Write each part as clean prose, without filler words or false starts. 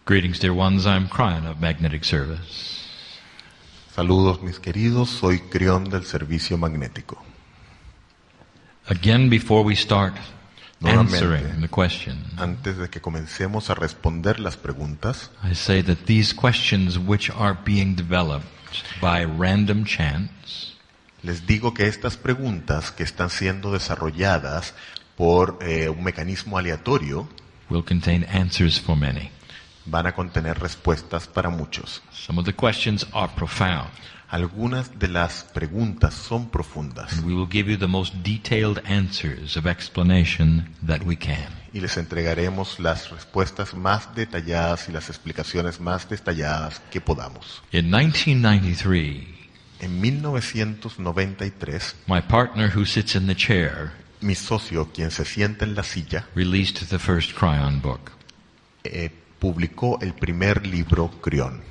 Greetings, dear ones. I'm Kryon of Magnetic Service. Saludos, mis queridos. Soy Kryon del Servicio Magnético. Again, before we start Nuevamente, answering the question, antes de que comencemos a responder las preguntas, I say that these questions which are being developed by random chance les digo que estas preguntas que están siendo desarrolladas por un mecanismo aleatorio will contain answers for many. van a contener respuestas para muchos. Some of the questions are profound, Algunas de las preguntas son profundas and we will give you the most detailed answers of explanation that we can. y les entregaremos las respuestas más detalladas y las explicaciones más detalladas que podamos. In 1993, En 1993, my partner who sits in the chair mi socio, quien se sienta en la silla, released the first Kryon book. publicó el primer libro Kryon.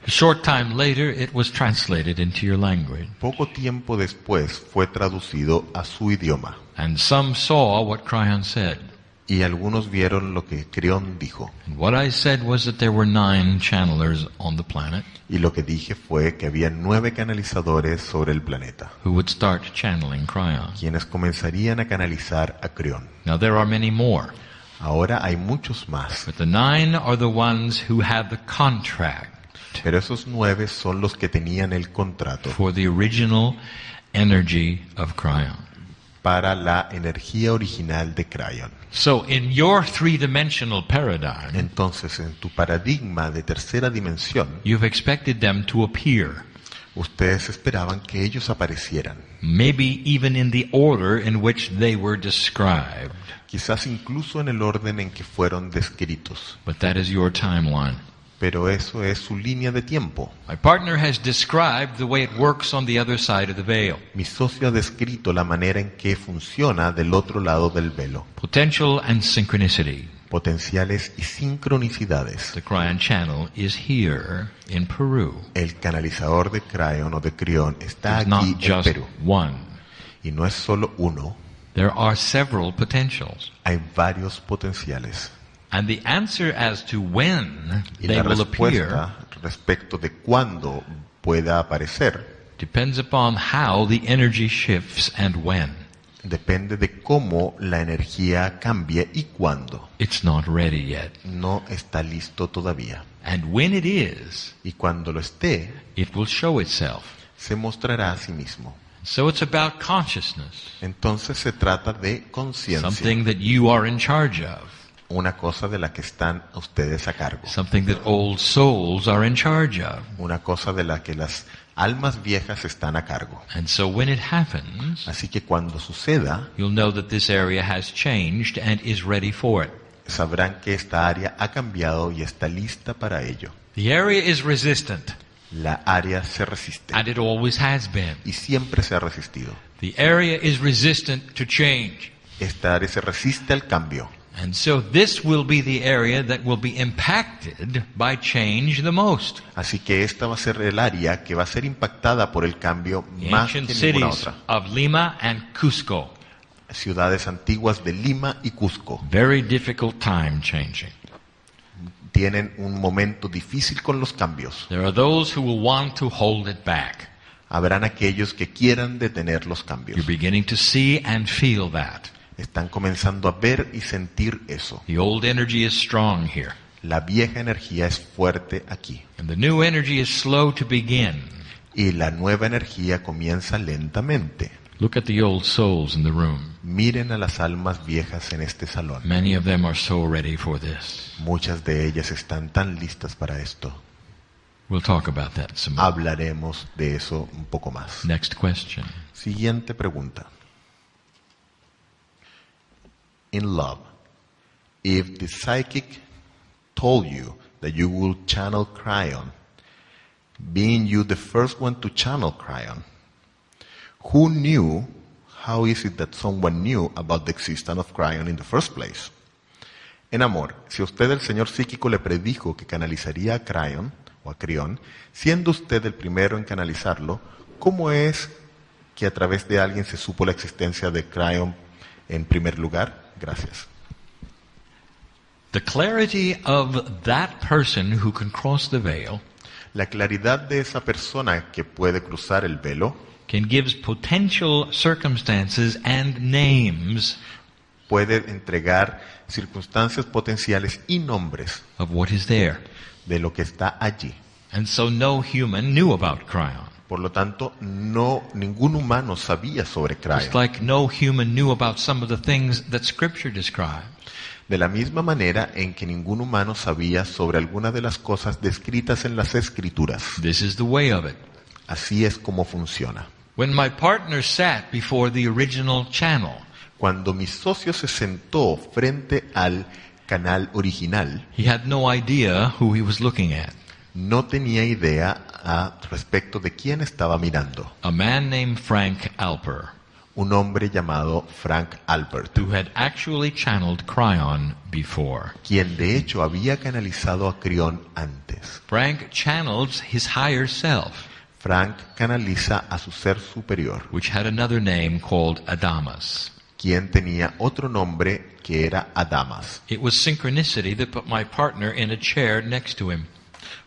A short time later, it was translated into your language, Poco tiempo después fue traducido a su idioma and some saw what Kryon said. y algunos vieron lo que Kryon dijo. And what I said was that there were 9 channelers on the planet Y lo que dije fue que había 9 canalizadores sobre el planeta, who would start channeling Kryon. quienes comenzarían a canalizar a Kryon. Now there are many more, Ahora hay muchos más, but the 9 are the ones who have the contract pero esos 9 son los que tenían el contrato for the original energy of Kryon. para la energía original de Kryon. So in your 3-dimensional paradigm, Entonces, en tu paradigma de tercera dimensión, you've expected them to appear, ustedes esperaban que ellos aparecieran, maybe even in the order in which they were described. quizás incluso en el orden en que fueron descritos, But that is your timeline. pero eso es su línea de tiempo. My partner has described the way it works on the other side of the veil. Mi socio ha descrito la manera en que funciona del otro lado del velo, Potential and synchronicity. potenciales y sincronicidades. The Kryon channel is here in Peru. El canalizador de Kryon o de Kryon está It's aquí not en just Perú, one. y no es solo uno, There are several potentials. hay varios potenciales. And the answer as to when Y they la will appear respuesta respecto de cuándo pueda aparecer depends upon how the energy shifts and when. depende de cómo la energía cambie y cuándo. It's not ready yet. No está listo todavía. And when it is, Y cuando lo esté, it will show itself. se mostrará a sí mismo. So it's about consciousness, Entonces se trata de conciencia, something that you are in charge of, una cosa de la que están ustedes a cargo, something that old souls are in charge of. una cosa de la que las almas viejas están a cargo. And so when it happens, Así que cuando suceda, you'll know that this area has changed and is ready for it. sabrán que esta área ha cambiado y está lista para ello. The area is resistant, La área se resiste and it always has been. y siempre se ha resistido. The area is resistant to change. Esta área se resiste al cambio. And so this will be the area that will be impacted by change the most. Así que esta va a ser el área que va a ser impactada por el cambio The más que ancient ninguna cities otra. of Lima and Cusco. Ciudades antiguas de Lima y Cusco Very difficult time changing. tienen un momento difícil con los cambios. There are those who will want to hold it back. Habrán aquellos que quieran detener los You're cambios. beginning to see and feel that. Están comenzando a ver y sentir eso. The old energy is strong here, La vieja energía es fuerte aquí and the new energy is slow to begin. y la nueva energía comienza lentamente. Look at the old souls in the room. Miren a las almas viejas en este salón. Many of them are so ready for this. Muchas de ellas están tan listas para esto. We'll talk about that some more. Hablaremos de eso un poco más. Next question. Siguiente pregunta. In love, if the psychic told you that you will channel Kryon, being you the first one to channel Kryon, who knew, how is it that someone knew about the existence of Kryon in the first place? En amor, si usted el señor psíquico le predijo que canalizaría a Kryon o a Kryon, siendo usted el primero en canalizarlo, ¿cómo es que a través de alguien se supo la existencia de Kryon en primer lugar? Gracias. The clarity of that person who can cross the veil La claridad de esa persona que puede cruzar el velo can give potential circumstances and names puede entregar circunstancias potenciales y nombres of what is there. de lo que está allí. And so no human knew about Kryon. Por lo tanto, ningún humano sabía sobre Just Kryon. like no human knew about some of the things that Scripture describes. De la misma manera en que ningún humano sabía sobre alguna de las cosas descritas en las Escrituras. This is the way of it. Así es como funciona. When my partner sat before the original channel, Cuando mi socio se sentó frente al canal original, he had no idea who he was looking at. no tenía idea respecto de quién estaba mirando. A man named Frank Alper, Un hombre llamado Frank Alpert, who had actually channeled Kryon before. quien de hecho había canalizado a Kryon antes. Frank channels his higher self, Frank canaliza a su ser superior, which had another name called Adamas. quien tenía otro nombre que era Adamas. It was synchronicity that put my partner in a chair next to him.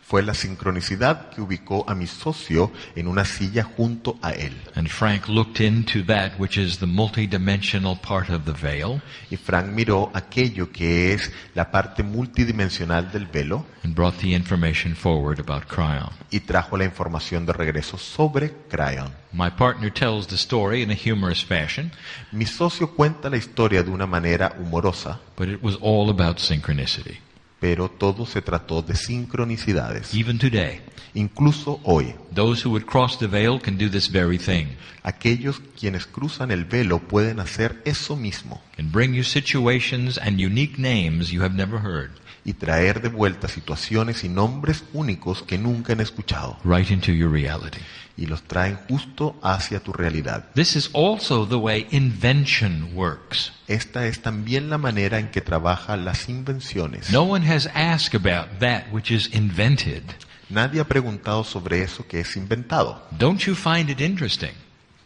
Fue la sincronicidad que ubicó a mi socio en una silla junto a él. And Frank looked into that which is the multidimensional part of the veil Y Frank miró aquello que es la parte multidimensional del velo and brought the information forward about Kryon. y trajo la información de regreso sobre Kryon. My partner tells the story in a humorous fashion, Mi socio cuenta la historia de una manera humorosa, but it was all about synchronicity. pero todo se trató de sincronicidades. Even today, Incluso hoy, those who would cross the veil can do this very thing aquellos quienes cruzan el velo pueden hacer eso mismo and bring you situations and unique names you have never heard y traer de vuelta situaciones y nombres únicos que nunca han escuchado right into your reality. y los traen justo hacia tu realidad. This is also the way invention works. Esta es también la manera en que trabaja las invenciones. No one has asked about that which is invented. Nadie ha preguntado sobre eso que es inventado. Don't you find it interesting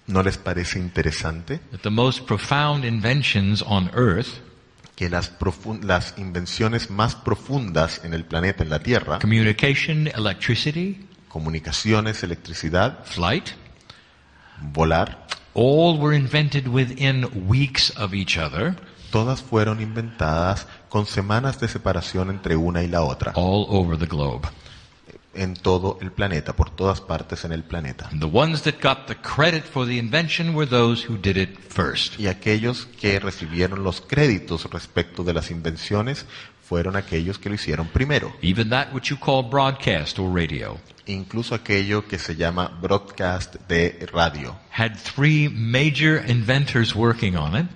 ¿No les parece interesante that the most profound inventions on earth, que las invenciones más profundas en el planeta, en la Tierra, communication, electricity, comunicaciones, electricidad, flight, volar, all were invented within weeks of each other, todas fueron inventadas con semanas de separación entre una y la otra, all over the globe? en todo el planeta, por todas partes en el planeta. And the ones that got the credit for the invention were those who did it first. Y aquellos que recibieron los créditos respecto de las invenciones fueron aquellos que lo hicieron primero. Even that which you call broadcast or radio Incluso aquello que se llama broadcast de radio. had three major inventors working on it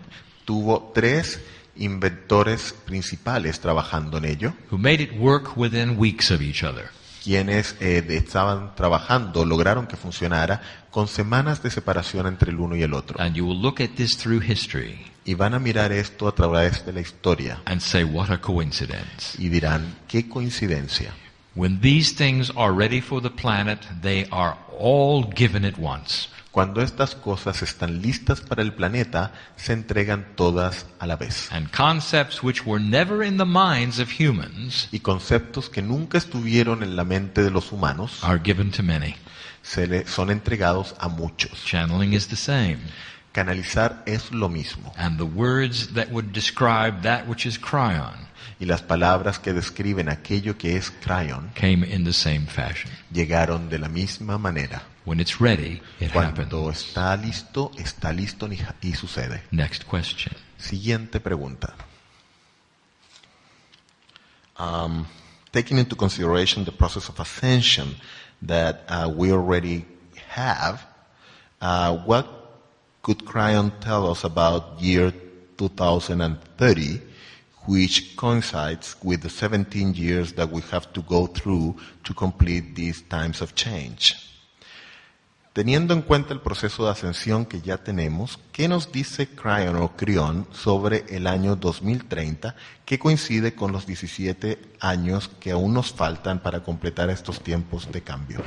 Tuvo 3 inventores principales trabajando en ello, who made it work within weeks of each other. quienes estaban trabajando, lograron que funcionara con semanas de separación entre el uno y el otro. And you will look at this through history Y van a mirar esto a través de la historia and say, what a coincidence. y dirán, qué coincidencia. When these things are ready for the planet, they are all given at once. Cuando estas cosas están listas para el planeta, se entregan todas a la vez. And concepts which were never in the minds of humans Y conceptos que nunca estuvieron en la mente de los humanos are given to many. son entregados a muchos. Channeling is the same. Canalizar es lo mismo. And the words that would describe that which is Kryon Y las palabras que describen aquello que es Kryon came in the same fashion. llegaron de la misma manera. When it's ready, it Cuando happens. está listo y sucede. Next question. Siguiente pregunta. Taking into consideration the process of ascension that we already have, what could Kryon tell us about year 2030, which coincides with the 17 years that we have to go through to complete these times of change? Teniendo en cuenta el proceso de ascensión que ya tenemos, ¿qué nos dice Kryon sobre el año 2030 que coincide con los 17 años que aún nos faltan para completar estos tiempos de cambio?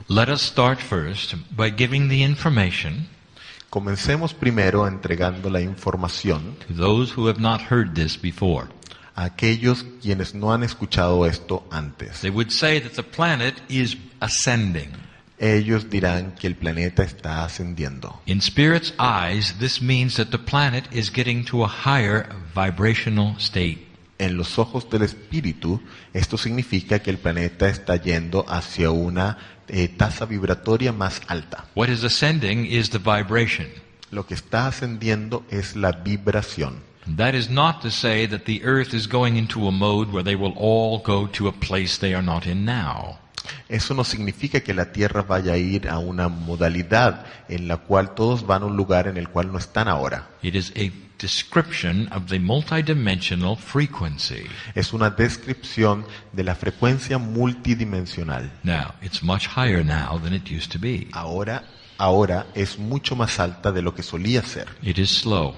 Let us start first by giving the information Comencemos primero entregando la información to those who have not heard this before. a aquellos quienes no han escuchado esto antes. They would say that the planet is ascending. Ellos dirán que el planeta está ascendiendo. In Spirit's eyes, this means that the planet is getting to a higher vibrational state. En los ojos del espíritu, esto significa que el planeta está yendo hacia una tasa vibratoria más alta. What is ascending is the vibration. Lo que está ascendiendo es la vibración. That is not to say that the earth is going into a mode where they will all go to a place they are not in now. Eso no significa que la Tierra vaya a ir a una modalidad en la cual todos van a un lugar en el cual no están ahora. It is a description of the multidimensional frequency. Es una descripción de la frecuencia multidimensional. Now, it's much higher now than it used to be. Ahora es mucho más alta de lo que solía ser. It is slow.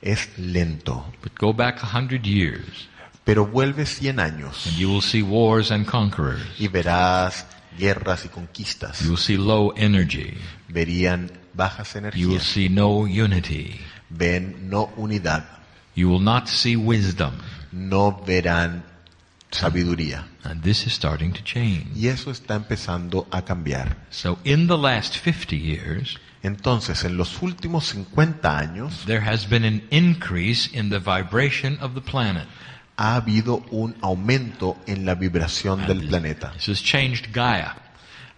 Es lento. But go back 100 years, Pero vuelve 100 años and you will see wars and conquerors. y verás guerras y conquistas. You will see low energy. Verían bajas You will energías. see no unity. Ven no unidad. You will not see wisdom. No verán sabiduría. And this is starting to change. Y eso está empezando a cambiar. So in the last 50 years, Entonces, en los últimos 50 años, there has been an increase in the vibration of the planet. ha habido un aumento en la vibración del planeta. This has changed Gaia.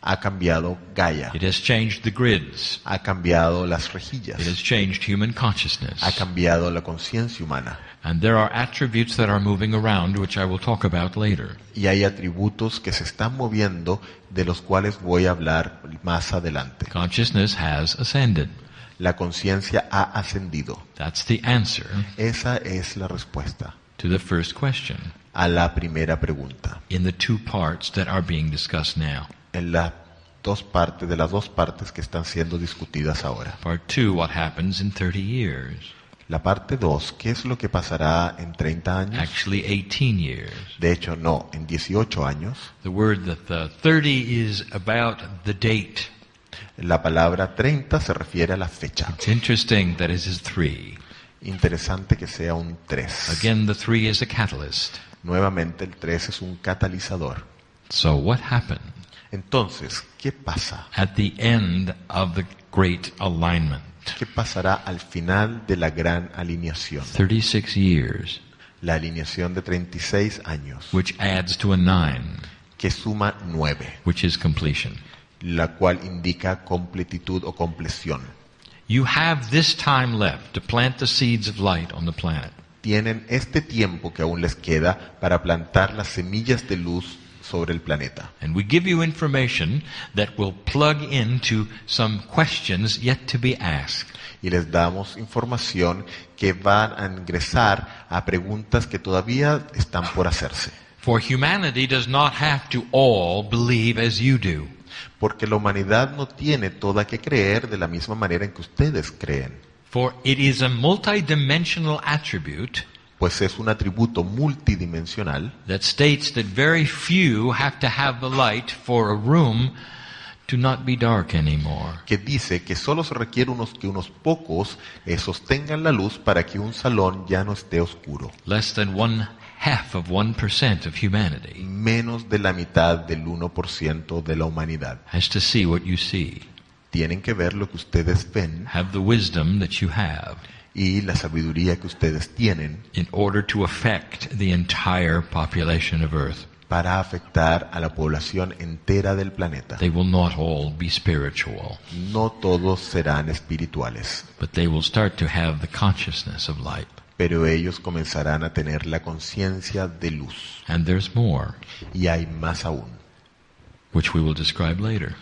Ha cambiado Gaia. It has changed the grids. Ha cambiado las It has rejillas. changed human consciousness. Ha cambiado la conciencia humana. And there are attributes that are moving around, which I will talk about later. Y hay atributos que se están moviendo, de los cuales voy a hablar más adelante. Consciousness has ascended. La conciencia ha ascendido. That's the answer Esa es la respuesta to the first question a la primera pregunta. in the two parts that are being discussed now. En las dos partes que están siendo discutidas ahora. Part 2, what happens in 30 years? La parte 2, ¿qué es lo que pasará en 30 años? Actually, 18 years. De hecho, no, en 18 años. The word that the 30 is about the date. La palabra 30 se refiere a la fecha. It's interesting that it is 3. Interesante que sea un 3. Again, the 3 is a catalyst. Nuevamente, el 3 es un catalizador. So what happened Entonces, ¿qué pasa? at the end of the great alignment? ¿Qué pasará al final de la gran alineación? 36 years, La alineación de 36 años, which adds to a 9, que suma 9, which is completion. la cual indica completitud o compleción. You have this time left to plant the seeds of light on the planet. Tienen este tiempo que aún les queda para plantar las semillas de luz sobre el planeta. And we give you information that will plug into some questions yet to be asked. Y les damos información que van a ingresar a preguntas que todavía están por hacerse. For humanity does not have to all believe as you do. Porque la humanidad no tiene toda que creer de la misma manera en que ustedes creen. For it is a multidimensional attribute Pues es un atributo multidimensional that states that very few have to have the light for a room to not be dark anymore. que dice que solo se requiere que unos pocos sostengan la luz para que un salón ya no esté oscuro. Less than 0.5% of humanity Menos de la mitad del 1% de la humanidad. has to see what you see, Tienen que ver lo que ustedes ven have the wisdom that you have, y la sabiduría que ustedes tienen in order to affect the entire population of Earth. para afectar a la población entera del planeta. They will not all be spiritual, No todos serán espirituales, but they will start to have the consciousness of light. pero ellos comenzarán a tener la conciencia de luz. And there's more, Y hay más aún, which we will describe later.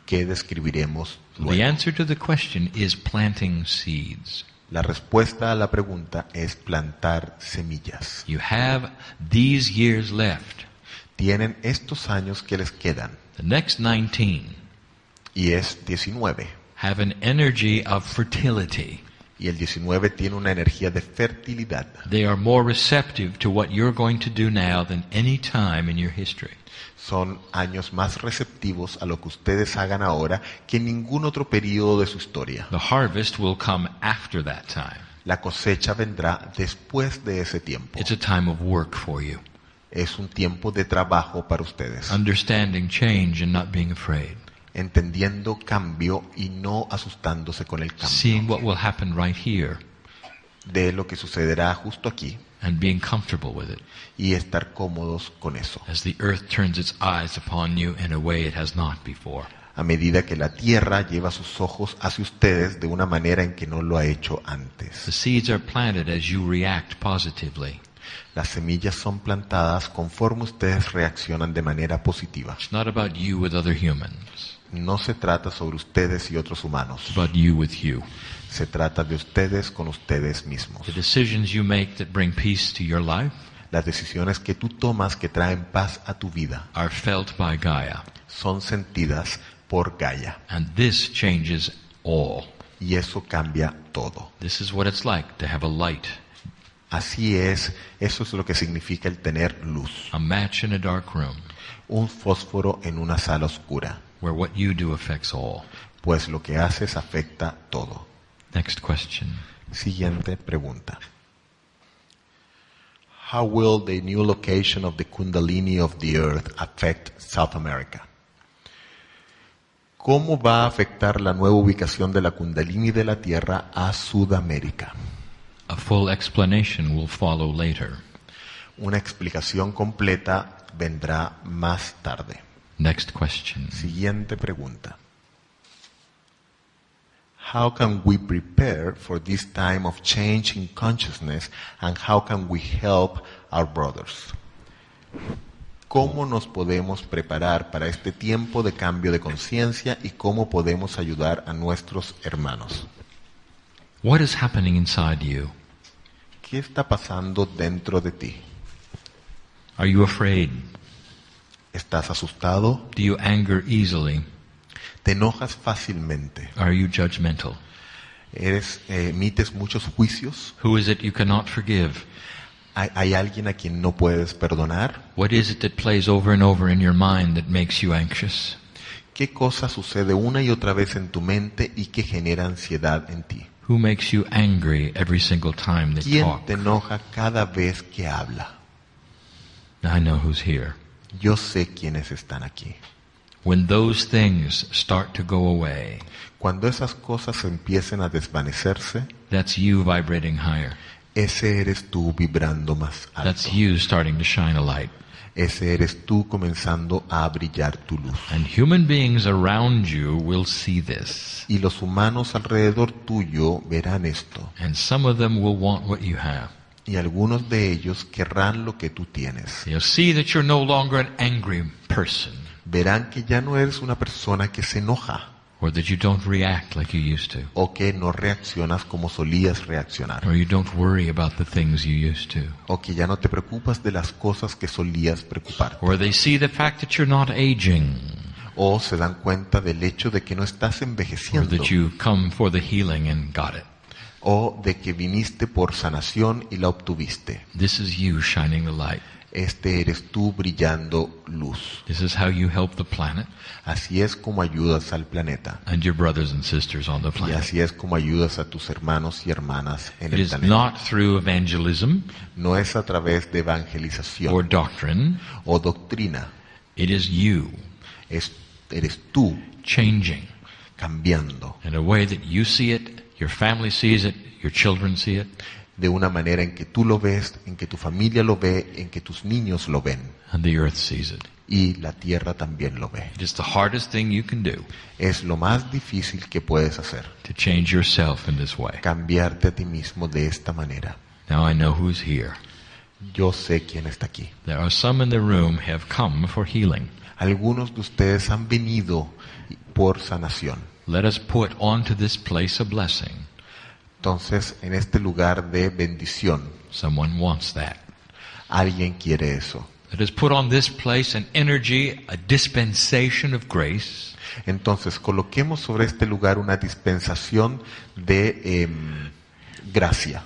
que describiremos The luego. answer to the question is planting seeds. La respuesta a la pregunta es plantar semillas. You have these years left. Tienen estos años que les quedan, The next 19 y es 19. have an energy of fertility. Y el 19 tiene una energía de fertilidad. They are more receptive to what you're going to do now than any time in your history. Son años más receptivos a lo que ustedes hagan ahora que en ningún otro periodo de su historia. The harvest will come after that time. La cosecha vendrá después de ese tiempo. It's a time of work for you. Es un tiempo de trabajo para ustedes. Understanding change and not being afraid. Entendiendo cambio y no asustándose con el Seeing cambio. what will happen right here De lo que sucederá justo aquí and being comfortable with it y estar cómodos con eso. as the earth turns its eyes upon you in a way it has not before. A medida que la tierra lleva sus ojos hacia ustedes de una manera en que no lo ha hecho The antes. seeds are planted as you react positively. Las semillas son plantadas conforme ustedes reaccionan de manera positiva. It's not about you with other humans. No se trata sobre ustedes y otros humanos. It's about you with you. Se trata de ustedes con ustedes mismos. The decisions you make that bring peace to your life Las decisiones que tú tomas que traen paz a tu vida are felt by Gaia. son sentidas por Gaia. And this changes all. Y eso cambia todo. This is what it's like to have a light, Así es, eso es lo que significa el tener luz. a match in a dark room, Un fósforo en una sala oscura. where what you do affects all. Pues lo que haces afecta todo. Next question. Siguiente pregunta. How will the new location of the Kundalini of the Earth affect South America? ¿Cómo va a afectar la nueva ubicación de la Kundalini de la Tierra a Sudamérica? A full explanation will follow later. Una explicación completa vendrá más tarde. Next question. Siguiente pregunta. How can we prepare for this time of change in consciousness and how can we help our brothers? ¿Cómo nos podemos preparar para este tiempo de cambio de conciencia y cómo podemos ayudar a nuestros hermanos? What is happening inside you? ¿Qué está pasando dentro de ti? Are you afraid? ¿Estás asustado? Do you anger easily? ¿Te enojas fácilmente? Are you judgmental? ¿Emites muchos juicios? Who is it you cannot forgive? ¿Hay alguien a quien no puedes perdonar? What is it that plays over and over in your mind that makes you anxious? ¿Qué cosa sucede una y otra vez en tu mente y que genera ansiedad en ti? Who makes you angry every single time they ¿Quién talk? te enoja cada vez que habla? I know who's here. Yo sé quiénes están aquí. When those things start to go away, Cuando esas cosas empiecen a desvanecerse, that's you vibrating higher. ese eres tú vibrando más That's alto. you starting to shine a light. Ese eres tú comenzando a brillar tu luz. And human beings around you will see this. Y los humanos alrededor tuyo verán esto. And some of them will want what you have. Y algunos de ellos querrán lo que tú tienes. They'll see that you're no longer an angry person, Verán que ya no eres una persona que se enoja or that you don't react like you used to, o que no reaccionas como solías reaccionar or you don't worry about the things you used to. o que ya no te preocupas de las cosas que solías preocuparte. Or they see the fact that you're not aging, O se dan cuenta del hecho de que no estás or envejeciendo that you come for the healing and got it. o de que viniste por sanación y la obtuviste. This is you shining the light. Este eres tú brillando luz. This is how you help the planet Así es como ayudas al planeta. and your brothers and sisters on the Y planet. así es como ayudas a tus hermanos y hermanas en It el is planeta. not through evangelism No es a través de or evangelización doctrine. o doctrina. It is you Eres tú changing cambiando in a way that you see it, your family sees it, your children see it, de una manera en que tú lo ves, en que tu familia lo ve, en que tus niños lo ven. and the earth sees it. Y la tierra también lo ve. It is the hardest thing you can do Es lo más difícil que puedes hacer. to change yourself in this way. Cambiarte a ti mismo de esta manera. Now I know who's here. Yo sé quién está aquí. There are some in the room have come for healing. Algunos de ustedes han venido por sanación. Let us put onto this place a blessing. Entonces, en este lugar de bendición, Someone wants that. alguien quiere eso. Let us put on this place an energy, a dispensation of grace, Entonces, coloquemos sobre este lugar una dispensación de gracia.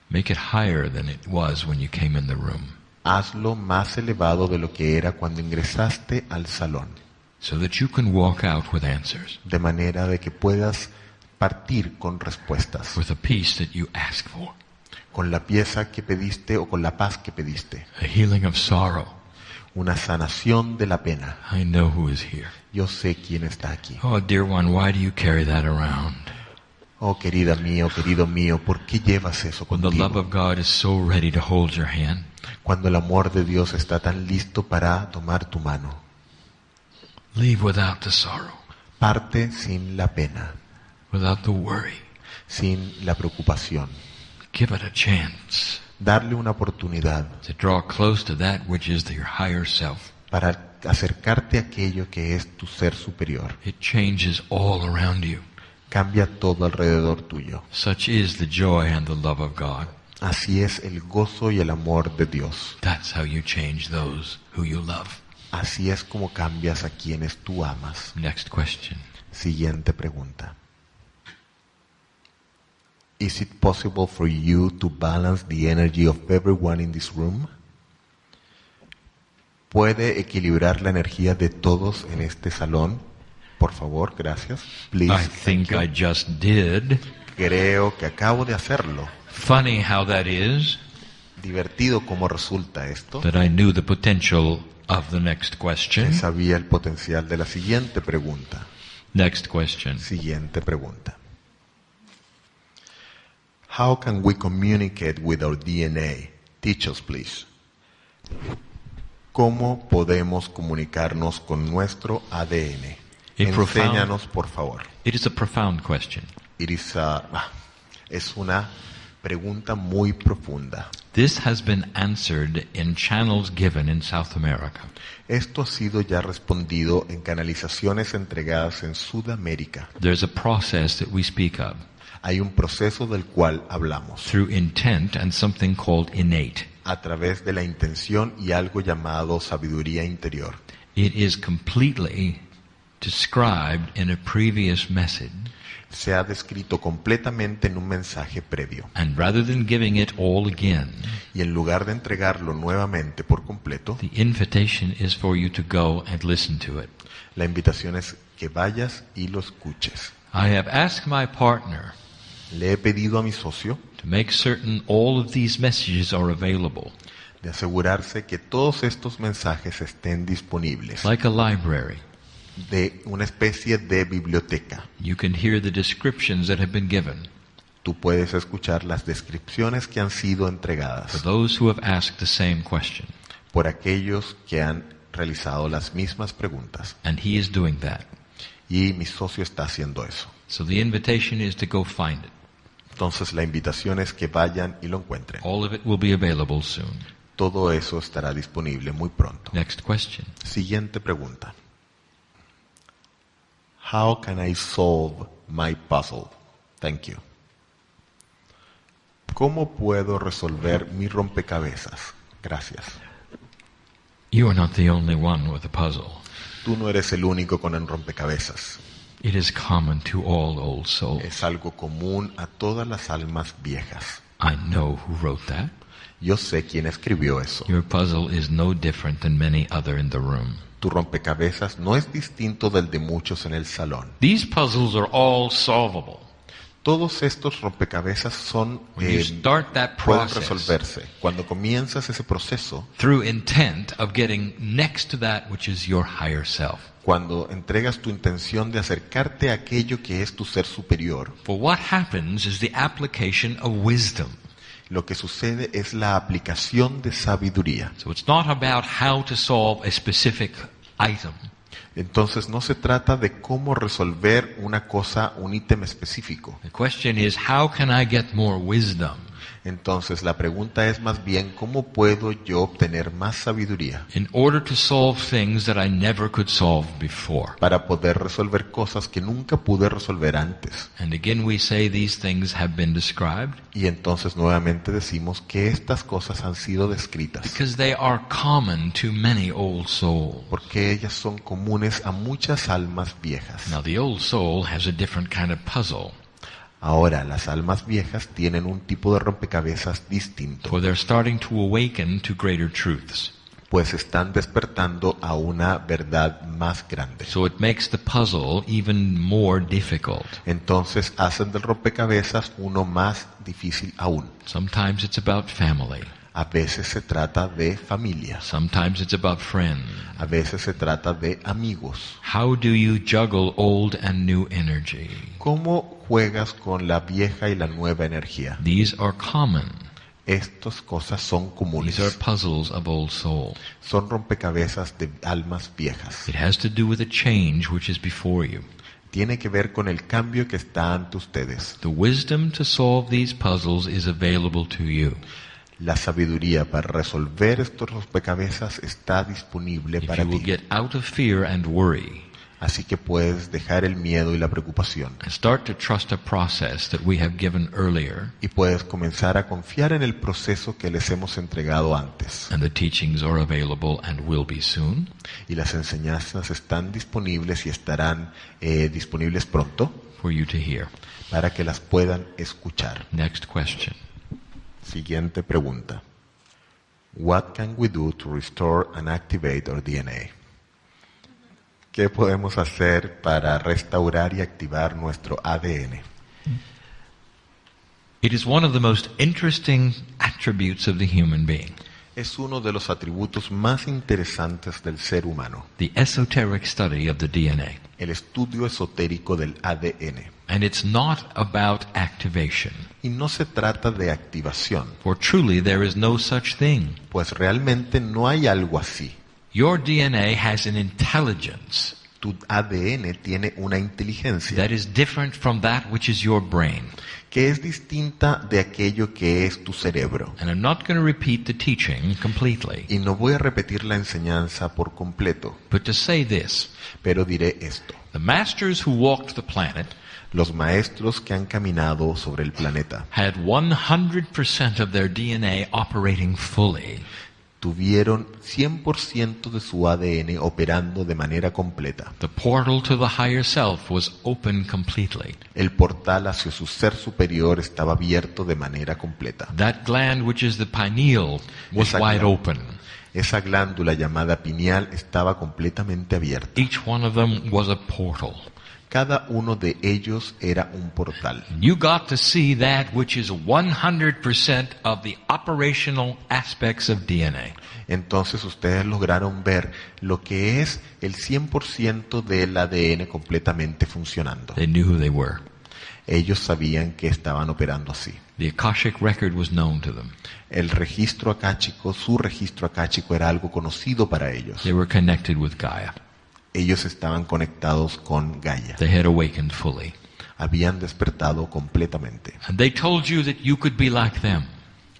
make it higher than it was when you came in the room, Hazlo más elevado de lo que era cuando ingresaste al salón, so that you can walk out with answers. de manera de que puedas partir con respuestas, with a peace that you ask for, con la pieza que pediste o con la paz que pediste, a healing of sorrow. una sanación de la pena. I know who is here. Yo sé quién está aquí. Oh, dear one, why do you carry that around? Oh, querida mía, querido mío, ¿por qué llevas eso When the love contigo? of God is so ready to hold your hand, Cuando el amor de Dios está tan listo para tomar tu mano. leave without the sorrow, Parte sin la pena, without the worry. sin la preocupación. Give it a chance Darle una oportunidad to draw close to that which is your higher self. para acercarte a aquello que es tu ser superior. It changes all around you. Cambia todo alrededor tuyo. Such is the joy and the love of God. Así es el gozo y el amor de Dios. That's how you change those who you love. Así es como cambias a quienes tú amas. Next question. Siguiente pregunta. Is it possible for you to balance the energy of everyone in this room? ¿Puede equilibrar la energía de todos en este salón? Por favor, gracias. Please, I think I just did. Creo que acabo de hacerlo. Funny how that is, Divertido cómo resulta esto. that I knew the potential of the next question. Que sabía el potencial de la siguiente pregunta. Next question. Siguiente pregunta. How can we communicate with our DNA? Teach us, please. ¿Cómo podemos comunicarnos con nuestro ADN? Enséñanos, por favor. It is a profound question. Es una pregunta muy profunda. This has been answered in channels given in South America. Esto ha sido ya respondido en canalizaciones entregadas en Sudamérica. There's a process that we speak of Hay un proceso del cual hablamos through intent and something called innate. a través de la intención y algo llamado sabiduría interior. It is completely described in a previous message, Se ha descrito completamente en un mensaje previo. and rather than giving it all again, Y en lugar de entregarlo nuevamente por completo, the invitation is for you to go and listen to it. la invitación es que vayas y lo escuches. I have asked my partner Le he pedido a mi socio to make certain all of these messages are available, de asegurarse que todos estos mensajes estén disponibles, like a library. de una especie de biblioteca. You can hear the descriptions that have been given Tú puedes escuchar las descripciones que han sido for entregadas those who have asked the same question, por aquellos que han realizado las mismas preguntas. and he is doing that. Y mi socio está haciendo eso. So the invitation is to go find it. Entonces la invitación es que vayan y lo encuentren. All of it will be available soon. Todo eso estará disponible muy pronto. Next question. Siguiente pregunta. How can I solve my puzzle? Thank you. ¿Cómo puedo resolver mi rompecabezas? Gracias. You are not the only one with a puzzle. Tú no eres el único con el rompecabezas. It is common to all old souls. Es algo común a todas las almas viejas. I know who wrote that. Yo sé quién escribió eso. Your puzzle is no different than many other in the room. Tu rompecabezas no es distinto del de muchos en el salón. These puzzles are all solvable. Todos estos rompecabezas When you start that pueden process resolverse. Cuando comienzas ese proceso, through intent of getting next to that which is your higher self. cuando entregas tu intención de acercarte a aquello que es tu ser superior, For what happens is the application of wisdom. lo que sucede es la aplicación de sabiduría. So it's not about how to solve a specific item. Entonces no se trata de cómo resolver una cosa, un ítem específico. The question is, how can I get more wisdom Entonces la pregunta es más bien cómo puedo yo obtener más sabiduría in order to solve things that I never could solve before? para poder resolver cosas que nunca pude resolver antes. And again we say these things have been described Y entonces nuevamente decimos que estas cosas han sido descritas because they are common to many old souls. porque ellas son comunes a muchas almas viejas. Now the old soul has a different kind of puzzle, Ahora, las almas viejas tienen un tipo de rompecabezas distinto for they're starting to awaken to greater truths. pues están despertando a una verdad más grande. So it makes the puzzle even more difficult. Entonces hacen del rompecabezas uno más difícil aún. Sometimes it's about family. A veces se trata de familia. Sometimes it's about friends. A veces se trata de amigos. How do you juggle old and new energy? ¿Cómo juegas con la vieja y la nueva energía? These are common. Estas cosas son comunes. These are puzzles of old soul. Son rompecabezas de almas viejas. It has to do with a change which is before you. Tiene que ver con el cambio que está ante ustedes. The wisdom to solve these puzzles is available to you. La sabiduría para resolver estos rompecabezas está disponible If para you will ti. get out of fear and worry, Así que puedes dejar el miedo y la preocupación. and start to trust a process that we have given earlier, Y puedes comenzar a confiar en el proceso que les hemos entregado antes. and the teachings are available and will be soon, Y las enseñanzas están disponibles y estarán disponibles pronto for you to hear. para que las puedan escuchar. Next question. Siguiente pregunta. What can we do to restore and activate our DNA? ¿Qué podemos hacer para restaurar y activar nuestro ADN? It is one of the most interesting attributes of the human being, Es uno de los atributos más interesantes del ser humano, the esoteric study of the DNA. el estudio esotérico del ADN. And it's not about activation, Y no se trata de activación, for truly there is no such thing. pues realmente no hay algo así. Your DNA has an intelligence Tu ADN tiene una inteligencia that is different from that which is your brain. que es distinta de aquello que es tu cerebro. And I'm not going to repeat the teaching completely, Y no voy a repetir la enseñanza por completo, but to say this. pero diré esto. The masters who walked the planet Los maestros que han caminado sobre el planeta had 100% of their DNA operating fully. tuvieron 100% de su ADN operando de manera completa. The portal to the higher self was open completely. El portal hacia su ser superior estaba abierto de manera completa. That gland which is the pineal was Esa wide gland- open. Esa glándula llamada pineal estaba completamente abierta. Each one of them was a portal. Cada uno de ellos era un portal. You got to see that which is 100% of the operational aspects of DNA. Entonces ustedes lograron ver lo que es el 100% del ADN completamente funcionando. They knew who they were. Ellos sabían que estaban operando así. The Akashic record was known to them. El registro akáshico, su registro akáshico era algo conocido para ellos. They were connected with Gaia. Ellos estaban conectados con Gaia. They had awakened fully. Habían despertado completamente. And they told you that you could be like them.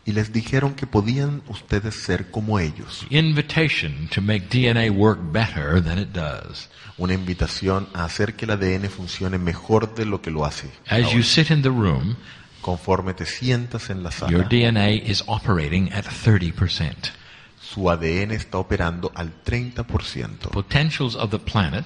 Y les dijeron que podían ustedes ser como ellos. Invitation to make DNA work better than it does. Una invitación a hacer que el ADN funcione mejor de lo que lo hace. As ahora. you sit in the room, Conforme te sientas en la your sala, DNA is operating at 30%. su ADN está operando al 30%. Potentials of the planet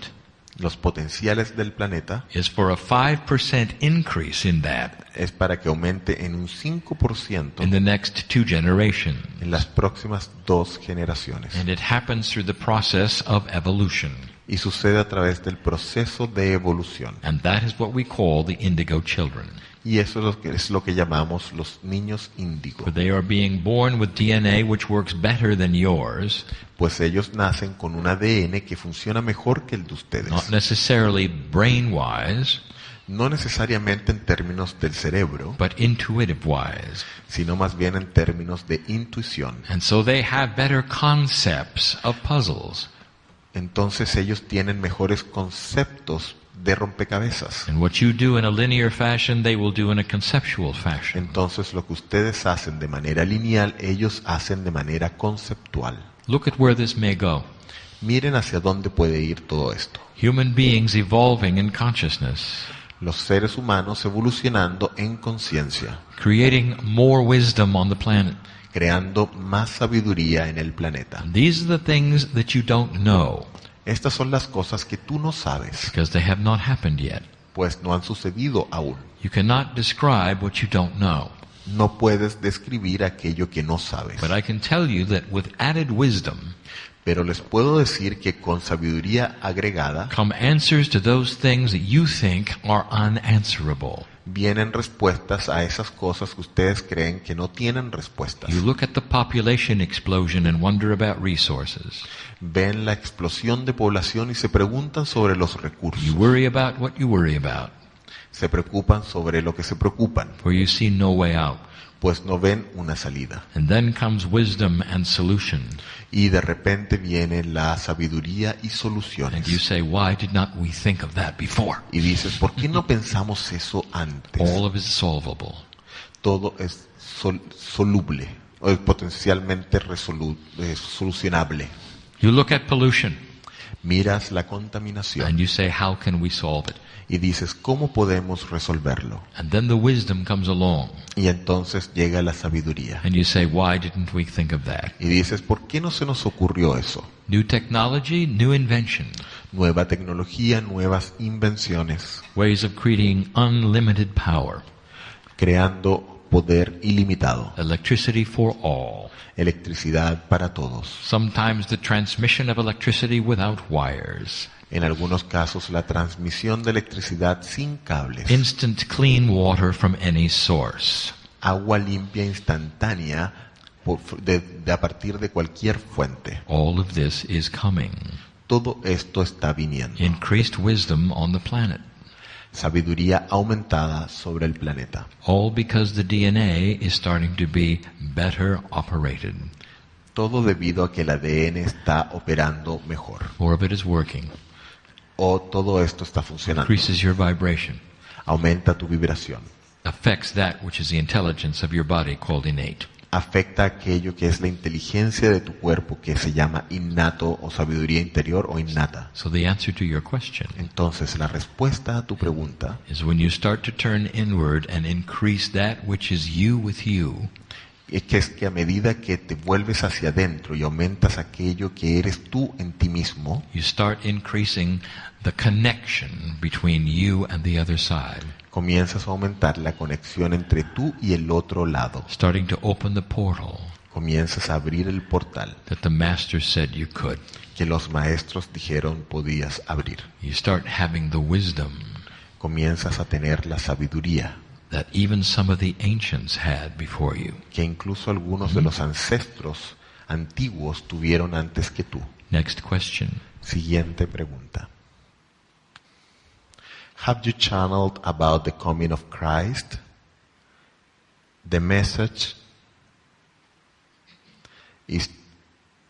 Los potenciales del planeta is for a 5% increase in that es para que aumente en un 5% in the next 2 generations. en las próximas 2 generaciones. And it happens through the process of evolution. Y sucede a través del proceso de evolución. And that is what we call the indigo children. Y eso es lo que llamamos los niños índigo. For they are being born with DNA which works better than yours, Pues ellos nacen con un ADN que funciona mejor que el de ustedes. not necessarily brain-wise, No necesariamente en términos del cerebro, but intuitive-wise. sino más bien en términos de intuición. And so they have better concepts of puzzles. Entonces ellos tienen mejores conceptos de rompecabezas. And what you do in a linear fashion, they will do in a conceptual fashion. Entonces lo que ustedes hacen de manera lineal, ellos hacen de manera conceptual. Look at where this may go. Miren hacia dónde puede ir todo esto. Human beings evolving in consciousness, Los seres humanos evolucionando en conciencia, creating more wisdom on the planet. creando más sabiduría en el planeta. These are the things that you don't know Estas son las cosas que tú no sabes, because they have not happened yet. pues no han sucedido aún. You cannot describe what you don't know. No puedes describir aquello que no sabes. But I can tell you that with added wisdom, Pero les puedo decir que con sabiduría agregada come answers to those things that you think are unanswerable. vienen respuestas a esas cosas que ustedes creen que no tienen respuestas. You look at the population explosion and wonder about resources. Ven la explosión de población y se preguntan sobre los recursos. You worry about what you worry about, Se preocupan sobre lo que se preocupan, for you see no way out. pues no ven una salida. And then comes wisdom and solution. Y de repente viene la sabiduría y And you soluciones. say, why did not we think of that before? Y dices, ¿por qué no pensamos eso antes? All of it is solvable. Todo es soluble, o es potencialmente solucionable. You look at pollution Miras la contaminación and you say, how can we solve it? y dices, ¿cómo podemos resolverlo? And then the wisdom comes along Y entonces llega la sabiduría. and you say, why didn't we think of that? Y dices, ¿por qué no se nos ocurrió eso? New technology, new invention, Nueva tecnología, nuevas invenciones, ways of creating unlimited power, creando poder ilimitado, electricity for all. electricidad para todos. Sometimes the transmission of electricity without wires. En algunos casos, la transmisión de electricidad sin cables. Instant clean water from any source. Agua limpia instantánea a partir de cualquier fuente. All of this is coming. Todo esto está viniendo. Increased wisdom on the planet. Sabiduría aumentada sobre el planeta. All because the DNA is starting to be better operated. Todo debido a que el ADN está operando mejor. More of it is working. O todo esto está funcionando. Increases your vibration. Aumenta tu vibración. Affects that which is the intelligence of your body called innate. Afecta aquello que es la inteligencia de tu cuerpo, que se llama innato o sabiduría interior o innata. So the answer to your question Entonces, la respuesta a tu pregunta is when you start to turn inward and increase that which is you with you, es que a medida que te vuelves hacia adentro y aumentas aquello que eres tú en ti mismo, you start increasing the connection between you and the other side. comienzas a aumentar la conexión entre tú y el otro lado. Starting to open the portal Comienzas a abrir el portal that the master said you could. que los maestros dijeron podías abrir. You start having the wisdom Comienzas a tener la sabiduría that even some of the ancients had before you. que incluso algunos de los ancestros antiguos tuvieron antes que tú. Next question. Siguiente pregunta. Have you channeled about the coming of Christ? The message is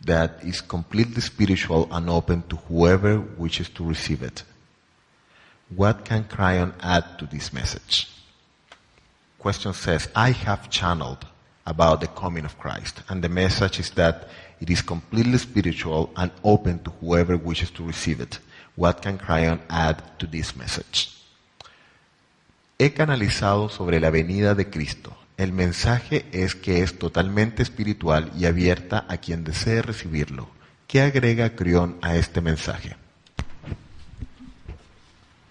that is completely spiritual and open to whoever wishes to receive it. What can Kryon add to this message? Question says, I have channeled about the coming of Christ, and the message is that it is completely spiritual and open to whoever wishes to receive it. What can Kryon add to this message? He canalizado sobre la venida de Cristo. El mensaje es que es totalmente espiritual y abierta a quien desee recibirlo. ¿Qué agrega Kryon a este mensaje?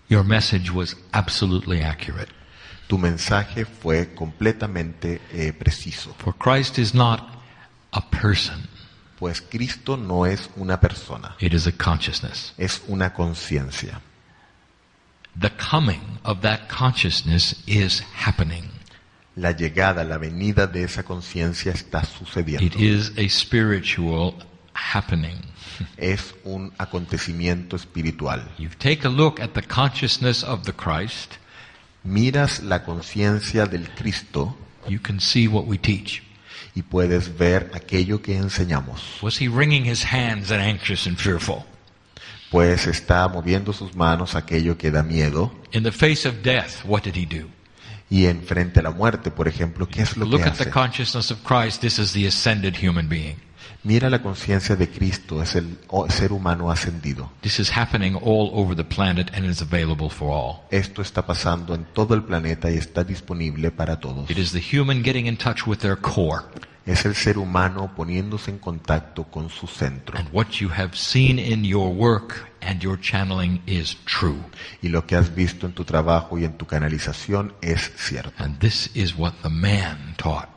Your message was absolutely accurate. Tu mensaje fue completamente preciso. For Christ is not a person. Pues Cristo no es una persona, It is a consciousness. es una conciencia. The coming of that consciousness is happening. La llegada, la venida de esa conciencia está sucediendo. It is a spiritual happening. Es un acontecimiento espiritual. You take a look at the consciousness of the Christ, Miras la conciencia del Cristo you can see what we teach. y puedes ver aquello que enseñamos. Was he wringing his hands and anxious and fearful? Pues está moviendo sus manos aquello que da miedo. In the face of death, what did he do? Y enfrente a la muerte, por ejemplo, ¿qué es lo que Look at the hace? consciousness of Christ. This is the ascended human being. Mira la conciencia de Cristo, es el ser humano ascendido. This is happening all over the planet and is available for all. Esto está pasando en todo el planeta y está disponible para todos. It is the human getting in touch with their core. Es el ser humano poniéndose en contacto con su centro. And what you have seen in your work and your channeling is true. Y lo que has visto en tu trabajo y en tu canalización es cierto. And this is what the man taught.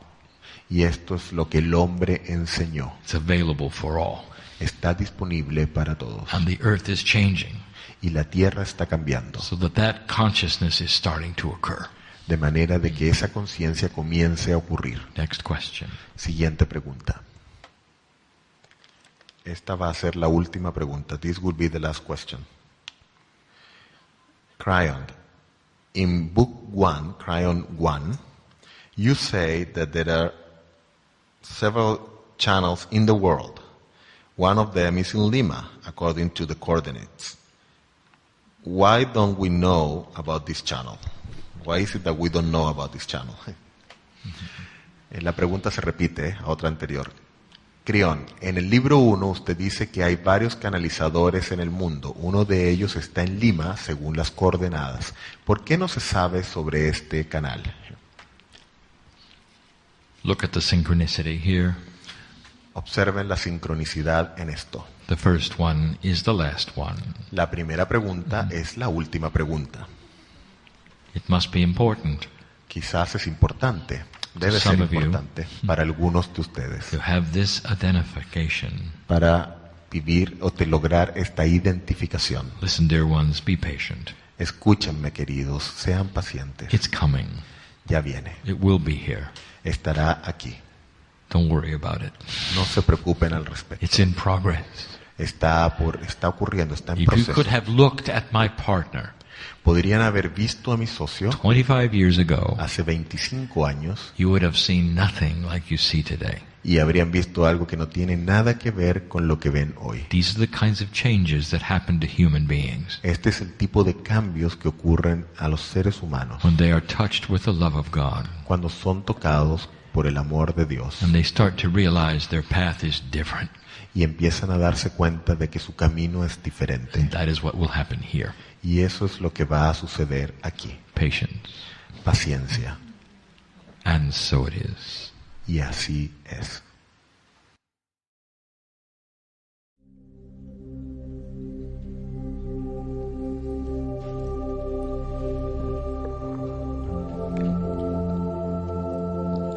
Y esto es lo que el hombre enseñó. It's available for all. Está disponible para todos. And the earth is changing, Y la tierra está cambiando. so that consciousness is starting to occur. De manera de que esa conciencia comience a ocurrir. Next question. Siguiente pregunta. Esta va a ser la última pregunta. This will be the last question. Kryon. In book 1, Kryon 1, you say that there are several channels in the world. One of them is in Lima, according to the coordinates. Why don't we know about this channel? Why is it that we don't know about this channel? La pregunta se repite a otra anterior. Kryon, en el libro 1 usted dice que hay varios canalizadores en el mundo. Uno de ellos está en Lima, según las coordenadas. ¿Por qué no se sabe sobre este canal? Look at the synchronicity here. Observen la sincronicidad en esto. The first one is the last one. La primera pregunta es la última pregunta. It must be important Quizás es importante, debe ser importante para algunos de ustedes, to have this identification. para vivir o de lograr esta identificación. Listen, dear ones, be patient. Escúchenme, queridos, sean pacientes. It's coming. Ya viene, It will be here. estará aquí. Don't worry about it. No se preocupen al respecto. It's in progress. Está ocurriendo, está en If you proceso. could have looked at my partner Podrían haber visto a mi socio 25 years ago, hace 25 años you would have seen nothing like you see today. y habrían visto algo que no tiene nada que ver con lo que ven hoy. These are the kinds of changes that happen to human beings Este es el tipo de cambios que ocurren a los seres humanos when they are touched with the love of God cuando son tocados por el amor de Dios and they start to realize their path is different. y empiezan a darse cuenta de que su camino es diferente. That is what will happen here. Y eso es lo que va a suceder aquí. Patience. Paciencia. And so it is. Y así es.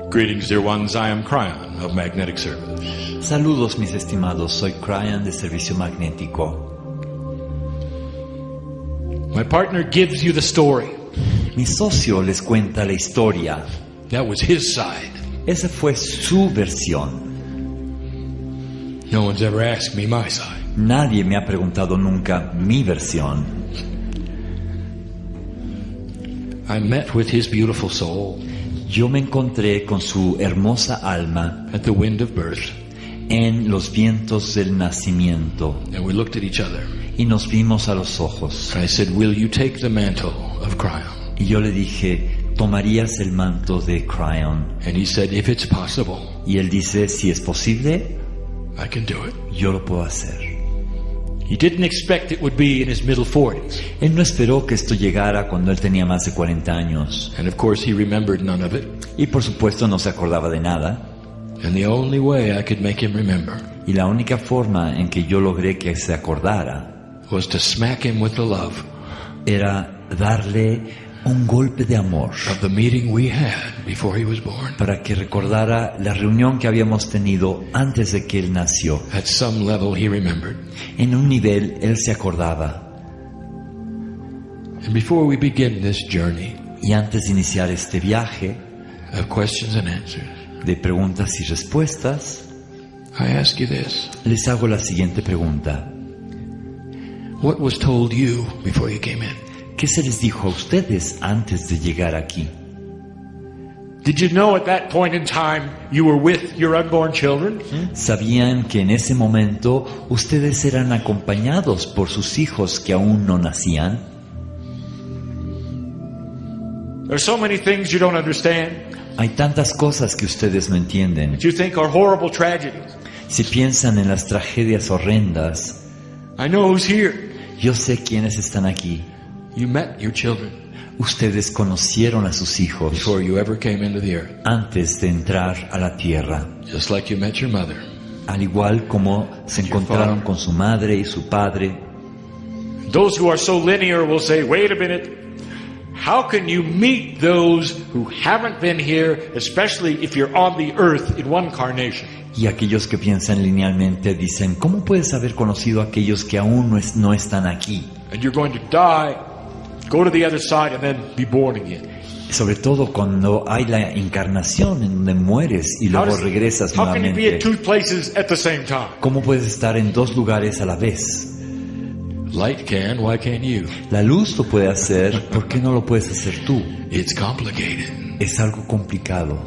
Greetings, dear ones. I am Kryon of Magnetic Service. Saludos mis estimados, soy Kryon de Servicio Magnético. My partner gives you the story. Mi socio les cuenta la historia. That was his side. Esa fue su versión. No one's ever asked me my side. Nadie me ha preguntado nunca mi versión. I met with his beautiful soul Yo me encontré con su hermosa alma at the wind of birth, en los vientos del nacimiento and we looked at each other. y nos vimos a los ojos. I said, will you take the mantle of Kryon? Y yo le dije, ¿tomarías el manto de Kryon? And he said, if it's possible, Y él dice, si es posible, I can do it. yo lo puedo hacer. He didn't expect it would be in his middle 40s. Él no esperó que esto llegara cuando él tenía más de 40 años. And of course, he remembered none of it. Y por supuesto no se acordaba de nada. And the only way I could make him remember Y la única forma en que yo logré que se acordara was to smack him with the love era darle un golpe de amor of the meeting we had before he was born. para que recordara la reunión que habíamos tenido antes de que él nació. At some level, he remembered. En un nivel él se acordaba. And before we begin this journey Y antes de iniciar este viaje of questions and answers, de preguntas y respuestas, I ask you this. les hago la siguiente pregunta. What was told you before you came in? ¿Qué se les dijo a ustedes antes de llegar aquí? Did you know at that point in time you were with your unborn children? ¿Sabían que en ese momento ustedes eran acompañados por sus hijos que aún no nacían? There's so many things you don't understand Hay tantas cosas que ustedes no entienden. that you think are horrible tragedies. Si piensan en las tragedias horrendas, I know who's here. yo sé quiénes están aquí. You met your children Ustedes conocieron a sus hijos before you ever came into the earth, antes de entrar a la tierra, just like you met your mother. al igual como se encontraron con su madre y su padre. Those who are so linear will say, wait a minute, how can you meet those who haven't been here, especially if you're on the earth in one carnation? Y aquellos que piensan linealmente dicen, ¿cómo puedes haber conocido a aquellos que aún no están aquí? And you're going to die, go to the other side, and then be born again. Sobre todo cuando hay la encarnación en donde mueres y luego regresas How can you be at nuevamente. 2 places at the same time? ¿Cómo puedes estar en 2 lugares a la vez? Light can, why can't you? La luz lo puede hacer, ¿por qué no lo puedes hacer tú? It's complicated. Es algo complicado.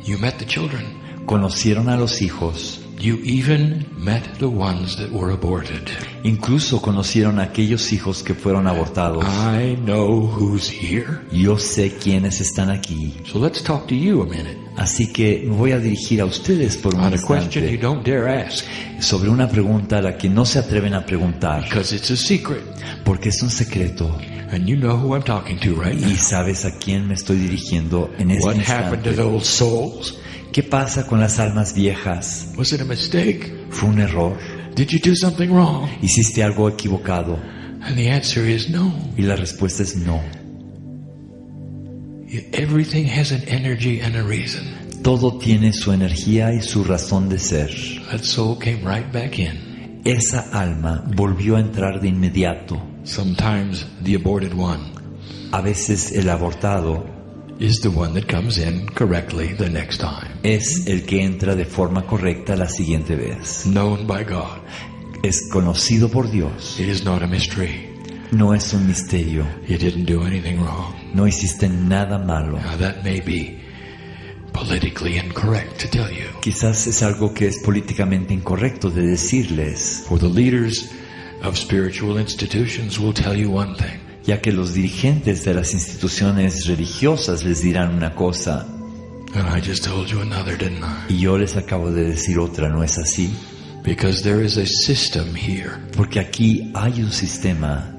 You met the children. Conocieron a los hijos, You even met the ones that were aborted. incluso conocieron a aquellos hijos que fueron abortados. I know who's here. Yo sé quiénes están aquí. So let's talk to you a minute Así que me voy a dirigir a ustedes por un on a question you instante don't dare ask sobre una pregunta a la que no se atreven a preguntar, because it's a secret. porque es un secreto. And you know who I'm talking to right now. Y sabes a quién me estoy dirigiendo en este What happened to instante. those souls? ¿Qué pasa con las almas viejas? Was it a mistake? ¿Fue un error? Did you do something wrong? ¿Hiciste algo equivocado? And the answer is no. Y la respuesta es no. Everything has an energy and a reason. Todo tiene su energía y su razón de ser. That soul came right back in. Esa alma volvió a entrar de inmediato. Sometimes the aborted one A veces el abortado is the one that comes in correctly the next time. es el que entra de forma correcta la siguiente vez. Known by God. Es conocido por Dios. It is not a mystery. No es un misterio. You didn't do anything wrong. No hiciste nada malo. Now that may be politically incorrect to tell you. Quizás es algo que es políticamente incorrecto de decirles, For the leaders of spiritual institutions will tell you one thing. ya que los dirigentes de las instituciones religiosas les dirán una cosa And I just told you another, didn't I? y yo les acabo de decir otra, ¿no es así? Because there is a system here Porque aquí hay un sistema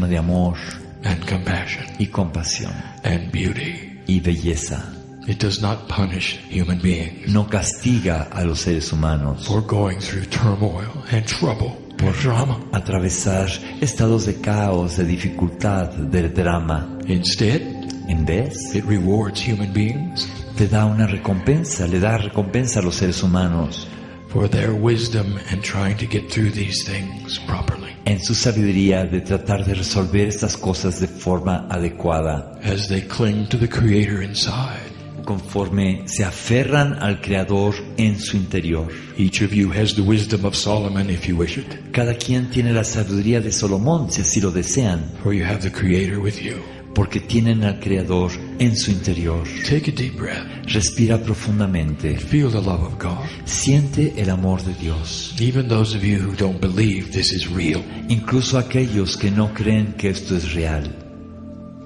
de amor and compassion y compasión and beauty. y belleza. It does not punish human beings No castiga a los seres humanos for going through turmoil and trouble and drama. atravesar estados de caos, de dificultad, de drama. Instead, En vez, it rewards human beings te da una recompensa, le da recompensa a los seres humanos for their wisdom and trying to get through these things properly. en su sabiduría de tratar de resolver estas cosas de forma adecuada, As they cling to the Creator inside, conforme se aferran al Creador en su interior. each of you has the wisdom of Solomon if you wish it, Cada quien tiene la sabiduría de Salomón si así lo desean, for you have the Creator with you. porque tienen al Creador en su interior. Take a deep breath. Respira profundamente, Feel the love of God. siente el amor de Dios. Even those of you who don't believe this is real Incluso aquellos que no creen que esto es real,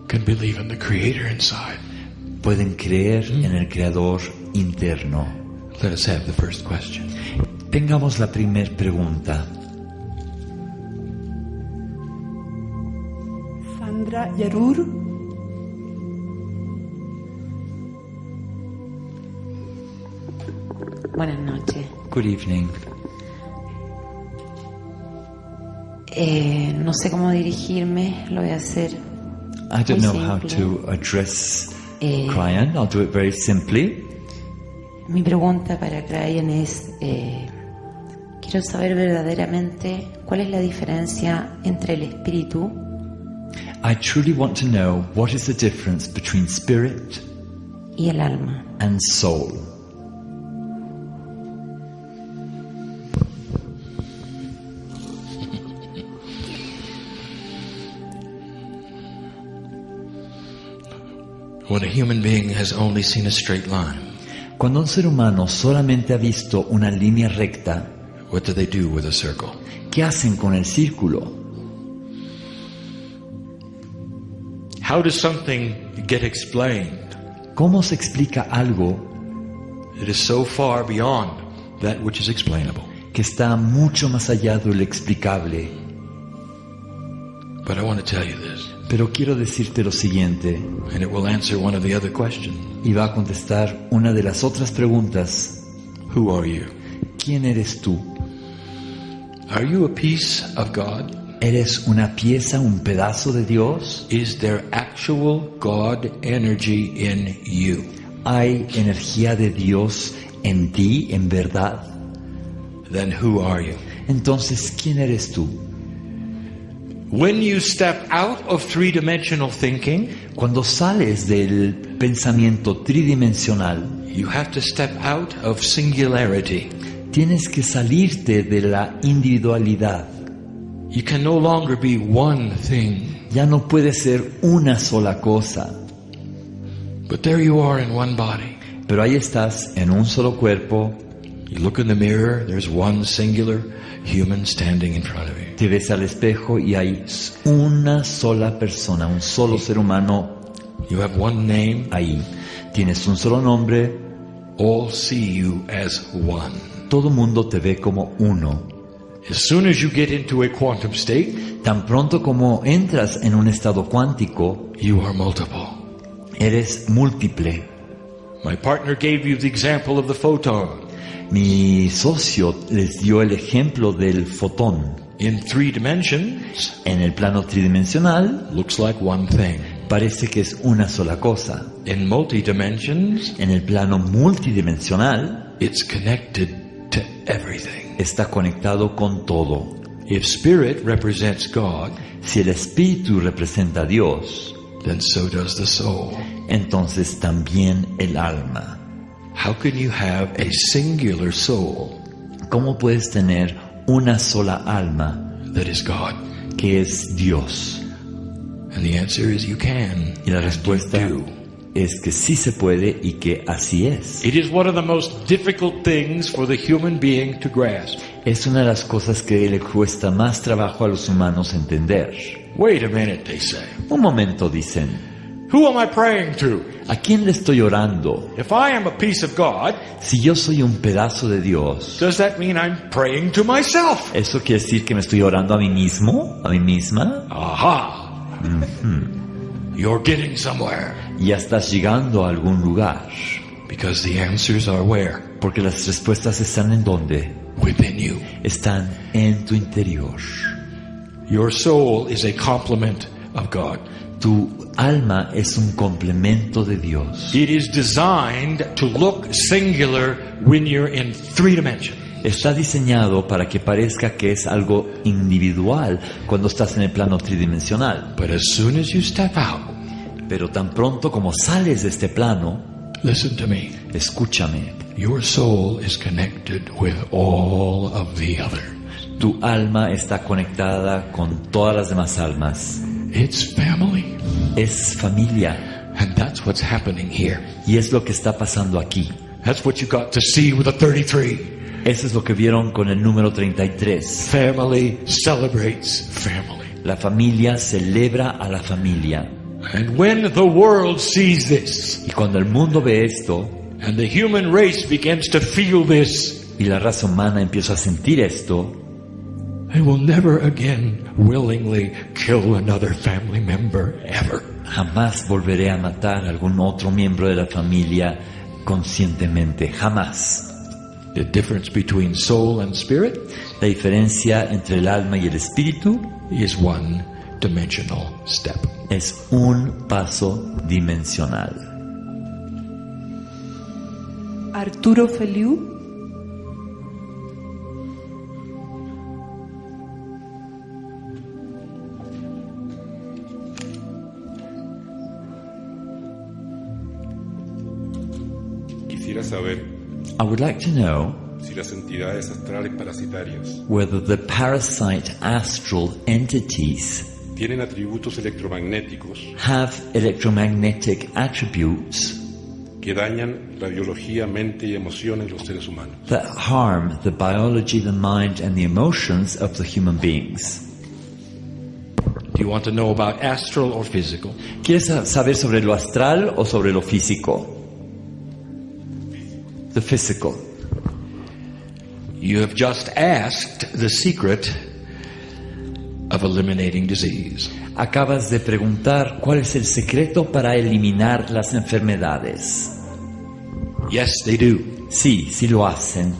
can believe in the Creator inside. pueden creer en el Creador interno. Let us have the first question. Tengamos la primera pregunta. Sandra Yarur. Buenas noches. Good evening. No sé cómo dirigirme, lo voy a hacer. I don't muy know how simple. to address Kryon. I'll do it very simply. Mi pregunta para Kryon es, quiero saber verdaderamente cuál es la diferencia entre el espíritu I truly want to know what is the difference between spirit y el alma. and soul. When a human being has only seen a straight line, Cuando un ser humano solamente ha visto una línea recta, what do they do with a circle? ¿qué hacen con el círculo? How does something get explained? ¿Cómo se explica algo It is so far beyond that which is explainable. que está mucho más allá de lo explicable? But I want to tell you this, Pero quiero decirte lo siguiente, and it will answer one of the other questions. y va a contestar una de las otras preguntas. Who are you? ¿Quién eres tú? Are you a piece of God? ¿Eres una pieza, un pedazo de Dios? Is there actual God energy in you? ¿Hay energía de Dios en ti, en verdad? Then who are you? Entonces, ¿quién eres tú? When you step out of three-dimensional thinking, Cuando sales del pensamiento tridimensional, you have to step out of singularity. tienes que salirte de la individualidad. You can no longer be one thing. Ya no puedes ser una sola cosa. But there you are in one body. Pero ahí estás en un solo cuerpo. You look in the mirror, there's one singular human standing in front of you. Te ves al espejo y hay una sola persona, un solo ser humano You have one name. ahí. Tienes un solo nombre. All see you as one. Todo mundo te ve como uno. As soon as you get into a quantum state, Tan pronto como entras en un estado cuántico, you are multiple. eres múltiple. My partner gave you the example of the photon. Mi socio les dio el ejemplo del fotón. In 3 dimensions, En el plano tridimensional, looks like one thing. parece que es una sola cosa. In multi-dimensions, En el plano multidimensional, it's connected to everything. está conectado con todo. If spirit represents God, Si el espíritu representa a Dios, then so does the soul. entonces también el alma. How can you have a singular soul ¿Cómo puedes tener una sola alma that is God? que es Dios? And the answer is you can. Y la respuesta You do. es que sí se puede y que así es. It is one of the most difficult things for the human being to grasp. Es una de las cosas que le cuesta más trabajo a los humanos entender. Wait a minute, they say. Un momento, dicen. Who am I praying to? ¿A quién le estoy orando? If I am a piece of God, Si yo soy un pedazo de Dios, does that mean I'm praying to myself? ¿eso quiere decir que me estoy orando a mí mismo? ¿A mí misma? Aha! You're getting somewhere. Ya estás llegando a algún lugar. Because the answers are where? Porque las respuestas están en dónde? Within you. Están en tu interior. Your soul is a complement of God. Tu alma es un complemento de Dios. It is designed to look singular when you're in 3 dimensions. Está diseñado para que parezca que es algo individual cuando estás en el plano tridimensional. But as soon as you step out, Pero tan pronto como sales de este plano, listen to me. escúchame, Your soul is connected with all of the others. tu alma está conectada con todas las demás almas. It's family. Es familia. And that's what's happening here. Y es lo que está pasando aquí. That's what you got to see with the 33. Eso es lo que vieron con el número 33. Family celebrates family. La familia celebra a la familia. And when the world sees this, Y cuando el mundo ve esto, and the human race begins to feel this, y la raza humana empieza a sentir esto, they will never again willingly kill another family member ever. jamás volveré a matar a algún otro miembro de la familia conscientemente. Jamás. The difference between soul and spirit La diferencia entre el alma y el espíritu is one dimensional step. es un paso dimensional. Arturo Feliu. Quisiera saber I would like to know si las entidades astrales parasitarias whether the parasite astral entities tienen atributos electromagnéticos have electromagnetic attributes que dañan la biología, mente y emociones de los seres humanos. that harm the biology, the mind, and the emotions of the human beings. Do you want to know about astral or physical? ¿Quieres saber sobre lo astral o sobre lo físico? The physical. You have just asked the secret of eliminating disease. Acabas de preguntar cuál es el secreto para eliminar las enfermedades. Yes, they do. Sí, sí lo hacen.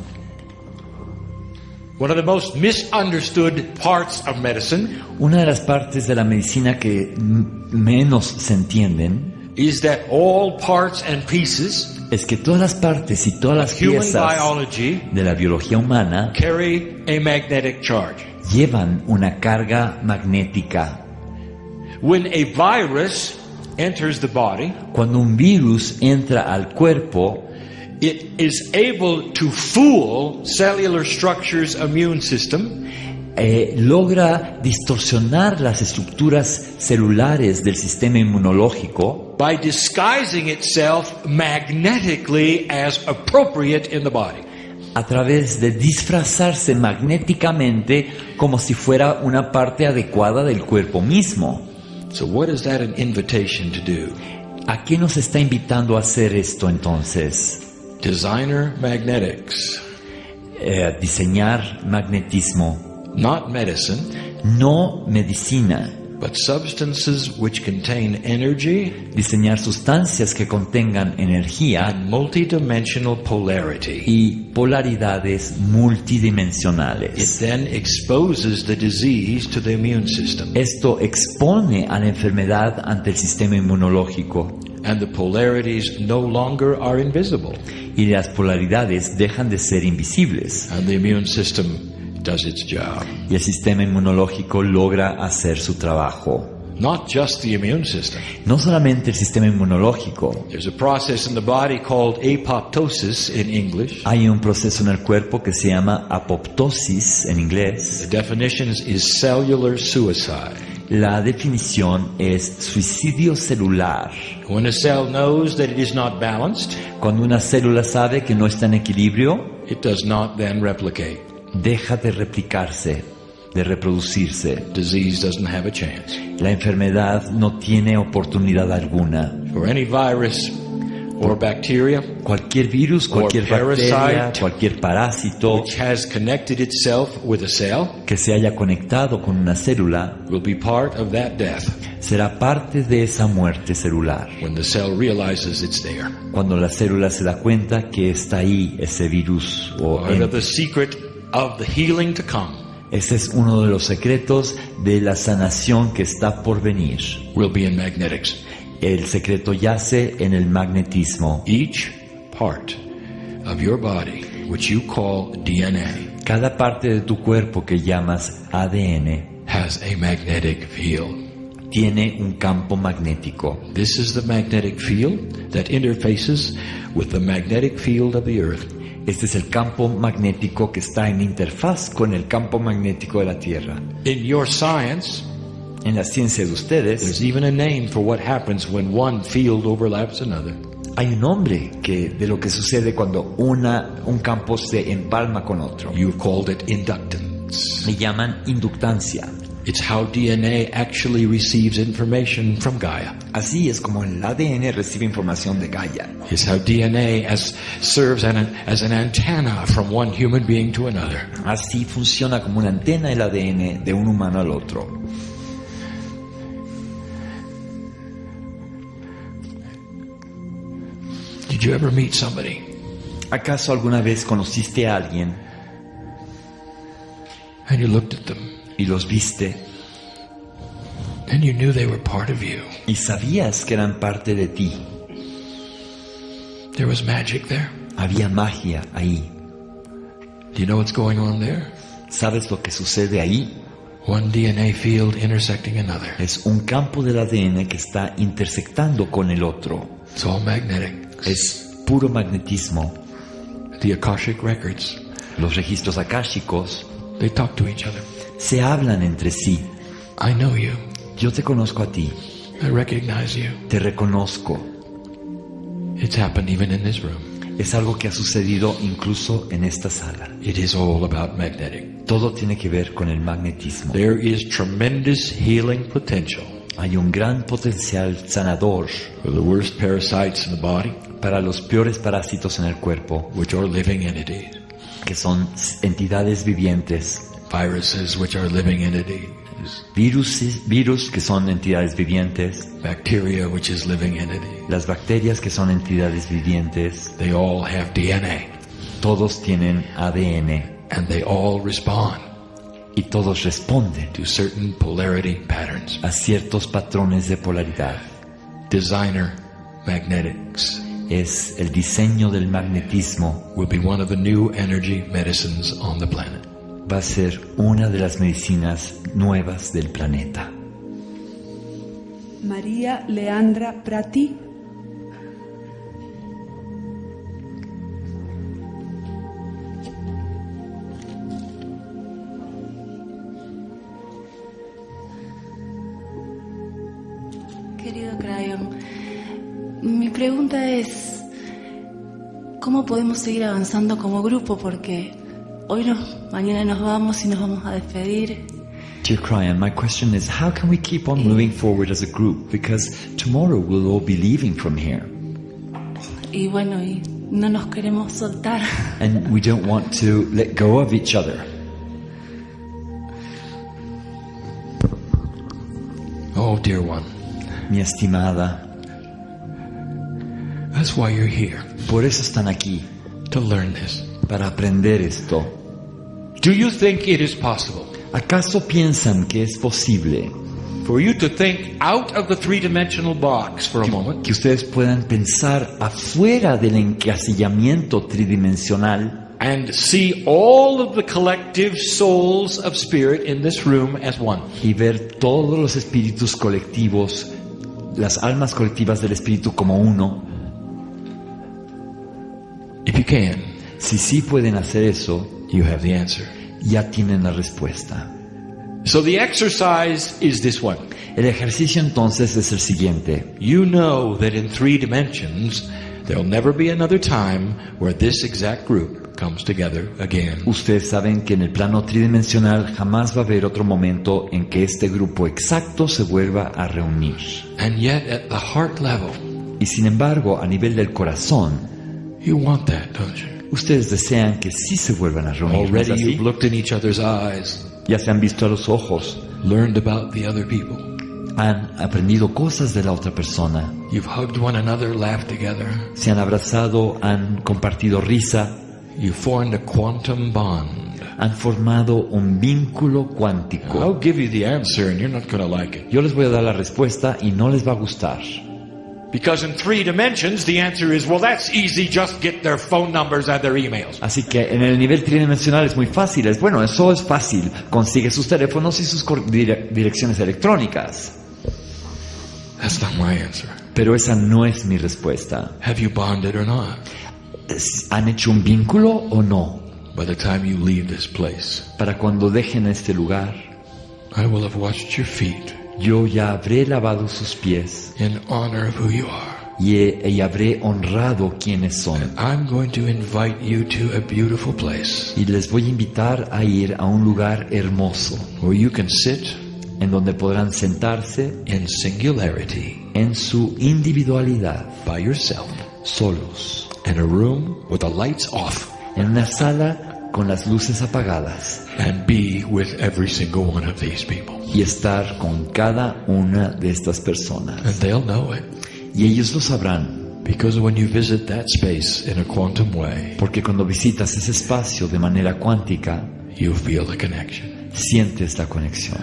One of the most misunderstood parts of medicine Una de las partes de la medicina que menos se entienden is that all parts and pieces es que todas las partes y todas las of human piezas biology de la biología humana carry a magnetic charge. llevan una carga magnética. When a virus enters the body, Cuando un virus entra al cuerpo, it is able to fool cellular structures' immune system logra distorsionar las estructuras celulares del sistema inmunológico by disguising itself magnetically as appropriate in the body. a través de disfrazarse magnéticamente como si fuera una parte adecuada del cuerpo mismo. So what is that an invitation to do? ¿A qué nos está invitando a hacer esto entonces? Designer magnetics, Diseñar magnetismo, not medicine, no medicina. but substances which contain energy Diseñar sustancias que contengan energía and multidimensional polarity. y polaridades It multidimensionales. then exposes the disease to the immune system, Esto expone a la enfermedad ante el sistema inmunológico and the polarities no longer are invisible, y las polaridades dejan de ser invisibles and the immune system does its job. y el sistema inmunológico logra hacer su trabajo. Not just the immune system. No solamente el sistema inmunológico, There's a process in the body called apoptosis in English. hay un proceso en el cuerpo que se llama apoptosis en inglés. The definition is cellular suicide. La definición es suicidio celular. When a cell knows that it is not balanced, Cuando una célula sabe que no está en equilibrio, it does not then replicate. deja de replicarse, de reproducirse. Disease doesn't have a chance. La enfermedad no tiene oportunidad alguna. For any virus or bacteria Cualquier virus, cualquier bacteria, parasite cualquier parásito which has connected itself with a cell que se haya conectado con una célula will be part of that death será parte de esa muerte celular. when the cell realizes it's there. Cuando la célula se da cuenta que está ahí ese virus o Part of ente. the secret of the healing to come Ese es uno de los secretos de la sanación que está por venir. will be in magnetics. El secreto yace en el magnetismo. Each part of your body, which you call DNA, Cada parte de tu cuerpo que llamas ADN has a magnetic field. tiene un campo magnético. This is the magnetic field that interfaces with the magnetic field of the earth. Este es el campo magnético que está en interfaz con el campo magnético de la Tierra. In your science, En la ciencia de ustedes there's even a name for what happens when one field overlaps another. hay un nombre de lo que sucede cuando un campo se empalma con otro. You've called it inductance. Le llaman inductancia. It's how DNA actually receives information from Gaia. Así es como el ADN recibe información de Gaia. It's how DNA serves as an antenna from one human being to another. Así funciona como una antena el ADN de un humano al otro. Did you ever meet somebody ¿Acaso alguna vez conociste a alguien and you looked at them y los viste and you knew they were part of you? y sabías que eran parte de ti? There was magic there. Había magia ahí. Do you know what's going on there? ¿Sabes lo que sucede ahí? One DNA field intersecting another. Es un campo del ADN que está intersectando con el otro. It's all magnetic. Es puro magnetismo. The Akashic records, Los registros akáshicos they talk to each other. se hablan entre sí. I know you. Yo te conozco a ti, I recognize you. te reconozco. It's happened even in this room. Es algo que ha sucedido incluso en esta sala. It is all about magnetic. Todo tiene que ver con el magnetismo. There is tremendous healing potential Hay un gran potencial sanador for the worst parasites in the body, para los peores parásitos en el cuerpo, which are living entities. que son entidades vivientes. Viruses, which are living entities. Virus que son entidades vivientes. Bacteria, which is living entity. Las bacterias que son entidades vivientes. They all have DNA. Todos tienen ADN. And they all respond y todos responden to certain polarity patterns. a ciertos patrones de polaridad. Designer magnetics Es el diseño del magnetismo, will be one of the new energy medicines on the planet. va a ser una de las medicinas nuevas del planeta. María Leandra Prati. Querido Kryon, mi pregunta es, ¿cómo podemos seguir avanzando como grupo? Porque mañana nos vamos y nos vamos a despedir. Dear Kryon, my question is, how can we keep on moving forward as a group? Because tomorrow we'll all be leaving from here. Y no nos queremos soltar. And we don't want to let go of each other. Oh, dear one, Mi estimada, that's why you're here, por eso están aquí, to learn this. para aprender esto. Do you think it is possible ¿Acaso piensan que es posible for you to think out of the three-dimensional box for a moment que ustedes puedan pensar afuera del encasillamiento tridimensional and see all of the collective souls of spirit in this room as one? y ver todos los espíritus colectivos, las almas colectivas del espíritu como uno? If you can, Si sí pueden hacer eso, you have the answer. ya tienen la respuesta. So the exercise is this one. El ejercicio entonces es el siguiente. You know that in 3 dimensions, there'll never be another time where this exact group comes together again. Ustedes saben que en el plano tridimensional jamás va a haber otro momento en que este grupo exacto se vuelva a reunir. And yet at the heart level, Y sin embargo, a nivel del corazón, you want that, don't you? ustedes desean que sí se vuelvan a reunir. ¿No es Already así? you've looked in each other's eyes, Ya se han visto a los ojos, learned about the other people. han aprendido cosas de la otra persona, You've hugged one another, laughed together. se han abrazado, han compartido risa, You formed a quantum bond. han formado un vínculo cuántico. I'll give you the answer and you're not going to like it. Yo les voy a dar la respuesta y no les va a gustar. Because in 3 dimensions, the answer is, well, that's easy. Just get their phone numbers and their emails. Así que en el nivel tridimensional es muy fácil. Bueno, eso es fácil. Consigue sus teléfonos y sus direcciones electrónicas. That's not my answer. Pero esa no es mi respuesta. Have you bonded or not? ¿Han hecho un vínculo o no? By the time you leave this place, Para cuando dejen este lugar, I will have washed your feet yo ya habré lavado sus pies in honor of who you are. y habré honrado quienes son. I'm going to invite you to a beautiful place Y les voy a invitar a ir a un lugar hermoso, where you can sit en donde podrán sentarse in singularity en su individualidad, by yourself solos, in a room with the lights off en una sala con las luces apagadas, and be with every single one of these people. y estar con cada una de estas personas. And they'll know it. Y ellos lo sabrán, Because when you visit that space in a quantum way, porque cuando visitas ese espacio de manera cuántica, you feel the connection. sientes la conexión.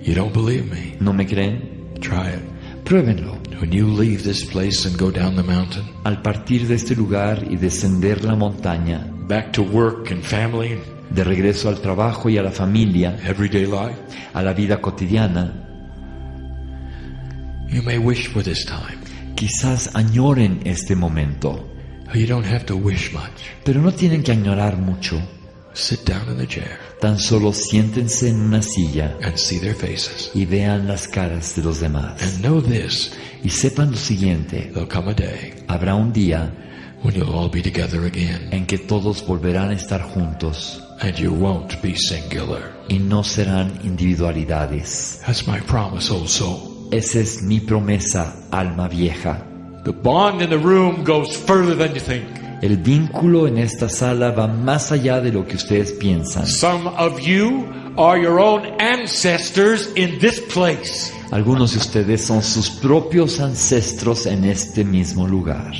You don't believe me? ¿No me creen? Try it. Pruébenlo. When you leave this place and go down the mountain, Al partir de este lugar y descender la montaña, back to work and family, de regreso al trabajo y a la familia, everyday life, a la vida cotidiana, you may wish for this time. quizás añoren este momento, You don't have to wish much. pero no tienen que añorar mucho. Sit down in the chair Tan solo siéntense en una silla and see their faces. y vean las caras de los demás. And know this, Y sepan lo siguiente, there'll come a day habrá un día when you'll all be together again en que todos volverán a estar juntos and you won't be singular. y no serán individualidades. That's my promise, old soul. Esa es mi promesa, alma vieja. The bond in the room goes further than you think. El vínculo en esta sala va más allá de lo que ustedes piensan. Some of you are your own ancestors in this place. Algunos de ustedes son sus propios ancestros en este mismo lugar.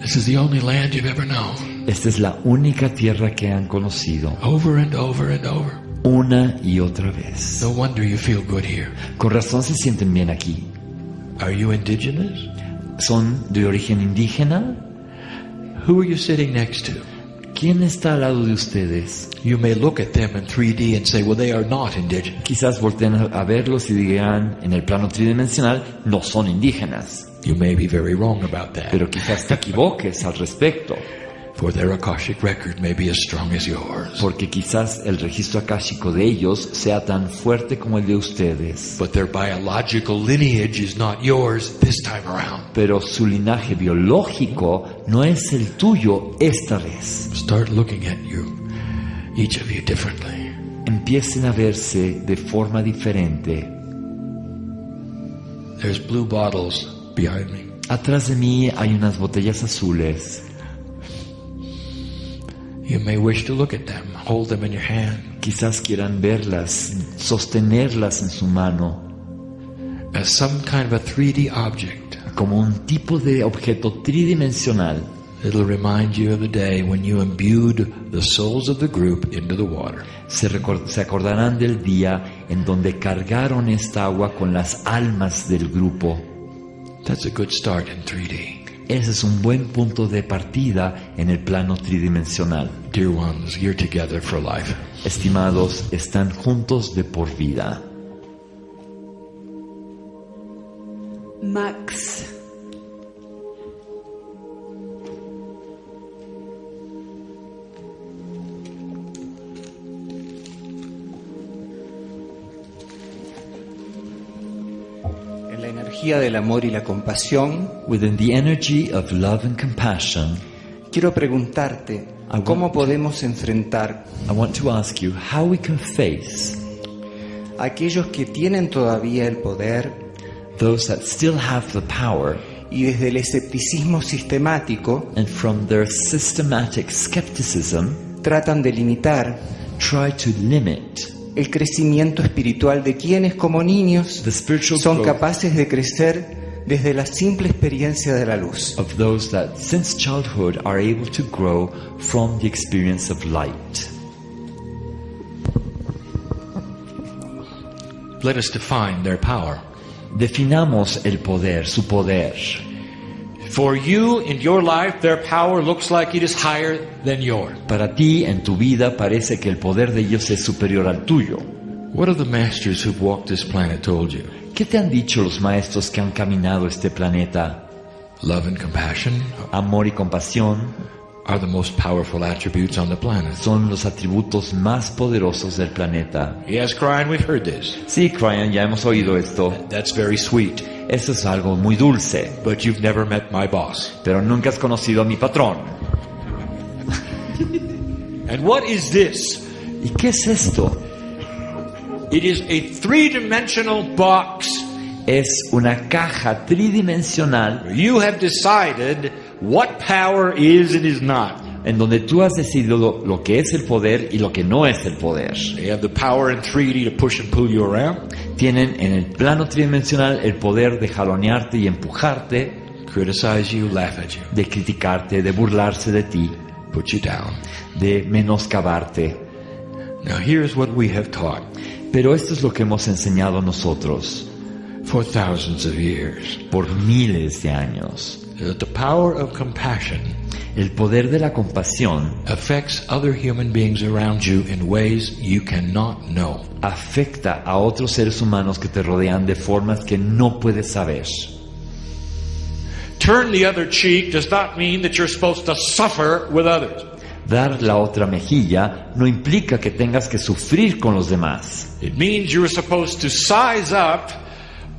This is the only land you've ever known. Esta es la única tierra que han conocido. Over and over and over. Una y otra vez. No wonder you feel good here. Con razón se sienten bien aquí. Are you indigenous? ¿Son de origen indígena? Who are you sitting next to? ¿Quién está al lado de ustedes? You may look at them in 3D and say, well, they are not indigenous. Quizás volteen a verlos y digan, en el plano tridimensional, no son indígenas. You may be very wrong about that. Pero quizás te equivoques al respecto. For their Akashic record may be as strong as yours. Porque quizás el registro akáshico de ellos sea tan fuerte como el de ustedes. But their biological lineage is not yours this time around. Pero su linaje biológico no es el tuyo esta vez. Start looking at you, each of you differently. Empiecen a verse de forma diferente. There's blue bottles behind me. Atrás de mí hay unas botellas azules. You may wish to look at them, hold them in your hand. Quizás quieran verlas, sostenerlas en su mano. As some kind of a 3D object. Como un tipo de objeto tridimensional. It'll remind you of the day when you imbued the souls of the group into the water. Se acordarán del día en donde cargaron esta agua con las almas del grupo. That's a good start in 3D. Ese es un buen punto de partida en el plano tridimensional. Dear ones, you're together for life. Estimados, están juntos de por vida. Max. En la energía del amor y la compasión, Within the energy of love and compassion, quiero preguntarte cómo podemos enfrentar I want to ask you how we can face a aquellos que tienen todavía el poder those that still have the power y desde el escepticismo sistemático and from their systematic skepticism tratan de limitar try to limit el crecimiento espiritual de quienes como niños the spiritual son growth capaces de crecer desde la simple experiencia de la luz. of those that since childhood are able to grow from the experience of light. Let us define their power. Definamos el poder, su poder. For you in your life, their power looks like it is higher than yours. Para ti, en tu vida, parece que el poder de ellos es superior al tuyo. What have the masters who've walked this planet told you? ¿Qué te han dicho los maestros que han caminado este planeta? Love and compassion Amor y compasión are the most powerful attributes on the planet. son los atributos más poderosos del planeta. Yes, Kryon, we've heard this. Sí, Kryon, ya hemos oído esto. That's very sweet. Eso es algo muy dulce, But you've never met my boss. pero nunca has conocido a mi patrón. And what is this? ¿Y qué es esto? It is a three-dimensional box. Es una caja tridimensional You have decided what power is and is not. en donde tú has decidido lo que es el poder y lo que no es el poder. They have the power in 3D to push and pull you around, Tienen en el plano tridimensional el poder de jalonearte y empujarte, criticize you, laugh at you, de criticarte, de burlarse de ti, put you down. de menoscabarte. Now here's what we have taught Pero esto es lo que hemos enseñado nosotros for thousands of years. por miles de años. That the power of compassion El poder de la compasión affects other human beings around you in ways you cannot know. afecta a otros seres humanos que te rodean de formas que no puedes saber. Turn the other cheek does not mean that you're supposed to suffer with others. Dar la otra mejilla no implica que tengas que sufrir con los demás. It means you're supposed to size up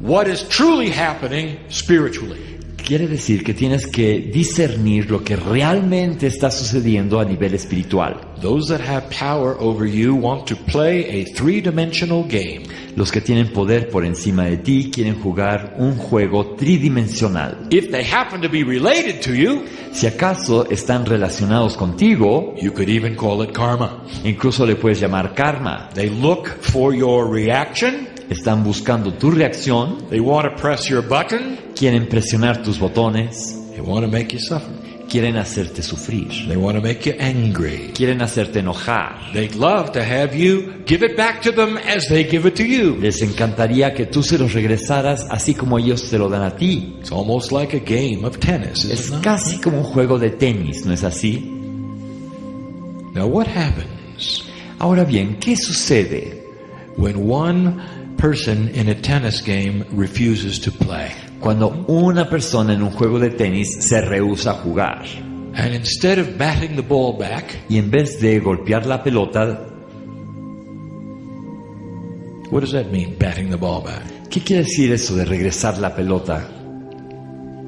what is truly happening spiritually. Quiere decir que tienes que discernir lo que realmente está sucediendo a nivel espiritual. Those that have power over you want to play a three-dimensional game. Los que tienen poder por encima de ti quieren jugar un juego tridimensional. If they happen to be related to you, Si acaso están relacionados contigo, you could even call it karma. incluso le puedes llamar karma. They look for your reaction. Están buscando tu reacción, They want to press your button. quieren presionar tus botones, They want to make you suffer. Quieren hacerte sufrir. They want to make you angry. Quieren hacerte enojar. They'd love to have you give it back to them as they give it to you. Les encantaría que tú se los regresaras así como ellos te lo dan a ti. It's almost like a game of tennis, is Es it not? casi como un juego de tenis, ¿no es así? Now what happens Ahora bien, ¿qué sucede when one person in a tennis game refuses to play? cuando una persona en un juego de tenis se rehúsa a jugar? And instead of batting the ball back, Y en vez de golpear la pelota, what does that mean, batting the ball back? ¿qué quiere decir eso de regresar la pelota?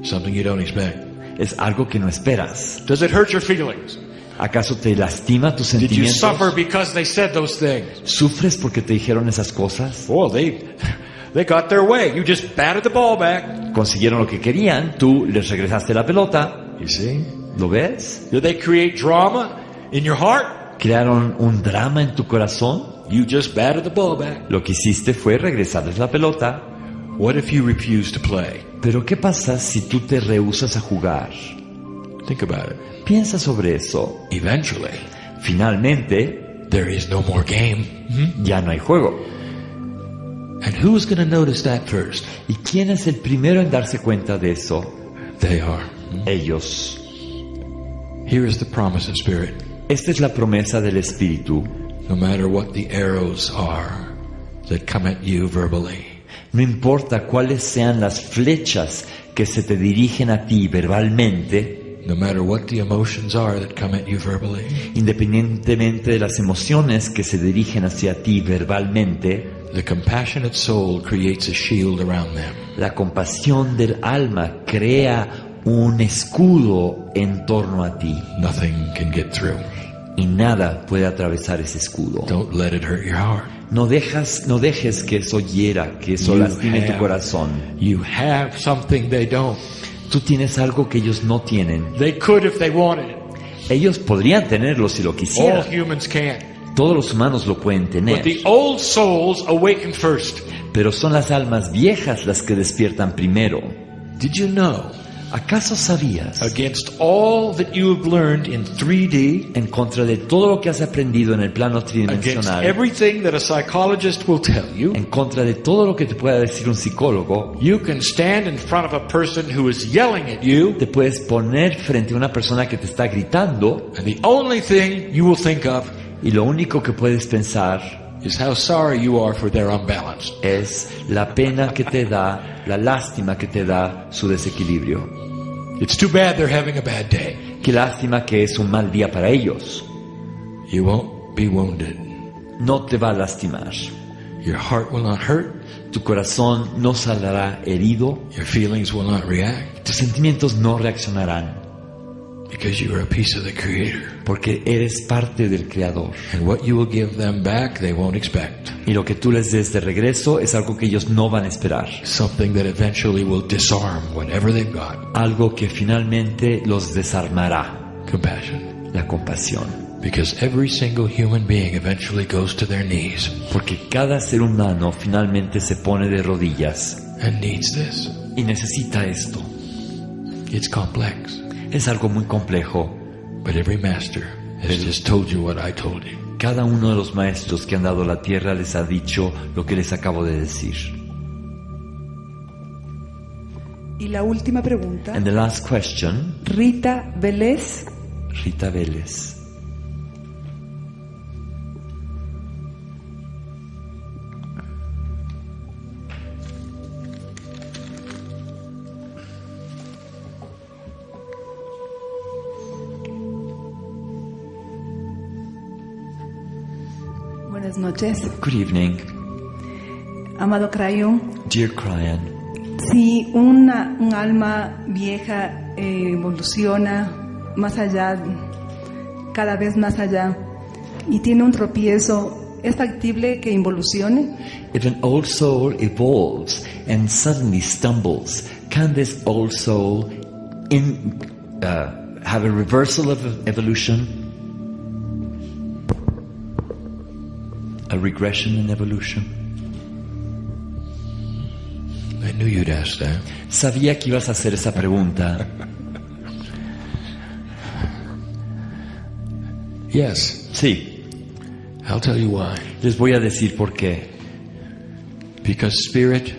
Something you don't expect. Es algo que no esperas. Does it hurt your feelings? ¿Acaso te lastima tus Did you sentimientos? suffer because they said those things? ¿Sufres porque te dijeron esas cosas? Well, they got their way. You just batted the ball back. Consiguieron lo que querían, tú les regresaste la pelota. You see? ¿Lo ves? Did they create drama in your heart? Crearon un drama en tu corazón. You just batted the ball back. Lo que hiciste fue regresarles la pelota. What if you refuse to play? Pero ¿qué pasa si tú te rehusas a jugar? Think about it. Piensa sobre eso. Eventually, Finalmente, there is no more game. ya no hay juego. And who's going to notice that first? ¿Y quién es el primero en darse cuenta de eso? They are. Ellos. Here is the promise of Spirit. Esta es la promesa del Espíritu. No matter what the arrows are that come at you verbally, No importa cuáles sean las flechas que se te dirigen a ti verbalmente, no matter what the emotions are that come at you verbally, independientemente de las emociones que se dirigen hacia ti verbalmente, the compassionate soul creates a shield around them. la compasión del alma crea un escudo en torno a ti Nothing can get through. y nada puede atravesar ese escudo. Don't let it hurt your heart. No dejes que eso hiera, que eso You lastime tu have- corazón. You have something they don't. Tú tienes algo que ellos no tienen. They could if they wanted it. Ellos podrían tenerlo si lo All quisieran. humans can. Todos los humanos lo pueden But tener. the old souls awaken first. Pero son las almas viejas las que despiertan primero. Did you know, ¿Acaso sabías? against all that you have learned in 3D, En contra de todo lo que has aprendido en el plano against tridimensional, everything that a psychologist will tell you, en contra de todo lo que te pueda decir un psicólogo, you can stand in front of a person who is yelling at you, te puedes poner frente a una persona que te está gritando and the only thing you will think of y lo único que puedes pensar is how sorry you are for their unbalance. es la pena que te da, la lástima que te da su desequilibrio. It's too bad they're having a bad day. Qué lástima que es un mal día para ellos. You won't be wounded. No te va a lastimar. Your heart will not hurt. Tu corazón no saldrá herido. Your feelings will not react Tus sentimientos no reaccionarán because you are a piece of the Creator. porque eres parte del Creador. And what you will give them back, they won't expect. Y lo que tú les des de regreso es algo que ellos no van a esperar. Something that eventually will disarm whatever they've got. Algo que finalmente los desarmará. Compassion. La compasión. Because every single human being eventually goes to their knees Porque cada ser humano finalmente se pone de rodillas and needs this. y necesita esto. It's complex. Es algo muy complejo. But every master has just told you what I told you. Cada uno de los maestros que han dado la tierra les ha dicho lo que les acabo de decir. Y la última pregunta, And the last question, Rita Vélez. Rita Vélez. Buenas noches. Good evening, Amado Kryon, dear Kryon. si un alma vieja evoluciona más allá, cada vez más allá, y tiene un tropiezo, ¿es factible que involucione? If an old soul evolves and suddenly stumbles, can this old soul have a reversal of evolution? A regression in evolution? I knew you'd ask that. Sabía que ibas a hacer esa pregunta. Yes. Sí, I'll tell you why. les voy a decir por qué. Because spirit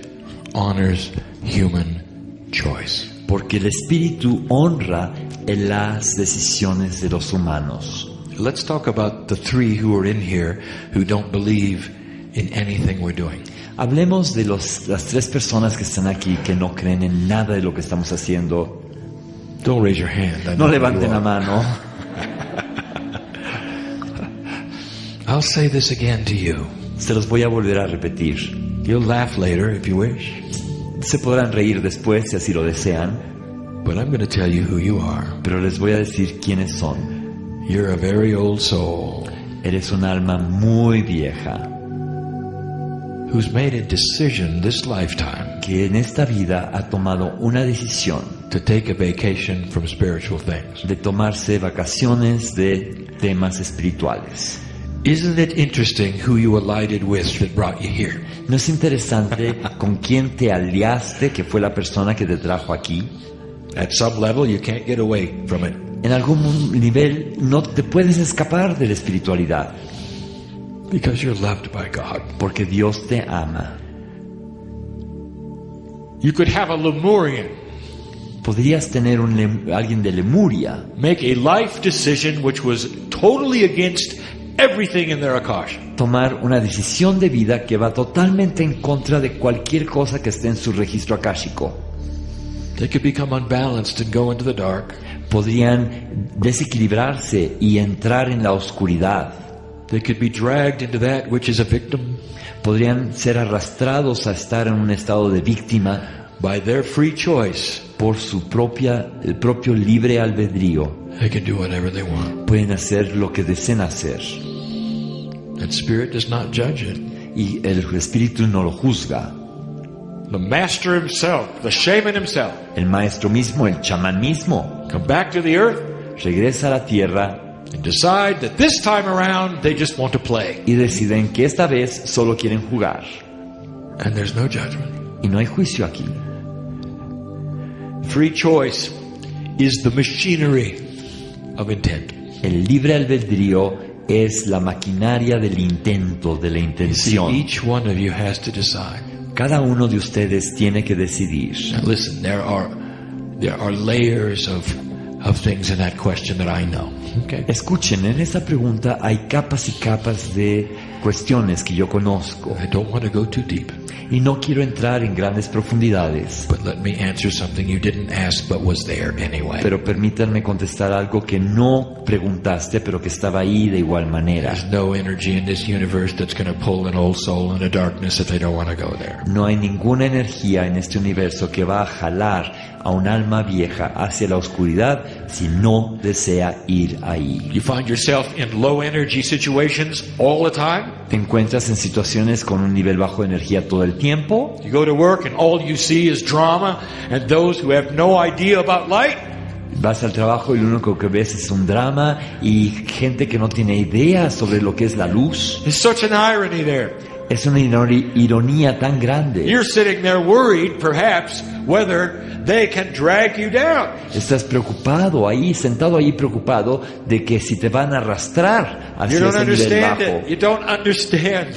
honors human choice. Porque el espíritu honra en las decisiones de los humanos. Let's talk about the three who are in here who don't believe in anything we're doing. Hablemos de las 3 personas que están aquí que no creen en nada de lo que estamos haciendo. Don't raise your hand. I know No who levanten you la are. mano. I'll say this again to you. Se los voy a volver a repetir. You'll laugh later if you wish, Se podrán reír después si así lo desean, but I'm going to tell you who you are. pero les voy a decir quiénes son. You're a very old soul Eres un alma muy vieja who's made a decision this lifetime que en esta vida ha tomado una decisión to take a vacation from spiritual things. de tomarse vacaciones de temas espirituales. Isn't it interesting who you alighted with that brought you here? ¿No es interesante con quién te aliaste, que fue la persona que te trajo aquí? At some level, you can't get away from it. En algún nivel no te puedes escapar de la espiritualidad, Because you're loved by God. porque Dios te ama. You could have a Lemurian Podrías tener alguien de Lemuria make a life decision which was totally against everything in their Akasha. tomar una decisión de vida que va totalmente en contra de cualquier cosa que esté en su registro akáshico. They could become unbalanced and go into the dark. Podrían desequilibrarse y entrar en la oscuridad. They could be dragged into that which is a victim Podrían ser arrastrados a estar en un estado de víctima by their free choice. por el propio libre albedrío. They can do whatever they want. Pueden hacer lo que deseen hacer. And spirit does not judge it. Y el espíritu no lo juzga. The master himself, the shaman himself, El maestro mismo, el chamán mismo, come back to the earth regresa a la tierra and decide that this time around they just want to play. y deciden que esta vez solo quieren jugar. And there's no judgment. Y no hay juicio aquí. Free choice is the machinery of intent. El libre albedrío es la maquinaria del intento, de la See, intención. each one of you has to decide. Cada uno de ustedes tiene que decidir. Now listen, there are layers of things in that question that I know. Okay. Escuchen, en esta pregunta hay capas y capas de cuestiones que yo conozco. I don't want to go too deep, Y no quiero entrar en grandes profundidades. but let me answer something you didn't ask but was there anyway. Pero permítanme contestar algo que no preguntaste, pero que estaba ahí de igual manera. There's no energy in this universe that's going to pull an old soul into darkness if they don't want to go there. No hay ninguna energía en este universo que va a jalar a un alma vieja hacia la oscuridad si no desea ir ahí. You find yourself in low energy situations all the time. ¿Te encuentras en situaciones con un nivel bajo de energía todo el tiempo? You go to work and all you see is drama and those who have no idea about light. Vas al trabajo y lo único que ves es un drama y gente que no tiene idea sobre lo que es la luz. There's such an irony there. Es una ironía tan grande. You're sitting there worried, perhaps, whether they can drag you down. Estás preocupado ahí, sentado ahí preocupado de que si te van a arrastrar You hacia don't ese nivel understand bajo. it. You don't understand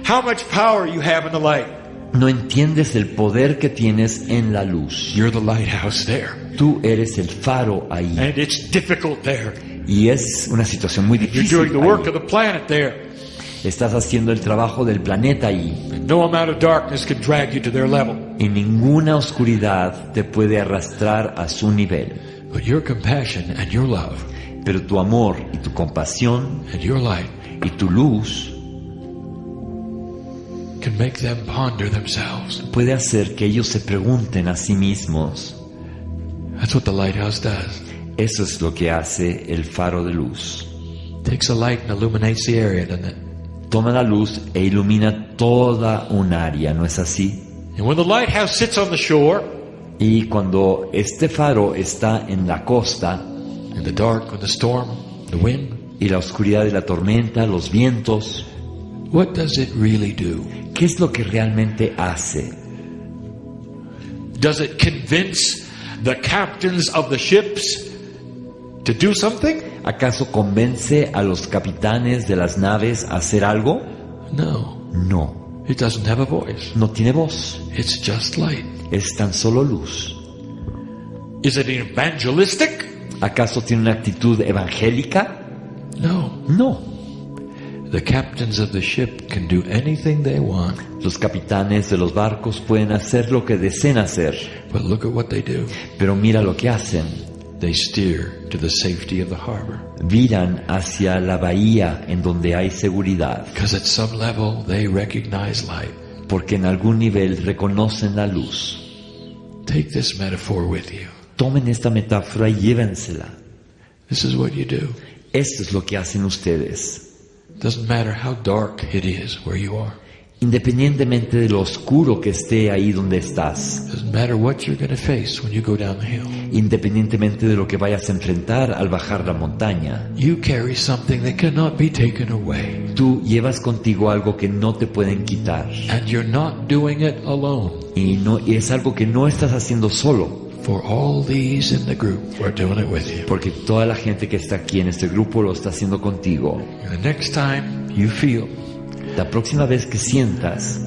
how much power you have in the light. No entiendes el poder que tienes en la luz. You're the lighthouse there. Tú eres el faro ahí. And it's difficult there. Y es una situación muy You're difícil. doing the work ahí. of the planet there. Estás haciendo el trabajo del planeta ahí. No amount of darkness can drag you to their level. Y ninguna oscuridad te puede arrastrar a su nivel. But your compassion and your love Pero tu amor y tu compasión and your light y tu luz can make them ponder themselves. puede hacer que ellos se pregunten a sí mismos. That's what the lighthouse does. Eso es lo que hace el faro de luz. Takes a light and illuminates the area, doesn't it? Toma la luz e ilumina toda un área, ¿no es así? And when the lighthouse sits on the shore, Y cuando este faro está en la costa in the dark, with the storm, the wind, y la oscuridad de la tormenta, los vientos, what does it really do? ¿qué es lo que realmente hace? Does it convince the captains of the ships To do something? ¿Acaso convence a los capitanes de las naves a hacer algo? No. No, It doesn't have a voice. no tiene voz, It's just light. es tan solo luz. Is it evangelistic? ¿Acaso tiene una actitud evangélica? No. No. The captains of the ship can do anything they want, Los capitanes de los barcos pueden hacer lo que deseen hacer, but look at what they do. pero mira lo que hacen. They steer to the safety of the harbor. Viran hacia la bahía en donde hay seguridad, Because at some level they recognize light. porque en algún nivel reconocen la luz. Take this metaphor with you. Tomen esta metáfora y llévensela. This is what you do. Esto es lo que hacen ustedes. Doesn't matter how dark it is where you are. Independientemente de lo oscuro que esté ahí donde estás, Doesn't matter what you're going to face when you go down the hill. independientemente de lo que vayas a enfrentar al bajar la montaña, You carry something that cannot be taken away. tú llevas contigo algo que no te pueden quitar. And you're not doing it alone. Y es algo que no estás haciendo solo, For all these in the group, we're doing it with you. porque toda la gente que está aquí en este grupo lo está haciendo contigo. And the next time you feel La próxima vez que sientas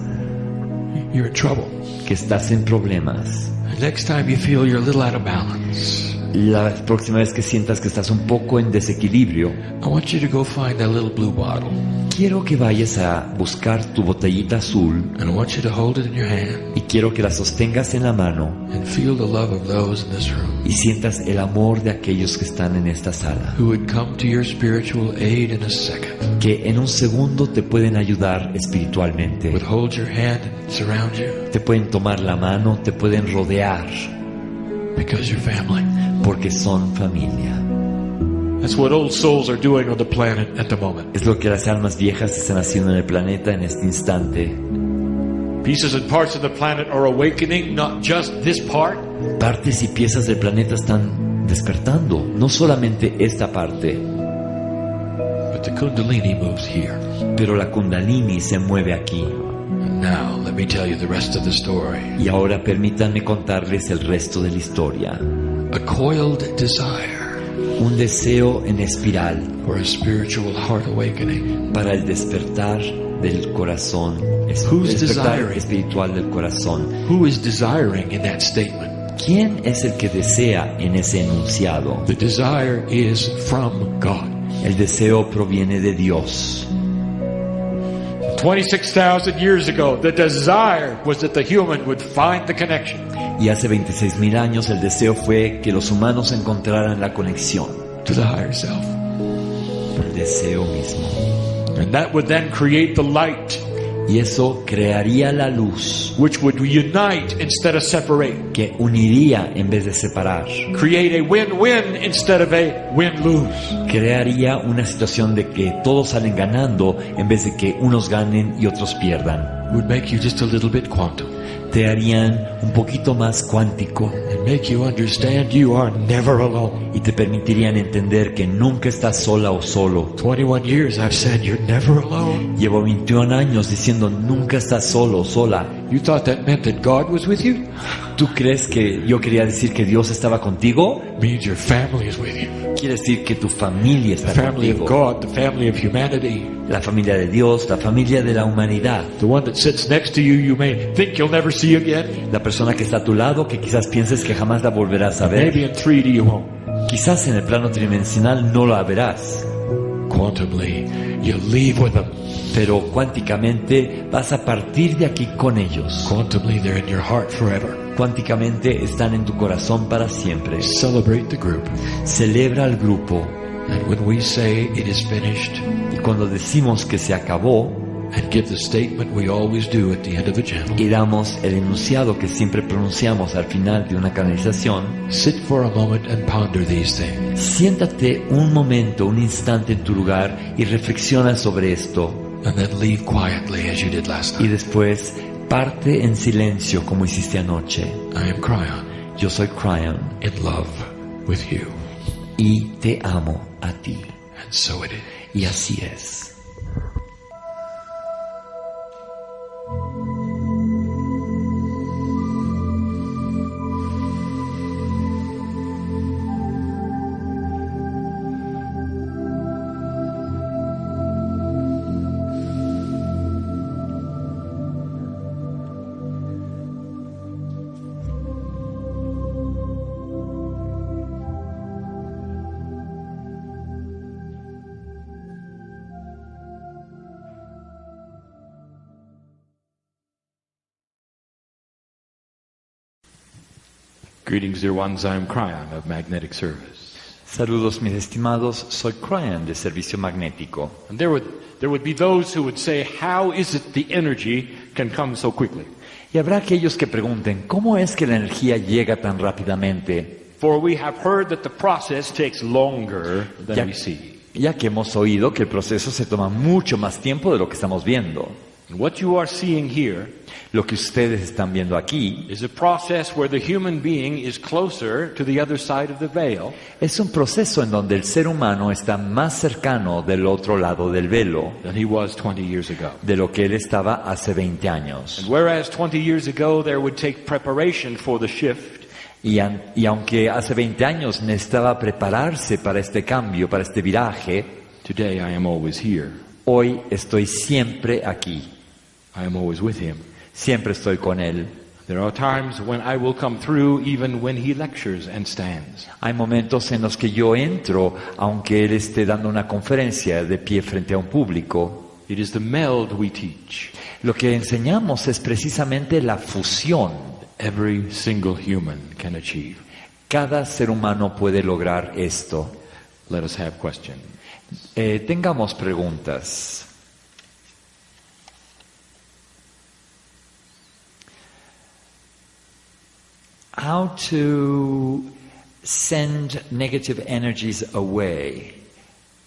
you're in trouble, que estás en problemas, the next time you feel you're a little out of balance, la próxima vez que sientas que estás un poco en desequilibrio, I want you to go find that little blue bottle. quiero que vayas a buscar tu botellita azul And I want you to hold it in your hand y quiero que la sostengas en la mano and feel the love of those in this room y sientas el amor de aquellos que están en esta sala, who would come to your spiritual aid in a second. que en un segundo te pueden ayudar espiritualmente, Would hold your hand and surround you te pueden tomar la mano, te pueden rodear, because you're family. porque son familia. That's what old souls are doing on the planet at the moment. Es lo que las almas viejas están haciendo en el planeta en este instante. Pieces and parts of the planet are awakening, not just this part. Partes y piezas del planeta están despertando, no solamente esta parte, But the Kundalini moves here. pero la Kundalini se mueve aquí. And now, let me tell you the rest of the story. Y ahora permítanme contarles el resto de la historia. A coiled desire Un deseo en espiral for a spiritual heart awakening. para el despertar del corazón, el Who's despertar desiring? espiritual del corazón. Who is desiring in that statement? ¿Quién es el que desea en ese enunciado? The desire is from God. El deseo proviene de Dios. 26,000 years ago, the desire was that the human would find the connection. Y hace 26,000 años el deseo fue que los humanos encontraran la conexión, To the higher self. el deseo mismo. And that would then create the light, Y eso crearía la luz which would unite instead of separate. que uniría en vez de separar. Create a win-win instead of a win-lose. Crearía una situación de que todos salen ganando en vez de que unos ganen y otros pierdan. Would make you just a little bit quantum. Te harían un poquito más cuántico And make you understand you are never alone. y te permitirían entender que nunca estás sola o solo. 21 years I've said you're never alone. Llevo 21 años diciendo nunca estás solo o sola. You thought that meant that God was with you? ¿Tú crees que yo quería decir que Dios estaba contigo? Means your family is with you. Quiere decir que tu familia The está family of contigo. God, the family of humanity. La familia de Dios, la familia de la humanidad. The one that sits next to you, you may think you'll never see again. La persona que está a tu lado, que quizás pienses que jamás la volverás a ver. Maybe in 3D you won't. Quizás en el plano tridimensional no la verás. Quantumly, you leave with them. Pero cuánticamente vas a partir de aquí con ellos. Quantumly, they're in your heart forever. Cuánticamente están en tu corazón para siempre. Celebrate the group. Celebra al grupo. And when we say it is finished, Y cuando decimos que se acabó and give the statement we always do at the end of a channel, y damos el enunciado que siempre pronunciamos al final de una canalización, sit for a moment and ponder these things. siéntate un momento, un instante en tu lugar y reflexiona sobre esto. And then leave quietly as you did last Y night. después parte en silencio como hiciste anoche. I am Kryon, Yo soy Kryon in love with you. y te amo a ti. And so it is. Y así es. Greetings, dear ones. I am Kryon of Magnetic Service. Saludos, mis estimados. Soy Kryon de Servicio Magnético. And there would be those who would say, how is it the energy can come so quickly? Y habrá aquellos que pregunten, ¿cómo es que la energía llega tan rápidamente? For we have heard that the process takes longer than we see. Ya que hemos oído que el proceso se toma mucho más tiempo de lo que estamos viendo. And what you are seeing here Lo que ustedes están viendo aquí is a process where the human being is closer to the other side of the veil es un proceso en donde el ser humano está más cercano del otro lado del velo than he was 20 years ago. de lo que él estaba hace 20 años. And whereas 20 years ago there would take preparation for the shift, Y aunque hace 20 años necesitaba prepararse para este cambio, para este viraje, today I am always here. hoy estoy siempre aquí. I am always with him. Siempre estoy con él. There are times when I will come through even when he lectures and stands. Hay momentos en los que yo entro, aunque él esté dando una conferencia de pie frente a un público. It is the meld we teach. Lo que enseñamos es precisamente la fusión. Every single human can achieve. Cada ser humano puede lograr esto. Let us have questions. Tengamos preguntas. How to send negative energies away?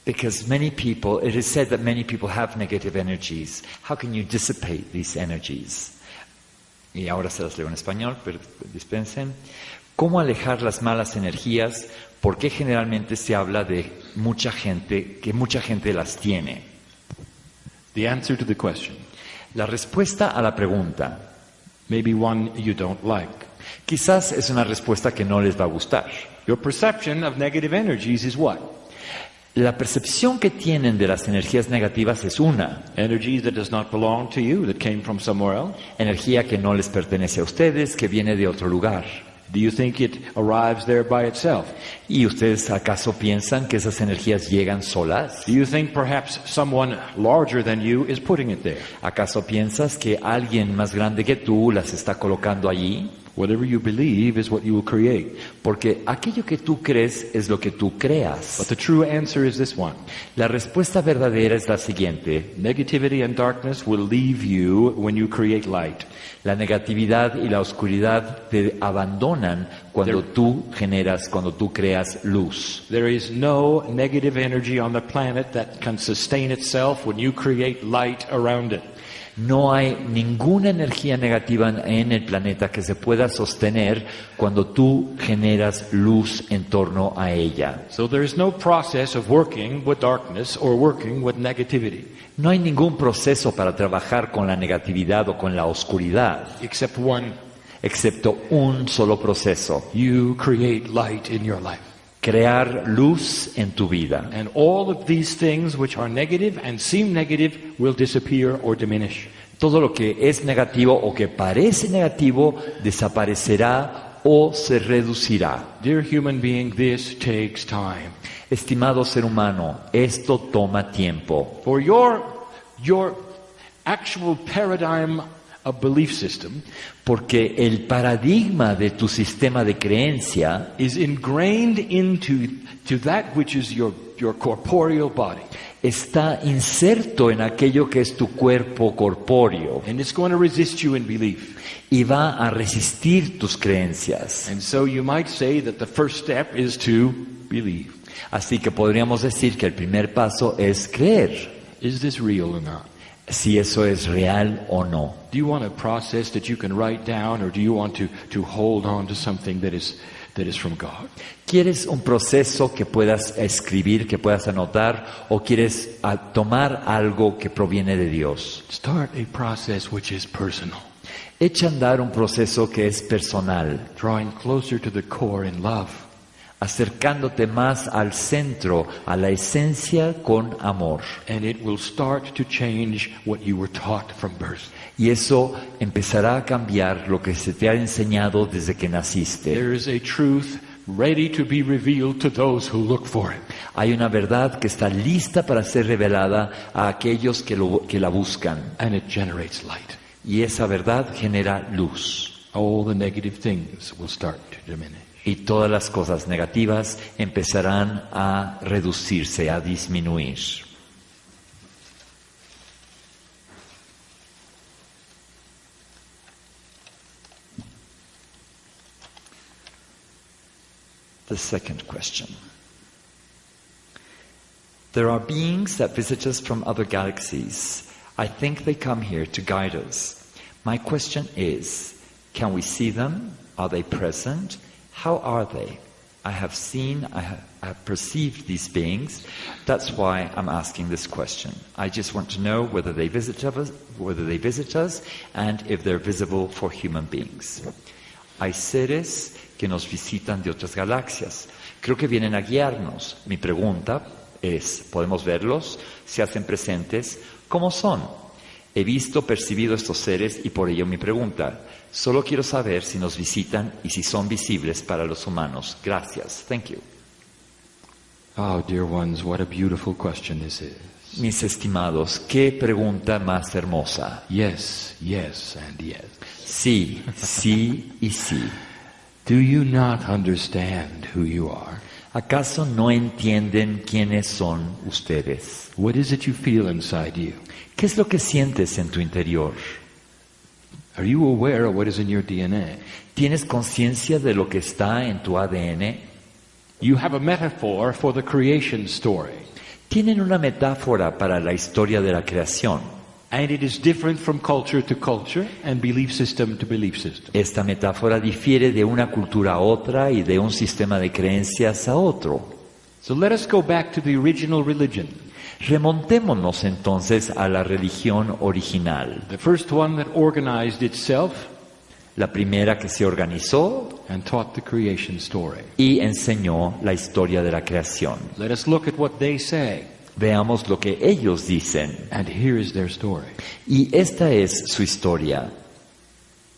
Because many people, it is said that many people have negative energies. How can you dissipate these energies? Y ahora se las leo en español, pero dispensen. ¿Cómo alejar las malas energías? ¿Por qué generalmente se habla de mucha gente, que mucha gente las tiene? The answer to the question. La respuesta a la pregunta. Maybe one you don't like. Quizás es una respuesta que no les va a gustar. Your perception of negative energies is what? La percepción que tienen de las energías negativas es una. Energy that does not belong to you, that came from somewhere else. Energía que no les pertenece a ustedes, que viene de otro lugar. Do you think it arrives there by itself? ¿Y ustedes acaso piensan que esas energías llegan solas? Do you think perhaps someone larger than you is putting it there? ¿Acaso piensas que alguien más grande que tú las está colocando allí? Whatever you believe is what you will create. Porque aquello que tú crees es lo que tú creas. But the true answer is this one. La respuesta verdadera es la siguiente. Negativity and darkness will leave you when you create light. La negatividad y la oscuridad te abandonan cuando tú creas luz. There is no negative energy on the planet that can sustain itself when you create light around it. No hay ninguna energía negativa en el planeta que se pueda sostener cuando tú generas luz en torno a ella. So there is no process of working with darkness or working with negativity. No hay ningún proceso para trabajar con la negatividad o con la oscuridad. Except one. Excepto un solo proceso. You create light in your life. Crear luz en tu vida. And all of these things which are negative and seem negative will disappear or diminish. Todo lo que es negativo o que parece negativo desaparecerá o se reducirá. Dear human being, this takes time. Estimado ser humano, esto toma tiempo. For your actual paradigm of belief system, porque el paradigma de tu sistema de creencia is ingrained into that which is your corporeal body. Está inserto en aquello que es tu cuerpo corpóreo. And it's going to resist you in belief. Y va a resistir tus creencias. And so you might say that the first step is to believe. Así que podríamos decir que el primer paso es creer. Is this real or not? Si eso es real o no. Do you want a process that you can write down, or do you want to hold on to something that is from God? ¿Quieres un proceso que puedas escribir, que puedas anotar, o quieres tomar algo que proviene de Dios? Start a process which is personal. Echa a andar un proceso que es personal. Drawing closer to the core in love. Acercándote más al centro, a la esencia con amor. And it will start to change what you were taught from birth. Y eso empezará a cambiar lo que se te ha enseñado desde que naciste. There is a truth ready to be revealed to those who look for it. Hay una verdad que está lista para ser revelada a aquellos que la buscan. And it generates light. Y esa verdad genera luz. all the negative things will start to diminish. Y todas las cosas negativas empezarán a reducirse, a disminuir. The second question. There are beings that visit us from other galaxies. I think they come here to guide us. My question is, can we see them? Are they present? How are they? I have perceived these beings. That's why I'm asking this question. I just want to know whether they visit us, and if they're visible for human beings. Hay seres que nos visitan de otras galaxias. Creo que vienen a guiarnos. Mi pregunta es, ¿podemos verlos? ¿Se hacen presentes? ¿Cómo son? He visto, percibido estos seres y por ello mi pregunta. Solo quiero saber si nos visitan y si son visibles para los humanos. Gracias. Thank you. Oh, dear ones, what a beautiful question this is. Mis estimados, qué pregunta más hermosa. Yes, yes, and yes. Sí, sí y sí. Do you not understand who you are? ¿Acaso no entienden quiénes son ustedes? What is it you feel inside you? ¿Qué es lo que sientes en tu interior? Are you aware of what is in your DNA? ¿Tienes conciencia de lo que está en tu ADN? You have a metaphor for the creation story. Tienen una metáfora para la historia de la creación. And it is different from culture to culture and belief system to belief system. Esta metáfora difiere de una cultura a otra y de un sistema de creencias a otro. So let us go back to the original religion. Remontémonos entonces a la religión original. The first one that organized itself La primera que se organizó and taught the creation story. y enseñó la historia de la creación. Let us look at what they say. Veamos lo que ellos dicen. And here is their story. Y esta es su historia.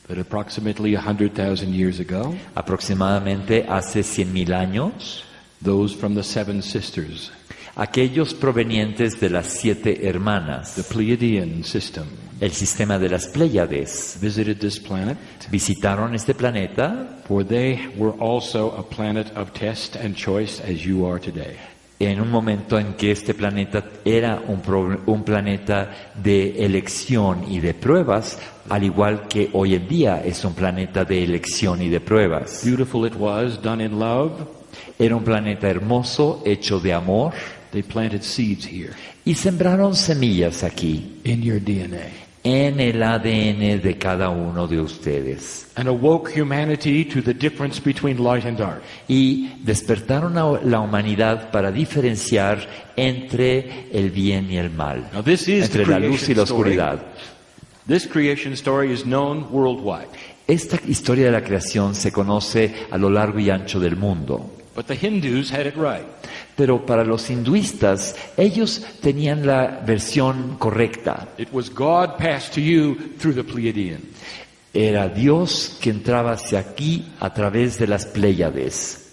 That approximately 100,000 years ago, Aproximadamente hace 100,000 años, those from the seven sisters, aquellos provenientes de las 7 hermanas, the Pleiadian system, el sistema de las Pléyades, visited this planet, visitaron este planeta, for they were also a planet of test and choice as you are today. en un momento en que este planeta era un planeta de elección y de pruebas, al igual que hoy en día es un planeta de elección y de pruebas. Beautiful it was, done in love. Era un planeta hermoso, hecho de amor, They planted seeds here y sembraron semillas aquí, in your DNA en el ADN de cada uno de ustedes. and awoke humanity to the difference between light and dark. Y despertaron a la humanidad para diferenciar entre el bien y el mal, Now this is the entre la luz y la creation story. oscuridad. This creation story is known worldwide. Esta historia de la creación se conoce a lo largo y ancho del mundo. But the Hindus had it right. Pero para los hinduistas, ellos tenían la versión correcta. It was God passed to you through the Pleiadian. Era Dios que entraba hacia aquí a través de las Pléyades.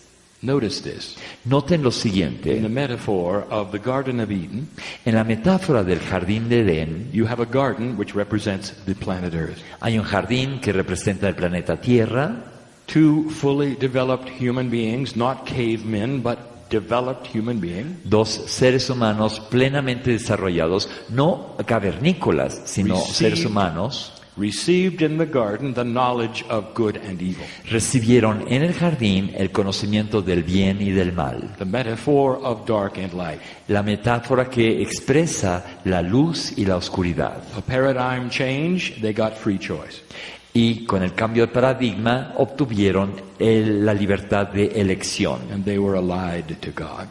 Notice this. Noten lo In the siguiente. metaphor of the Garden of Eden, En la metáfora del jardín de Edén, you have a garden which represents the planet Earth. hay un jardín que representa el planeta Tierra, Two fully developed human beings, not cavemen, but developed human beings, 2 seres humanos plenamente desarrollados, no cavernícolas, sino Received. seres humanos, received in the garden the knowledge of good and evil. recibieron en el jardín el conocimiento del bien y del mal. The metaphor of dark and light. La metáfora que expresa la luz y la oscuridad. A paradigm change, they got free choice. Y con el cambio de paradigma obtuvieron la libertad de elección, And they were allied to God.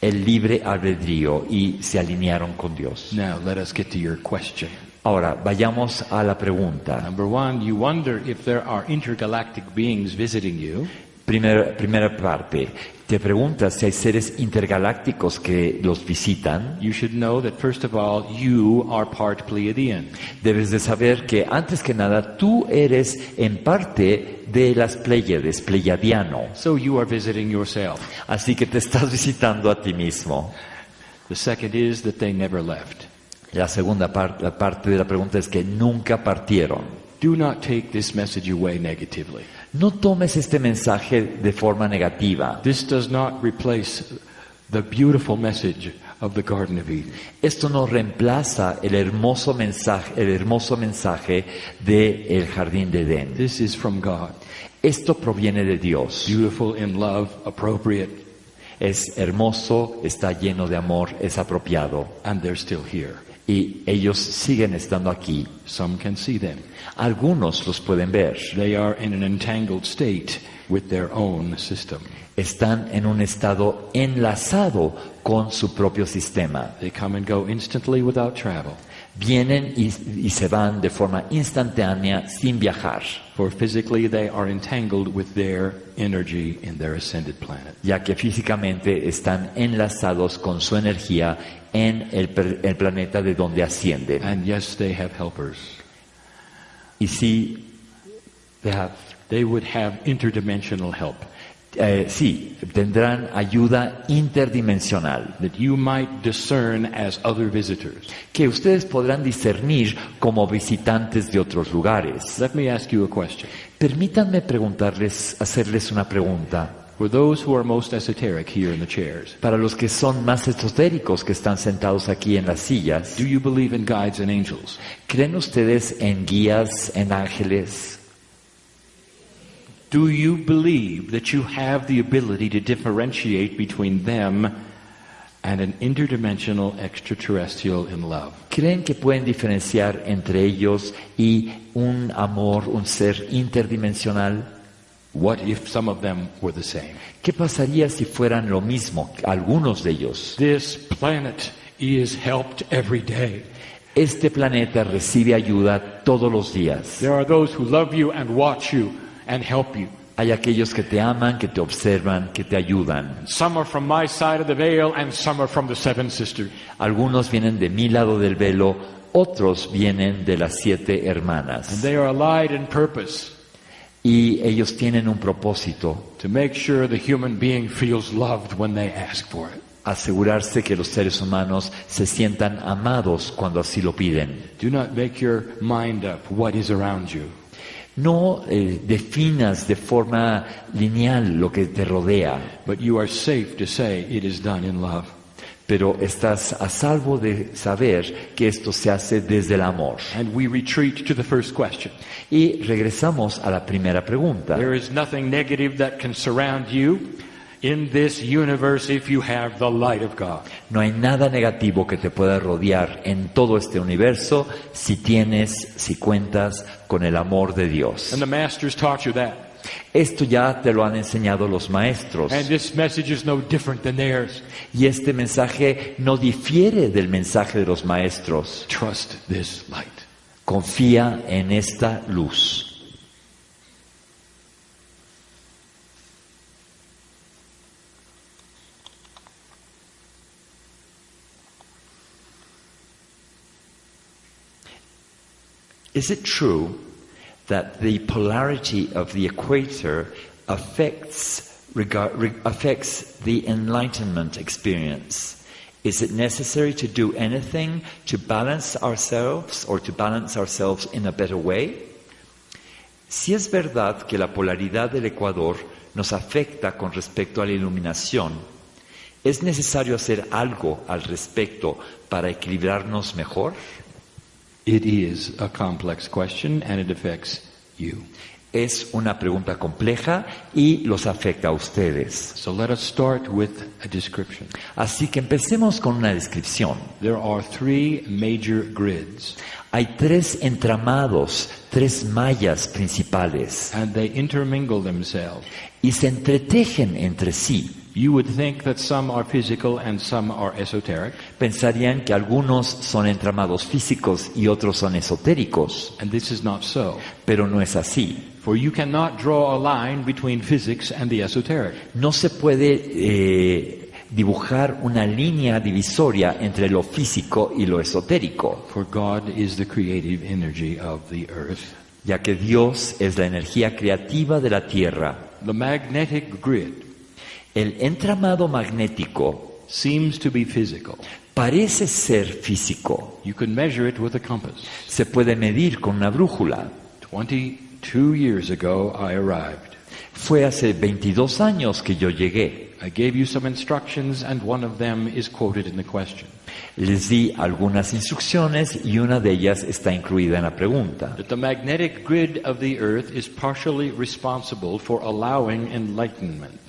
el libre albedrío, y se alinearon con Dios. Now let us get to your question. Ahora, vayamos a la pregunta. Number one, you wonder if there are intergalactic beings visiting you. Primera parte. Te preguntas si hay seres intergalácticos que los visitan. You should know that first of all, you are part Pleiadian. Debes de saber que antes que nada tú eres en parte de las Pléyades, pleiadiano. So you are visiting yourself. Así que te estás visitando a ti mismo. The second is that they never left. La segunda parte de la pregunta es que nunca partieron. do not take this message away negatively. No tomes este mensaje de forma negativa. This does not replace the beautiful message of the Garden of Eden. Esto no reemplaza el hermoso mensaje del jardín de Edén. This is from God. Esto proviene de Dios. Beautiful in love, appropriate, Es hermoso, está lleno de amor, es apropiado. and they're still here. Y ellos siguen estando aquí. Some can see them. Algunos los pueden ver. They are in an entangled state with their own system. Están en un estado enlazado con su propio sistema. They come and go instantly without travel. Vienen y se van de forma instantánea sin viajar, For physically they are entangled with their energy in their ascended planet. ya que físicamente están enlazados con su energía en el planeta de donde ascienden. And yes, they have helpers. Y sí, They would have interdimensional help. sí, tendrán ayuda interdimensional, That you might discern as other visitors. que ustedes podrán discernir como visitantes de otros lugares. Let me ask you a question. Permítanme hacerles una pregunta. For those who are most esoteric here in the chairs, Para los que son más esotéricos que están sentados aquí en las sillas, do you believe in guides and angels? ¿creen ustedes en guías, en ángeles? Do you believe that you have the ability to differentiate between them and an interdimensional extraterrestrial in love? ¿Creen que pueden diferenciar entre ellos y un amor, un ser interdimensional? What if some of them were the same? ¿Qué pasaría si fueran lo mismo, algunos de ellos? This planet is helped every day. Este planeta recibe ayuda todos los días. There are those who love you and watch you and help you. Hay aquellos que te aman, que te observan, que te ayudan. Some are from my side of the veil and some are from the seven sisters. Algunos vienen de mi lado del velo, otros vienen de las 7 hermanas. And they are allied in purpose Y ellos tienen un propósito: to make sure the human being feels loved when they ask for it. asegurarse que los seres humanos se sientan amados cuando así lo piden. Do not make your mind up what is around you. No definas de forma lineal lo que te rodea, But you are safe to say it is done in love. pero estás a salvo de saber que esto se hace desde el amor. And we retreat to the first question. Y regresamos a la primera pregunta. There is nothing negative that can surround you in this universe if you have the light of God. No hay nada negativo que te pueda rodear en todo este universo si cuentas con el amor de Dios. And the masters taught you that. Esto ya te lo han enseñado los maestros. And this message is no different than theirs. Y este mensaje no difiere del mensaje de los maestros. Trust this light. Confía en esta luz. Is it true that the polarity of the equator affects the enlightenment experience? Is it necessary to do anything to balance ourselves or to balance ourselves in a better way? Si es verdad que la polaridad del ecuador nos afecta con respecto a la iluminación, ¿es necesario hacer algo al respecto para equilibrarnos mejor? It is a complex question and it affects you. Es una pregunta compleja y los afecta a ustedes. So let us start with a description. Así que empecemos con una descripción. There are 3 major grids. Hay 3 entramados, 3 mallas principales. And they intermingle themselves. Y se entretejen entre sí. You would think that some are physical and some are esoteric. Pensarían que algunos son entramados físicos y otros son esotéricos. And this is not so. Pero no es así. For you cannot draw a line between physics and the esoteric. No se puede dibujar una línea divisoria entre lo físico y lo esotérico. For God is the creative energy of the earth. Ya que Dios es la energía creativa de la tierra. The magnetic grid El entramado magnético seems to be physical. parece ser físico. You can measure it with a compass. Se puede medir con una brújula. 22 years ago I arrived. Fue hace 22 años que yo llegué. I gave you some instructions and one of them is quoted in the question. Les di algunas instrucciones y una de ellas está incluida en la pregunta. That the magnetic grid of the earth is partially responsible for allowing enlightenment.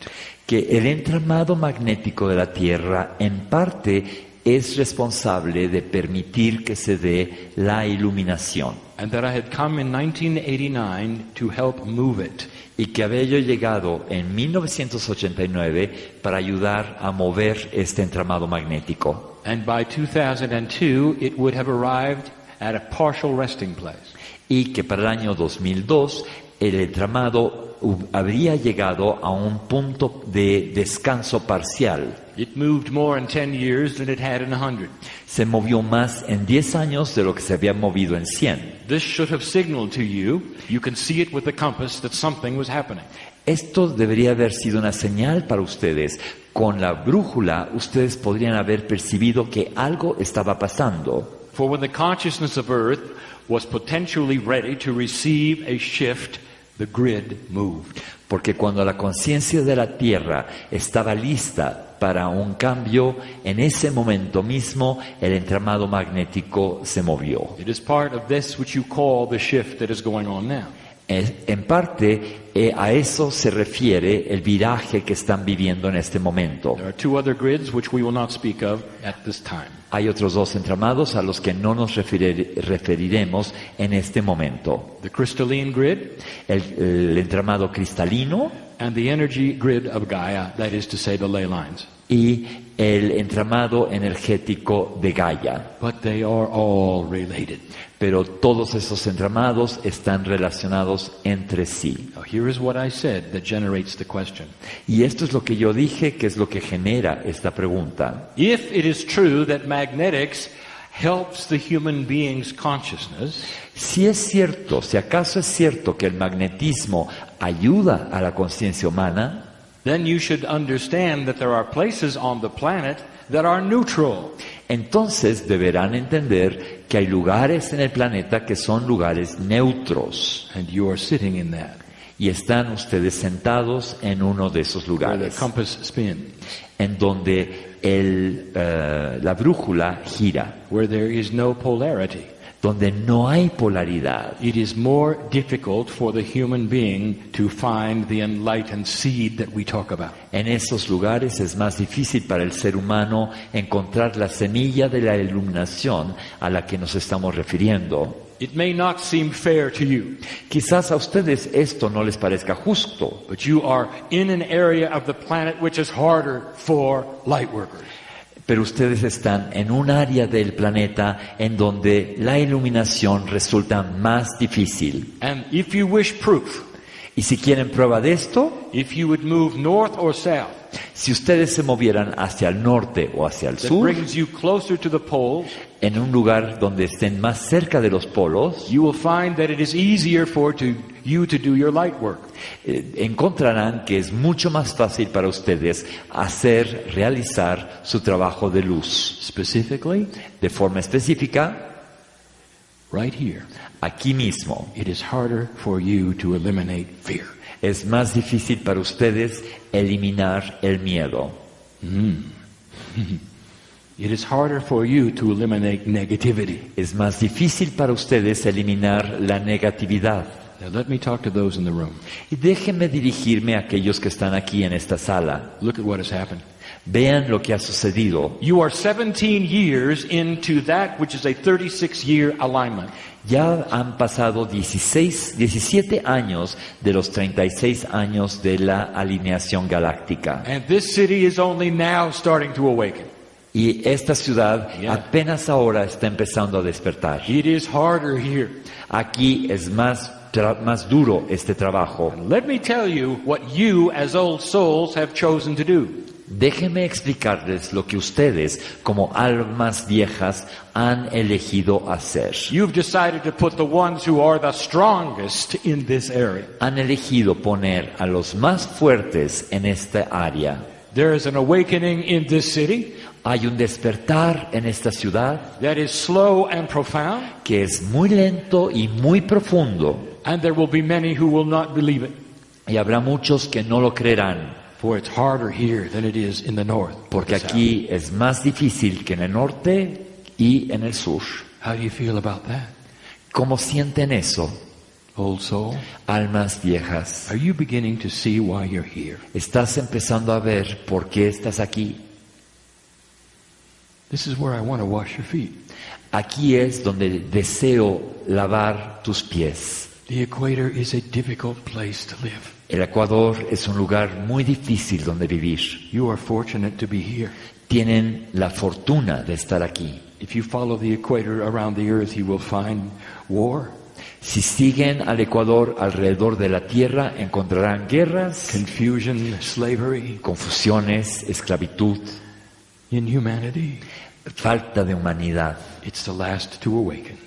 Que el entramado magnético de la Tierra en parte es responsable de permitir que se dé la iluminación. And that I had come in 1989 to help move it. Y que había yo llegado en 1989 para ayudar a mover este entramado magnético. And by 2002 it would have arrived at a partial resting place. Y que para el año 2002 el entramado habría llegado a un punto de descanso parcial. It moved more in 10 years than it had in 100. Se movió más en 10 años de lo que se había movido en 100. This should have signaled to you, you can see it with the compass, that something was happening. Esto debería haber sido una señal para ustedes. Con la brújula, ustedes podrían haber percibido que algo estaba pasando. For when the consciousness of Earth was potentially ready to receive a shift, the grid moved. Porque cuando la conciencia de la Tierra estaba lista para un cambio, en ese momento mismo el entramado magnético se movió. It is part of this which you call the shift that is going on now. En parte, a eso se refiere el viraje que están viviendo en este momento. There are two other grids which we will not speak of at this time. Hay otros dos entramados a los que no nos referiremos en este momento. The crystalline grid El entramado cristalino and the energy grid of Gaia, that is to say the ley lines. y el entramado energético de Gaia. But they are all related. Pero todos esos entramados están relacionados entre sí. Now here is what I said that generates the question. Y esto es lo que yo dije, que es lo que genera esta pregunta. If it is true that magnetics helps the human being's consciousness, Si es cierto, si acaso es cierto que el magnetismo ayuda a la conciencia humana, then you should understand that there are places on the planet that are neutral. entonces deberán entender que hay lugares en el planeta que son lugares neutros. And you are sitting in that, Y están ustedes sentados en uno de esos where the lugares, compass spins, en donde la brújula gira, where there is no polarity. donde no hay polaridad. It is more difficult for the human being to find the enlightened seed that we talk about. En esos lugares es más difícil para el ser humano encontrar la semilla de la iluminación a la que nos estamos refiriendo. It may not seem fair to you, Quizás a ustedes esto no les parezca justo, but you are in an area of the planet which is harder for light workers. pero ustedes están en un área del planeta en donde la iluminación resulta más difícil. And if you wish proof, Y si quieren prueba de esto, if you would move north or south, si ustedes se movieran hacia el norte o hacia el that sur, brings you closer to the poles, en un lugar donde estén más cerca de los polos, you will find that it is easier for you to do your light work. encontrarán que es mucho más fácil para ustedes realizar su trabajo de luz. Specifically, De forma específica, right here, aquí mismo, it is harder for you to eliminate fear. es más difícil para ustedes eliminar el miedo. It is harder for you to eliminate negativity. Es más difícil para ustedes eliminar la negatividad. Now let me talk to those in the room. Y déjenme dirigirme a aquellos que están aquí en esta sala. Look at what has happened. Vean lo que ha sucedido. You are 17 years into that which is a 36-year alignment. Ya han pasado 17 años de los 36 años de la alineación galáctica. And this city is only now starting to awaken. Y esta ciudad Yeah. apenas ahora está empezando a despertar. It is harder here. Aquí es más duro este trabajo. Let me tell you what you as old souls have chosen to do. Déjenme explicarles lo que ustedes, como almas viejas, han elegido hacer. You've decided to put the ones who are the strongest in this area. Han elegido poner a los más fuertes en esta área. There is an awakening in this city Hay un despertar en esta ciudad that is slow and profound, que es muy lento y muy profundo, and there will be many who will not believe it. y habrá muchos que no lo creerán, For it's harder here than it is in the north. porque aquí es más difícil que en el norte y en el sur. How do you feel about that? ¿Cómo sienten eso, Old soul, almas viejas? are you beginning to see why you're here? ¿Estás empezando a ver por qué estás aquí? This is where I want to wash your feet. Aquí es donde deseo lavar tus pies. The equator is a difficult place to live. El Ecuador es un lugar muy difícil donde vivir. You are fortunate to be here. Tienen la fortuna de estar aquí. If you follow the equator around the earth, you will find war, Si siguen al Ecuador alrededor de la tierra, encontrarán guerras, confusion, slavery, confusiones, esclavitud, inhumanity. falta de humanidad. It's the last to awaken.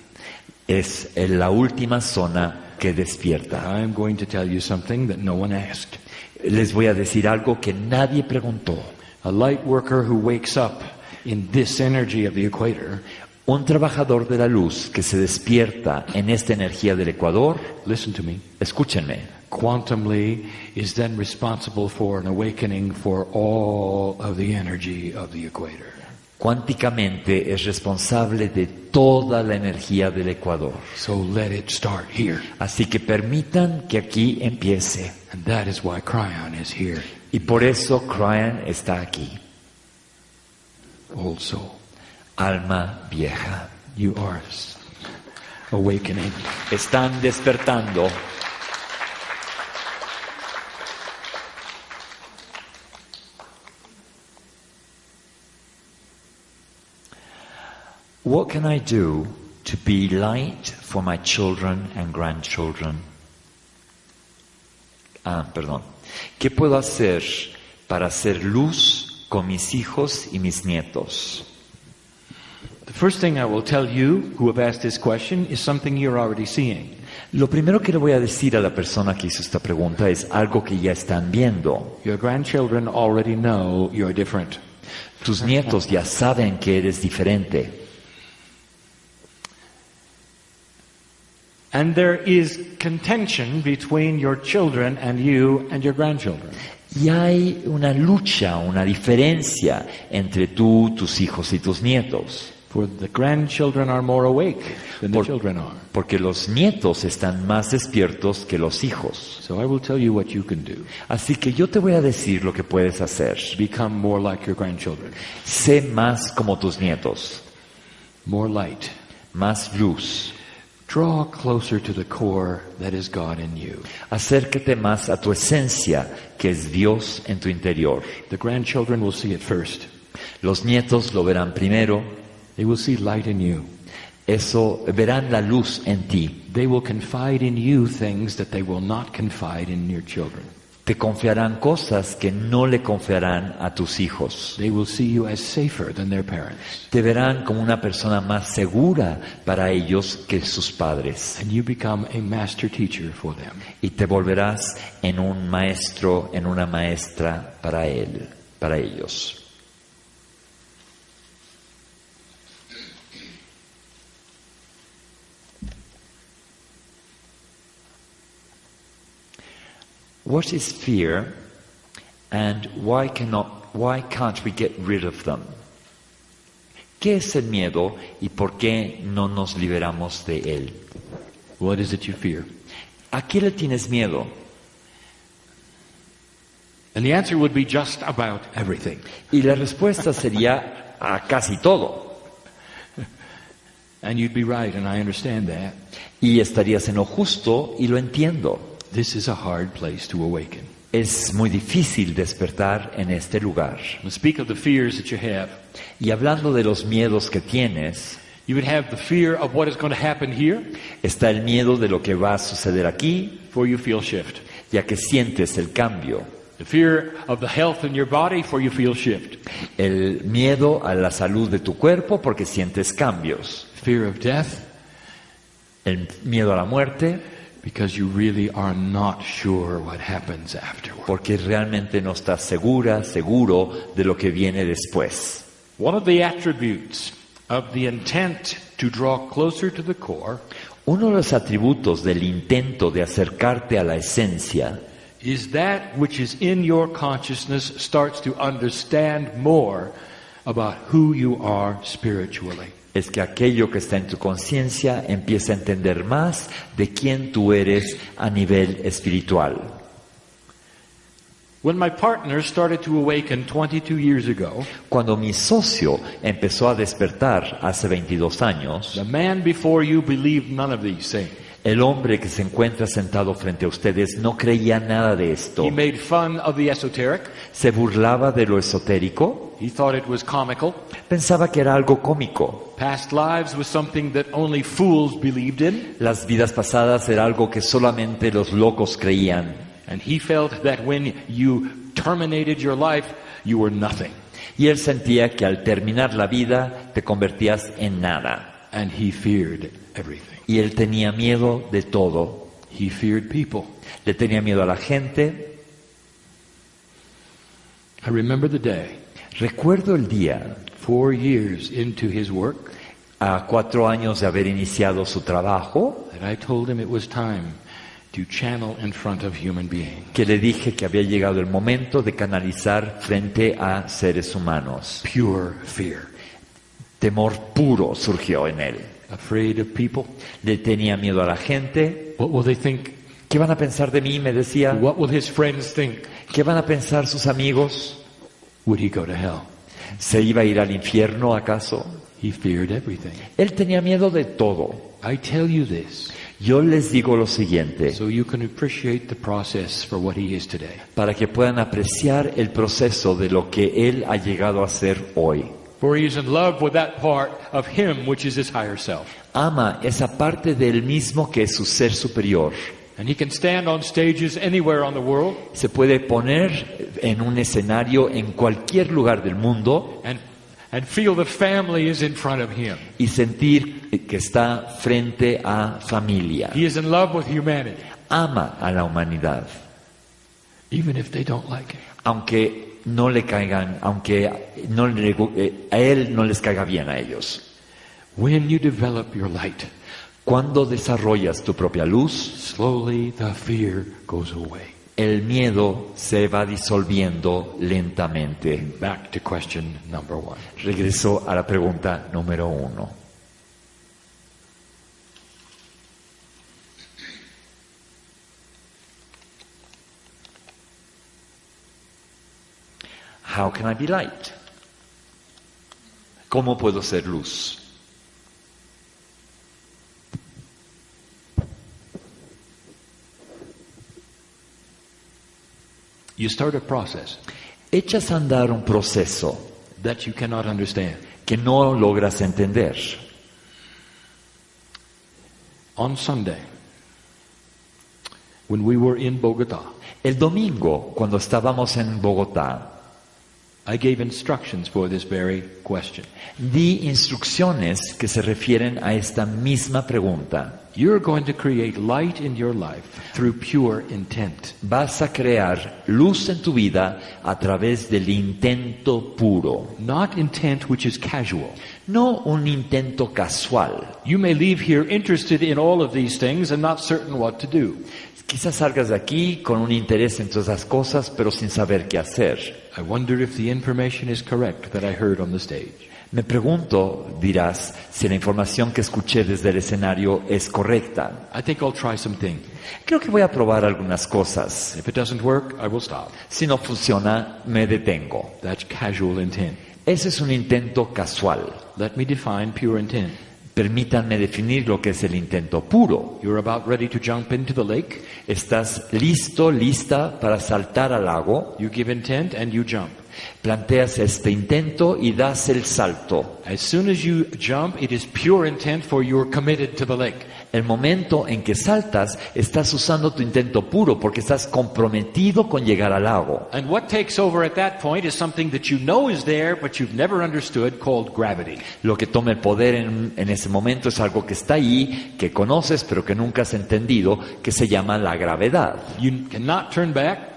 Es la última zona que despierta. I'm going to tell you something that no one asked. Les voy a decir algo que nadie preguntó. A light worker who wakes up in this energy of the equator, Un trabajador de la luz que se despierta en esta energía del Ecuador, listen to me, escúchenme, quantumly is then responsible for an awakening for all of the energy of the equator. cuánticamente es responsable de toda la energía del Ecuador. So let it start here. Así que permitan que aquí empiece. And that is why Kryon is here. Y por eso Kryon está aquí. Old soul, Alma vieja. you are awakening. Están despertando. What can I do to be light for my children and grandchildren? Perdón. ¿Qué puedo hacer para hacer luz con mis hijos y mis nietos? The first thing I will tell you who have asked this question is something you're already seeing. Lo primero que le voy a decir a la persona que hizo esta pregunta es algo que ya están viendo. Your grandchildren already know you're different. Tus nietos ya saben que eres diferente. And there is contention between your children and you and your grandchildren. Y hay una lucha, una diferencia entre tú, tus hijos y tus nietos. For the grandchildren are more awake than the children are. Porque los nietos están más despiertos que los hijos. So I will tell you what you can do. Así que yo te voy a decir lo que puedes hacer. Become more like your grandchildren. Sé más como tus nietos. More light. Más luz. Draw closer to the core that is God in you. Acércate más a tu esencia, que es Dios en tu interior. The grandchildren will see it first. Los nietos lo verán primero. They will see light in you. Eso, verán la luz en ti. They will confide in you things that they will not confide in your children. Te confiarán cosas que no le confiarán a tus hijos. They will see you as safer than their parents. Te verán como una persona más segura para ellos que sus padres. And you become a master teacher for them. Y te volverás en un maestro, en una maestra para ellos. What is fear, and why can't we get rid of them? ¿Qué es el miedo y por qué no nos liberamos de él? What is it you fear? ¿A qué le tienes miedo? And the answer would be just about everything. Y la respuesta sería a casi todo. And you'd be right, and I understand that. Y estarías en lo justo y lo entiendo. This is a hard place to awaken. Es muy difícil despertar en este lugar. Let's speak of the fears that you have. Y hablando de los miedos que tienes, You would have the fear of what is going to happen here, está el miedo de lo que va a suceder aquí, for you feel shift. ya que sientes el cambio. The fear of the health in your body, for you feel shift. El miedo a la salud de tu cuerpo porque sientes cambios. Fear of death, El miedo a la muerte Because you really are not sure what happens afterward. Porque realmente no estás seguro de lo que viene después. One of the attributes of the intent to draw closer to the core Uno de los atributos del intento de acercarte a la esencia is that which is in your consciousness starts to understand more about who you are spiritually. es que aquello que está en tu conciencia empieza a entender más de quién tú eres a nivel espiritual. When my partner started to awaken 22 years ago, Cuando mi socio empezó a despertar hace 22 años, the man before you believed none of these things. el hombre que se encuentra sentado frente a ustedes no creía nada de esto. He made fun of the esoteric. Se burlaba de lo esotérico, He thought it was comical. pensaba que era algo cómico. Past lives was something that only fools believed in. Las vidas pasadas era algo que solamente los locos creían. And he felt that when you terminated your life, you were nothing. Y él sentía que al terminar la vida te convertías en nada. And he feared everything. Y él tenía miedo de todo. He feared people. Le tenía miedo a la gente. I remember the day, Recuerdo el día, 4 years into his work, a 4 años de haber iniciado su trabajo, that I told him it was time to channel in front of human beings. que le dije que había llegado el momento de canalizar frente a seres humanos. Pure fear. Temor puro surgió en él. Afraid of people. Le tenía miedo a la gente. What will they think? ¿Qué van a pensar de mí? Me decía. What will his friends think? ¿Qué van a pensar sus amigos? Would he go to hell? ¿Se iba a ir al infierno acaso? He feared everything. Él tenía miedo de todo. I tell you this Yo les digo lo siguiente, so you can appreciate the process for what he is today. para que puedan apreciar el proceso de lo que él ha llegado a ser hoy. For he is in love with that part of him which is his higher self. Ama esa parte de él mismo que es su ser superior. And he can stand on stages anywhere on the world Se puede poner en un escenario en cualquier lugar del mundo and feel the family is in front of him. y sentir que está frente a familia. He is in love with humanity, Ama a la humanidad, even if they don't like him. aunque no le caigan, aunque no a él no les caiga bien a ellos. When you develop your light, Cuando desarrollas tu propia luz, slowly the fear goes away. el miedo se va disolviendo lentamente. Back to question number 1. Regreso a la pregunta número 1. How can I be light? ¿Cómo puedo ser luz? You start a process Echas a andar un proceso that you cannot understand. que no logras entender. On Sunday, when we were in Bogota, El domingo, cuando estábamos en Bogotá, I gave instructions for this very question. di instrucciones que se refieren a esta misma pregunta. You're going to create light in your life through pure intent. Vas a crear luz en tu vida a través del intento puro, Not intent which is casual. no un intento casual. You may leave here interested in all of these things and not certain what to do. Quizás salgas de aquí con un interés en todas esas cosas, pero sin saber qué hacer. I wonder if the information is correct that I heard on the stage. Me pregunto, dirás, si la información que escuché desde el escenario es correcta. I think I'll try some things. Creo que voy a probar algunas cosas. If it doesn't work, I will stop. Si no funciona, me detengo. That's casual intent. Ese es un intento casual. Let me define pure intent. Permítanme definir lo que es el intento puro. You're about ready to jump into the lake. Estás listo, lista para saltar al lago. You give intent and you jump. Planteas este intento y das el salto. As soon as you jump, it is pure intent, for you're committed to the lake. El momento en que saltas, estás usando tu intento puro porque estás comprometido con llegar al lago. And what takes over at that point is something that you know is there, but you've never understood, called gravity. Lo que toma el poder en ese momento es algo que está ahí, que conoces pero que nunca has entendido, que se llama la gravedad. You cannot turn back.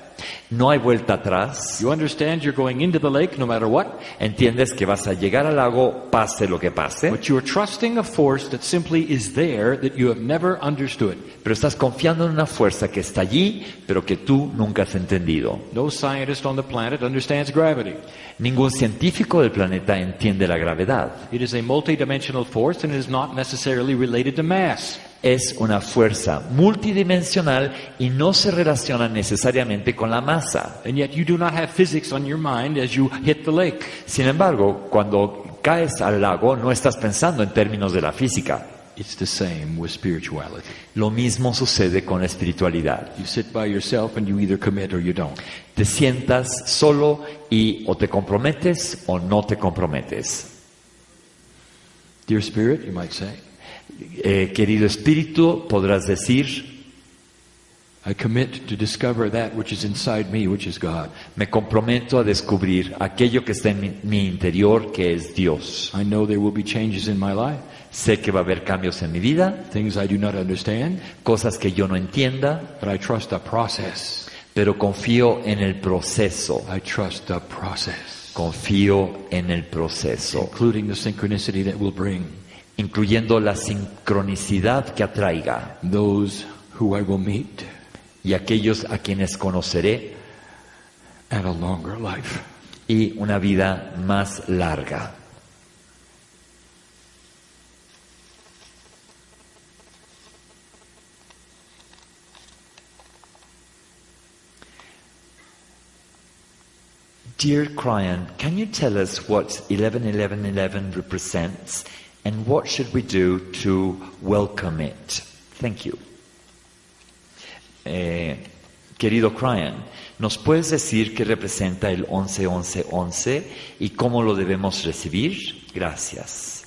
No hay vuelta atrás. You understand you're going into the lake no matter what. Entiendes que vas a llegar al lago pase lo que pase. But you're trusting a force that simply is there that you have never understood. Pero estás confiando en una fuerza que está allí, pero que tú nunca has entendido. No scientist on the planet understands gravity. Ningún científico del planeta entiende la gravedad. It is a multidimensional force and it is not necessarily related to mass. Es una fuerza multidimensional y no se relaciona necesariamente con la masa. And yet you do not have physics on your mind as you hit the lake. Sin embargo, cuando caes al lago, no estás pensando en términos de la física. It's the same with spirituality. Lo mismo sucede con la espiritualidad. You sit by yourself and you either commit or you don't. Te sientas solo y o te comprometes o no te comprometes. Dear Spirit, you might say, querido espíritu, podrás decir, I commit to discover that which is inside me, which is God. me comprometo a descubrir aquello que está en mi interior, que es Dios. I know there will be changes in my life, Sé que va a haber cambios en mi vida, things I do not understand, cosas que yo no entienda, but I trust the process. pero confío en el proceso. I trust the process, Confío en el proceso, including the synchronicity that will bring incluyendo la sincronicidad que atraiga those who I will meet y aquellos a quienes conoceré and a longer life. y una vida más larga. Dear Kryon, can you tell us what 11-11-11 represents and what should we do to welcome it? Thank you. Querido Kryon, ¿nos puedes decir qué representa el 11-11-11 y cómo lo debemos recibir? Gracias.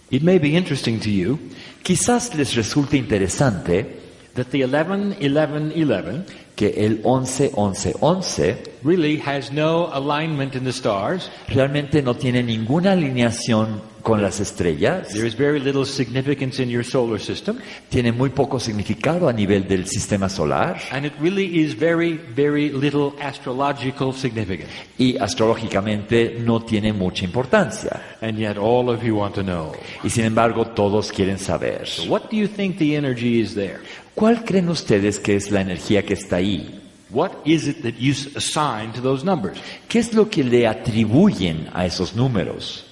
It may be interesting to you Quizás les resulte interesante that the 11-11-11 que el 11-11-11 really has no alignment in the stars. realmente no tiene ninguna alineación con las estrellas. There is very little significance in your solar system, Tiene muy poco significado a nivel del sistema solar and it really is very, very little astrological significance. y astrológicamente no tiene mucha importancia. And yet all of you want to know. Y sin embargo todos quieren saber. So what do you think the energy is there? ¿Cuál creen ustedes que es la energía que está ahí? What is it that you assign to those numbers? ¿Qué es lo que le atribuyen a esos números?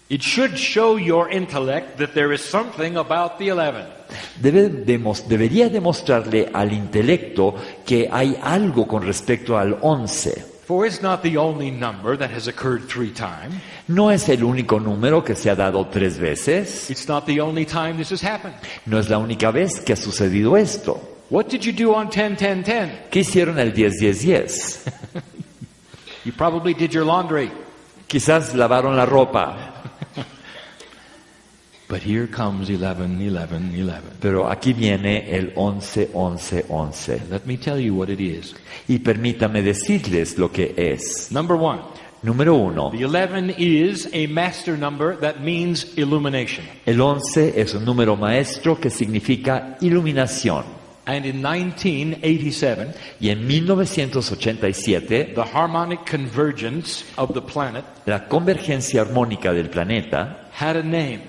It should show your intellect that there is something about the 11. Debería demostrarle al intelecto que hay algo con respecto al 11. For it's not the only number that has occurred 3 times. No es el único número que se ha dado 3 veces. It's not the only time this has happened. No es la única vez que ha sucedido esto. What did you do on 10-10-10? ¿Qué hicieron el 10-10-10? You probably did your laundry. Quizás lavaron la ropa. But here comes 11-11-11. Pero aquí viene el 11-11-11. Let me tell you what it is. Y permítame decirles lo que es. Number 1. Número 1. The 11 is a master number that means illumination. El 11 es un número maestro que significa iluminación. And in 1987, Y en 1987, the harmonic convergence of the planet la convergencia armónica del planeta had a name,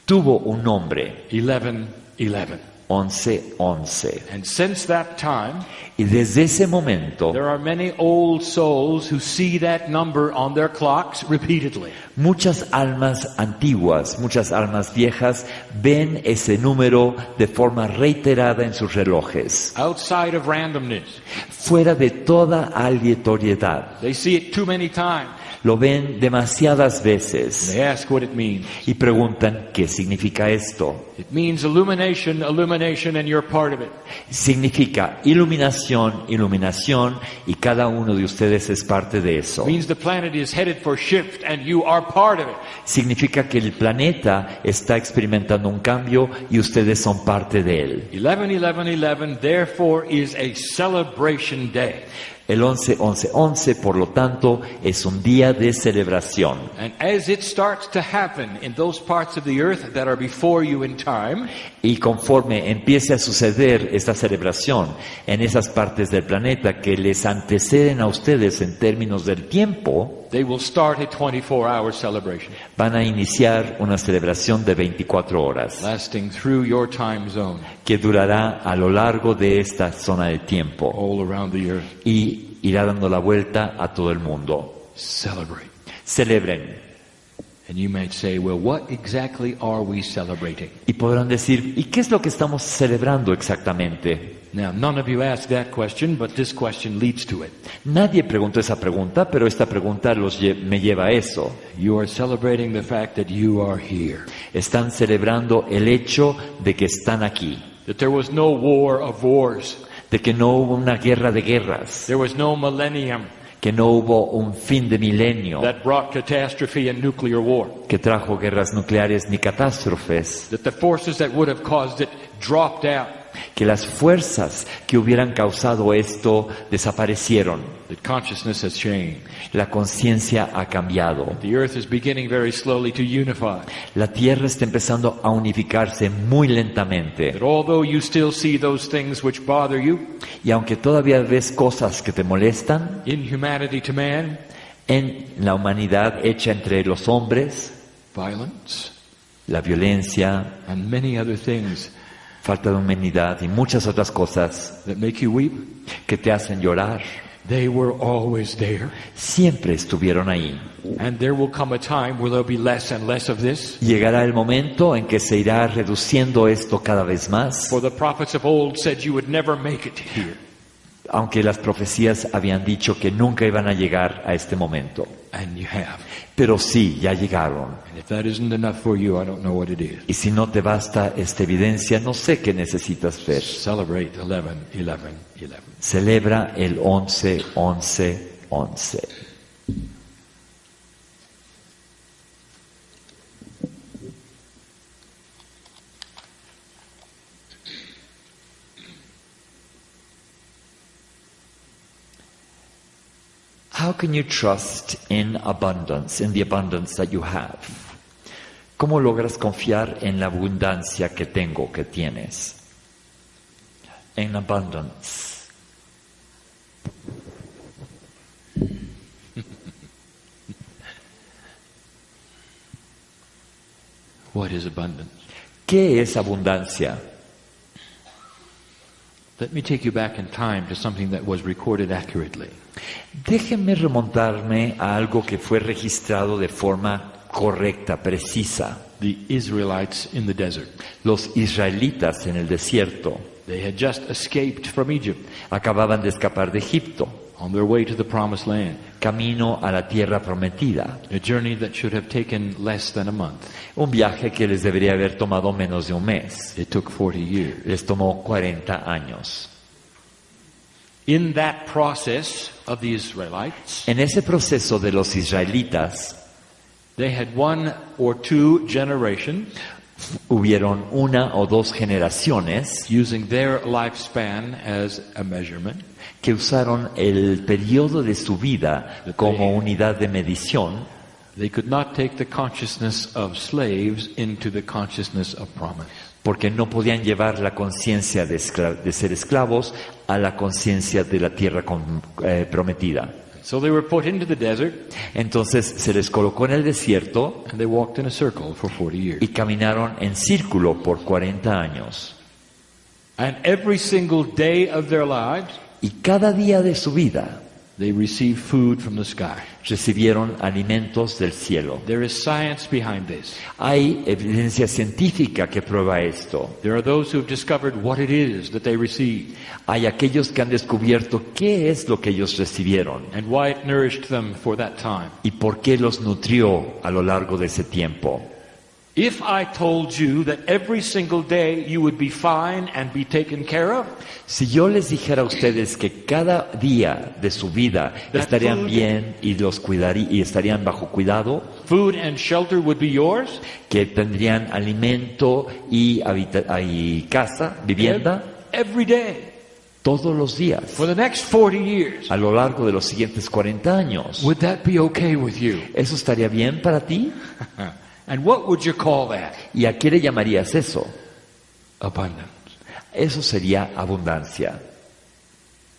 tuvo un nombre, 11-11. 11-11. And since that time, Y desde ese momento, there are many old souls who see that number on their clocks repeatedly. Muchas almas antiguas, muchas almas viejas ven ese número de forma reiterada en sus relojes, outside of randomness. fuera de toda aleatoriedad. They see it too many times. Lo ven demasiadas veces They ask what it means. y preguntan qué significa esto. It means illumination, illumination, and you're part of it. Significa iluminación, iluminación, y cada uno de ustedes es parte de eso. It means the planet is headed for shift and you are part of it. Significa que el planeta está experimentando un cambio y ustedes son parte de él. 11-11-11, therefore, is a celebration day. El 11-11-11, por lo tanto, es un día de celebración. And as it starts to happen in those parts of the earth that are before you in time, Y conforme empiece a suceder esta celebración en esas partes del planeta que les anteceden a ustedes en términos del tiempo, they will start a 24-hour celebration, van a iniciar una celebración de 24 horas lasting through your time zone, que durará a lo largo de esta zona de tiempo all around the earth. y irá dando la vuelta a todo el mundo. Celebrate. Celebren. And you might say, well, what exactly are we celebrating? Y podrán decir, ¿y qué es lo que estamos celebrando exactamente? Now, none of you asked that question, but this question leads to it. Nadie preguntó esa pregunta, pero esta pregunta me lleva a eso. You are celebrating the fact that you are here. Están celebrando el hecho de que están aquí, That there was no war of wars. de que no hubo una guerra de guerras, There was no millennium que no hubo un fin de milenio that brought catastrophe and nuclear war. que trajo guerras nucleares ni catástrofes, That the forces that would have caused it dropped out. que las fuerzas que hubieran causado esto desaparecieron. That consciousness has changed. La conciencia ha cambiado. The earth is beginning very slowly to unify. La Tierra está empezando a unificarse muy lentamente. That although you still see those things which bother you, Y aunque todavía ves cosas que te molestan inhumanity to man, en la humanidad hecha entre los hombres, violence, la violencia, and many other things falta de humanidad y muchas otras cosas that make you weep, que te hacen llorar, they were always there. siempre estuvieron ahí. And there will come a time where there'll be less and less of this. Llegará el momento en que se irá reduciendo esto cada vez más, For the prophets of old said you would never make it here. aunque las profecías habían dicho que nunca iban a llegar a este momento. And you have. Pero sí, ya llegaron. And if that isn't enough for you, I don't know what it is. Y si no te basta esta evidencia, no sé qué necesitas ver. Celebrate 11-11-11. Celebra el 11-11-11. How can you trust in abundance, in the abundance that you have? ¿Cómo logras confiar en la abundancia que tengo, que tienes? In abundance. What is abundance? ¿Qué es abundancia? Let me take you back in time to something that was recorded accurately. Déjenme remontarme a algo que fue registrado de forma correcta, precisa. The Israelites in the desert. Los israelitas en el desierto They had just escaped from Egypt acababan de escapar de Egipto, on their way to the promised land. camino a la tierra prometida. A journey that should have taken less than a month. Un viaje que les debería haber tomado menos de un mes. It took 40 years. Les tomó 40 años. In that process of the Israelites, En ese proceso de los israelitas, they had one or two generations hubieron una o dos generaciones using their lifespan as a measurement. que usaron el periodo de su vida como unidad de medición. They could not take the consciousness of slaves into the consciousness of promise. Porque no podían llevar la conciencia de ser esclavos a la conciencia de la tierra prometida. So they were put into the desert Entonces se les colocó en el desierto and they walked in a circle for 40 years. y caminaron en círculo por 40 años. And every single day of their lives, Y cada día de su vida They receive food from the sky. recibieron alimentos del cielo. There is science behind this. Hay evidencia científica que prueba esto. There are those who have discovered what it is that they receive Hay aquellos que han descubierto qué es lo que ellos recibieron and why it nourished them for that time. y por qué los nutrió a lo largo de ese tiempo. If I told you that every single day you would be fine and be taken care of, Si yo les dijera a ustedes que cada día de su vida estarían bien y los cuidaría y estarían bajo cuidado, food and shelter would be yours, que tendrían alimento y casa, vivienda, every day todos los días, for the next 40 years, a lo largo de los siguientes 40 años, would that be okay with you? ¿eso estaría bien para ti? And what would you call that? ¿Y a qué le llamarías eso? Abundance. Eso sería abundancia.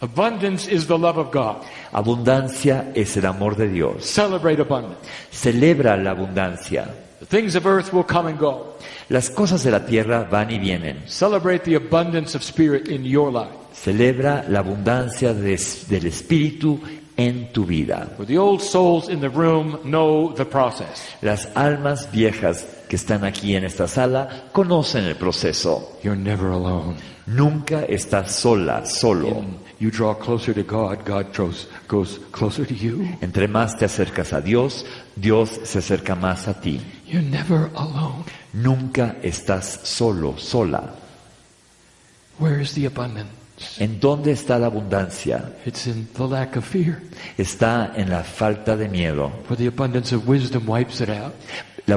Abundance is the love of God. Abundancia es el amor de Dios. Celebrate abundance. Celebra la abundancia. The things of earth will come and go. Las cosas de la tierra van y vienen. Celebrate the abundance of spirit in your life. Celebra la abundancia del Espíritu en tu vida. For the old souls in the room know the process. Las almas viejas que están aquí en esta sala conocen el proceso. You're never alone. Nunca estás solo. You draw closer to God, God goes closer to you. Entre más te acercas a Dios, Dios se acerca más a ti. You're never alone. Nunca estás sola. Where is the abundance? ¿En dónde está la abundancia? It's in the lack of fear. Está en la falta de miedo. For the abundance of wisdom wipes it out. La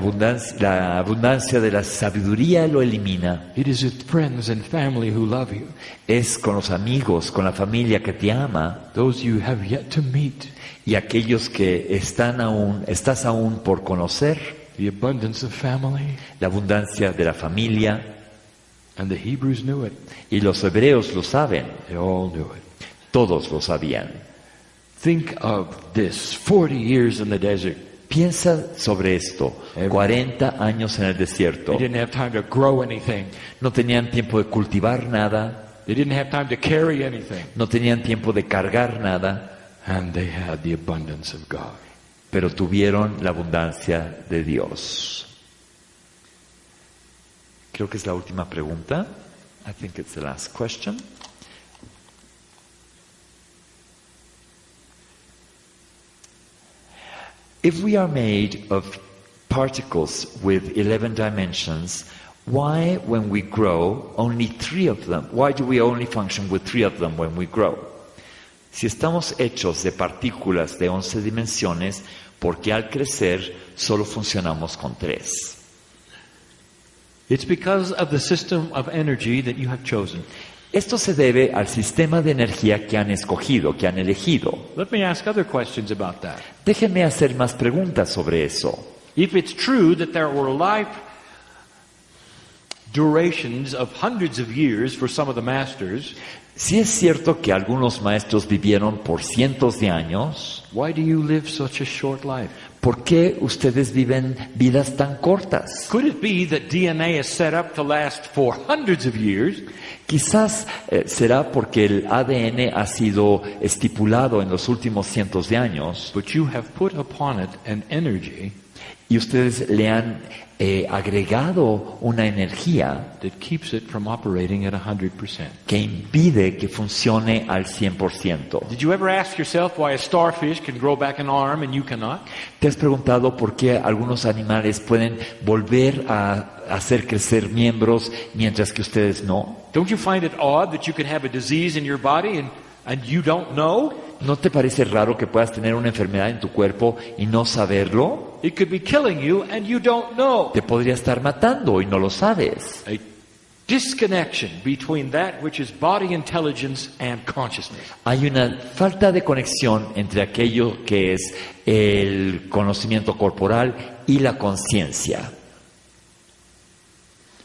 abundancia de la sabiduría lo elimina. It is with friends and family who love you. Es con los amigos, con la familia que te ama. Those you have yet to meet. Y aquellos que estás aún por conocer. The abundance of family. La abundancia de la familia. And the Hebrews knew it. Y los hebreos lo saben. They all knew it. Todos lo sabían. Think of this, 40 years in the desert. Piensa sobre esto. 40 años en el desierto. They didn't have time to grow anything. No tenían tiempo de cultivar nada. They didn't have time to carry anything. No tenían tiempo de cargar nada. And they had the abundance of God. Pero tuvieron la abundancia de Dios. Creo que es la última pregunta. I think it's the last question. If we are made of particles with 11 dimensions, why, when we grow, only 3 of them? Why do we only function with 3 of them when we grow? Si estamos hechos de partículas de 11 dimensiones, ¿por qué al crecer solo funcionamos con 3? It's because of the system of energy that you have chosen. Esto se debe al sistema de energía que han escogido, que han elegido. Let me ask other questions about that. Déjenme hacer más preguntas sobre eso. If it's true that there were life durations of hundreds of years for some of the masters, si es cierto que algunos maestros vivieron por cientos de años, why do you live such a short life? ¿por qué ustedes viven vidas tan cortas? Could it be that DNA is set up to last for hundreds of years? Quizás será porque el ADN ha sido estipulado en los últimos cientos de años, But you have put upon it an energy y ustedes le han agregado una energía that keeps it from operating at 100%. que impide que funcione al 100%. Did you ever ask yourself why a starfish can grow back an arm and you cannot? ¿Te has preguntado por qué algunos animales pueden volver a hacer crecer miembros mientras que ustedes no? Don't you find it odd that you could have a disease in your body and you don't know? ¿No te parece raro que puedas tener una enfermedad en tu cuerpo y no saberlo? It could be killing you and you don't know. Te podría estar matando y no lo sabes. A disconnection between that which is body intelligence and consciousness. Hay una falta de conexión entre aquello que es el conocimiento corporal y la conciencia.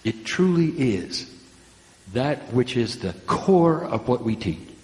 It truly is that which is the core of what we teach.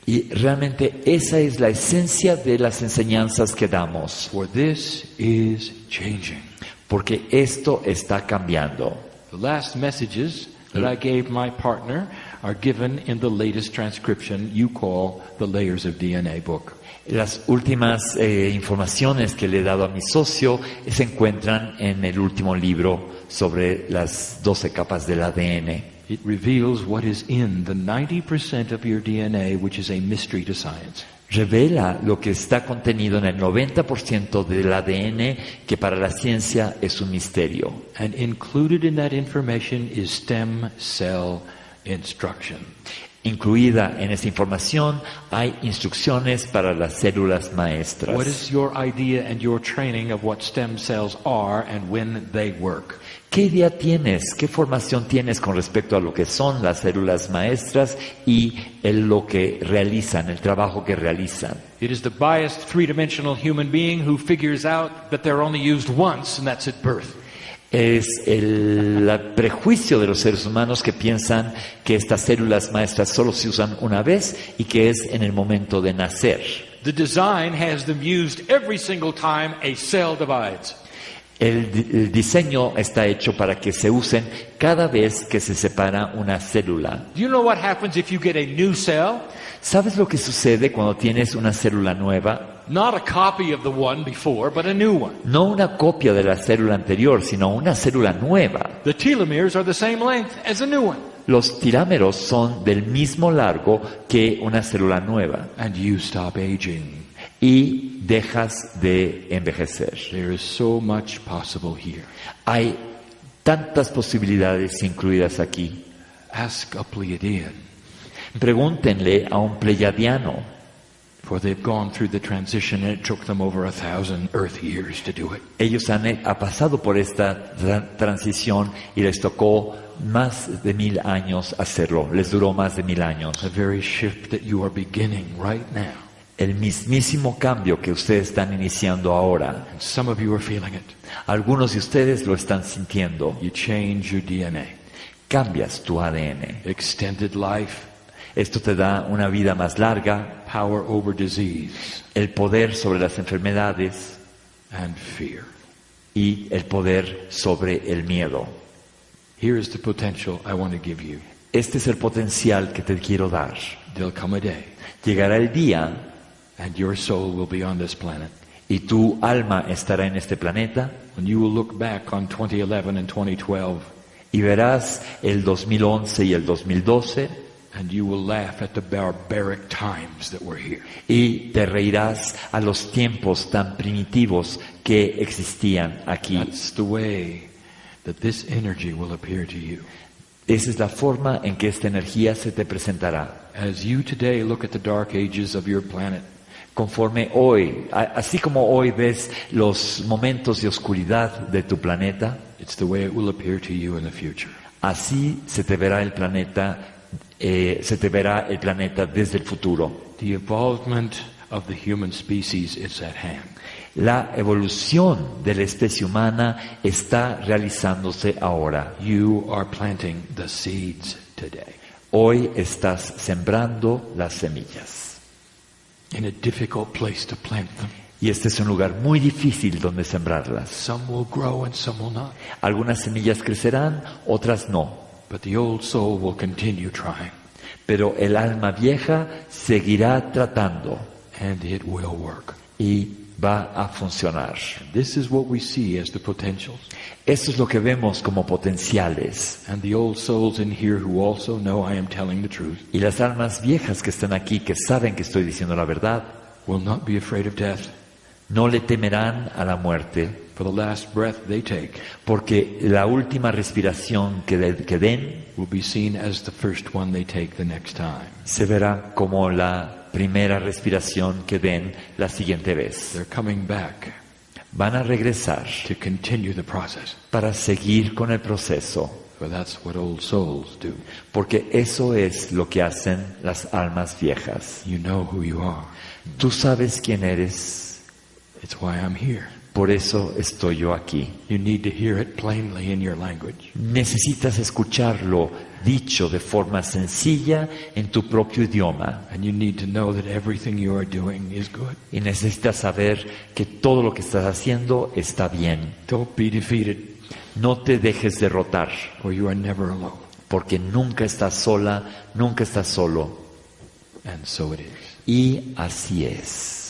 Y realmente esa es la esencia de las enseñanzas que damos. For this is changing. Porque esto está cambiando. The last messages that I gave my partner are given in the latest transcription you call the Layers of DNA book. Las últimas informaciones que le he dado a mi socio se encuentran en el último libro sobre las 12 capas del ADN. It reveals what is in the 90% of your DNA, which is a mystery to science. Revela lo que está contenido en el 90% del ADN, que para la ciencia es un misterio. And included in that information is stem cell instruction. Incluida en esta información hay instrucciones para las células maestras. What is your idea and your training of what stem cells are and when they work? ¿Qué idea tienes, qué formación tienes con respecto a lo que son las células maestras y lo que realizan, el trabajo que realizan? It is the biased three-dimensional human being who figures out that they're only used once and that's at birth. Es el prejuicio de los seres humanos que piensan que estas células maestras solo se usan una vez y que es en el momento de nacer. The design has them used every single time a cell divides. El diseño está hecho para que se usen cada vez que se separa una célula. Do you know what happens if you get a new cell? ¿Sabes lo que sucede cuando tienes una célula nueva? Not a copy of the one before, but a new one. No una copia de la célula anterior, sino una célula nueva. The telomeres are the same length as a new one. Los telámeros son del mismo largo que una célula nueva. And you stop aging. Y dejas de envejecer. There is so much possible here. Hay tantas posibilidades incluidas aquí. Ask a Pleiadian. Pregúntenle a un pleiadiano. For they've gone through the transition and it took them over 1,000 Earth years to do it. Ellos han pasado por esta transición y les tocó más de 1000 años hacerlo. Les duró más de 1000 años. The very shift that you are beginning right now. El mismísimo cambio que ustedes están iniciando ahora. And some of you are feeling it. Algunos de ustedes lo están sintiendo. You change your DNA. Cambias tu ADN. Extended life. Esto te da una vida más larga. Power over disease. El poder sobre las enfermedades. And fear. Y el poder sobre el miedo. Here is the potential I want to give you. Este es el potencial que te quiero dar. There'll come a day. Llegará el día. And your soul will be on this planet. Y tu alma estará en este planeta. When you will look back on 2011 and 2012. Y verás el 2011 y el 2012. And you will laugh at the barbaric times that were here. Y te reirás a los tiempos tan primitivos que existían aquí. That's the way that this energy will appear to you. Esa es la forma en que esta energía se te presentará. As you today look at the dark ages of your planet. Conforme hoy, así como hoy ves los momentos de oscuridad de tu planeta, it's the way it will appear to you in the future. Así se te verá el planeta, desde el futuro. The evolvement of the human species is at hand. La evolución de la especie humana está realizándose ahora. You are planting the seeds today. Hoy estás sembrando las semillas. In a difficult place to plant them. Y este es un lugar muy difícil donde sembrarlas. Some will grow and some will not. Algunas semillas crecerán, otras no. But the old soul will continue trying. Pero el alma vieja seguirá tratando. And it will work. Y va a funcionar. This is what we see as the potentials. Esto es lo que vemos como potenciales. And the old souls in here who also know I am telling the truth. Y las almas viejas que están aquí, que saben que estoy diciendo la verdad, will not be afraid of death. No le temerán a la muerte. For the last breath they take. Porque la última respiración que den will be seen as the first one they take the next time. Se verá como la primera respiración que den la siguiente vez. They're coming back. Van a regresar to continue the process. Para seguir con el proceso. For that's what old souls do. Porque eso es lo que hacen las almas viejas. You know who you are. Tú sabes quién eres. It's why I'm here. Por eso estoy yo aquí. You need to hear it plainly in your language. Necesitas escucharlo dicho de forma sencilla en tu propio idioma. And you need to know that everything you are doing is good. Y necesitas saber que todo lo que estás haciendo está bien. Don't be defeated. No te dejes derrotar. For you are never alone. Porque nunca estás sola, nunca estás solo. And so it is. Y así es.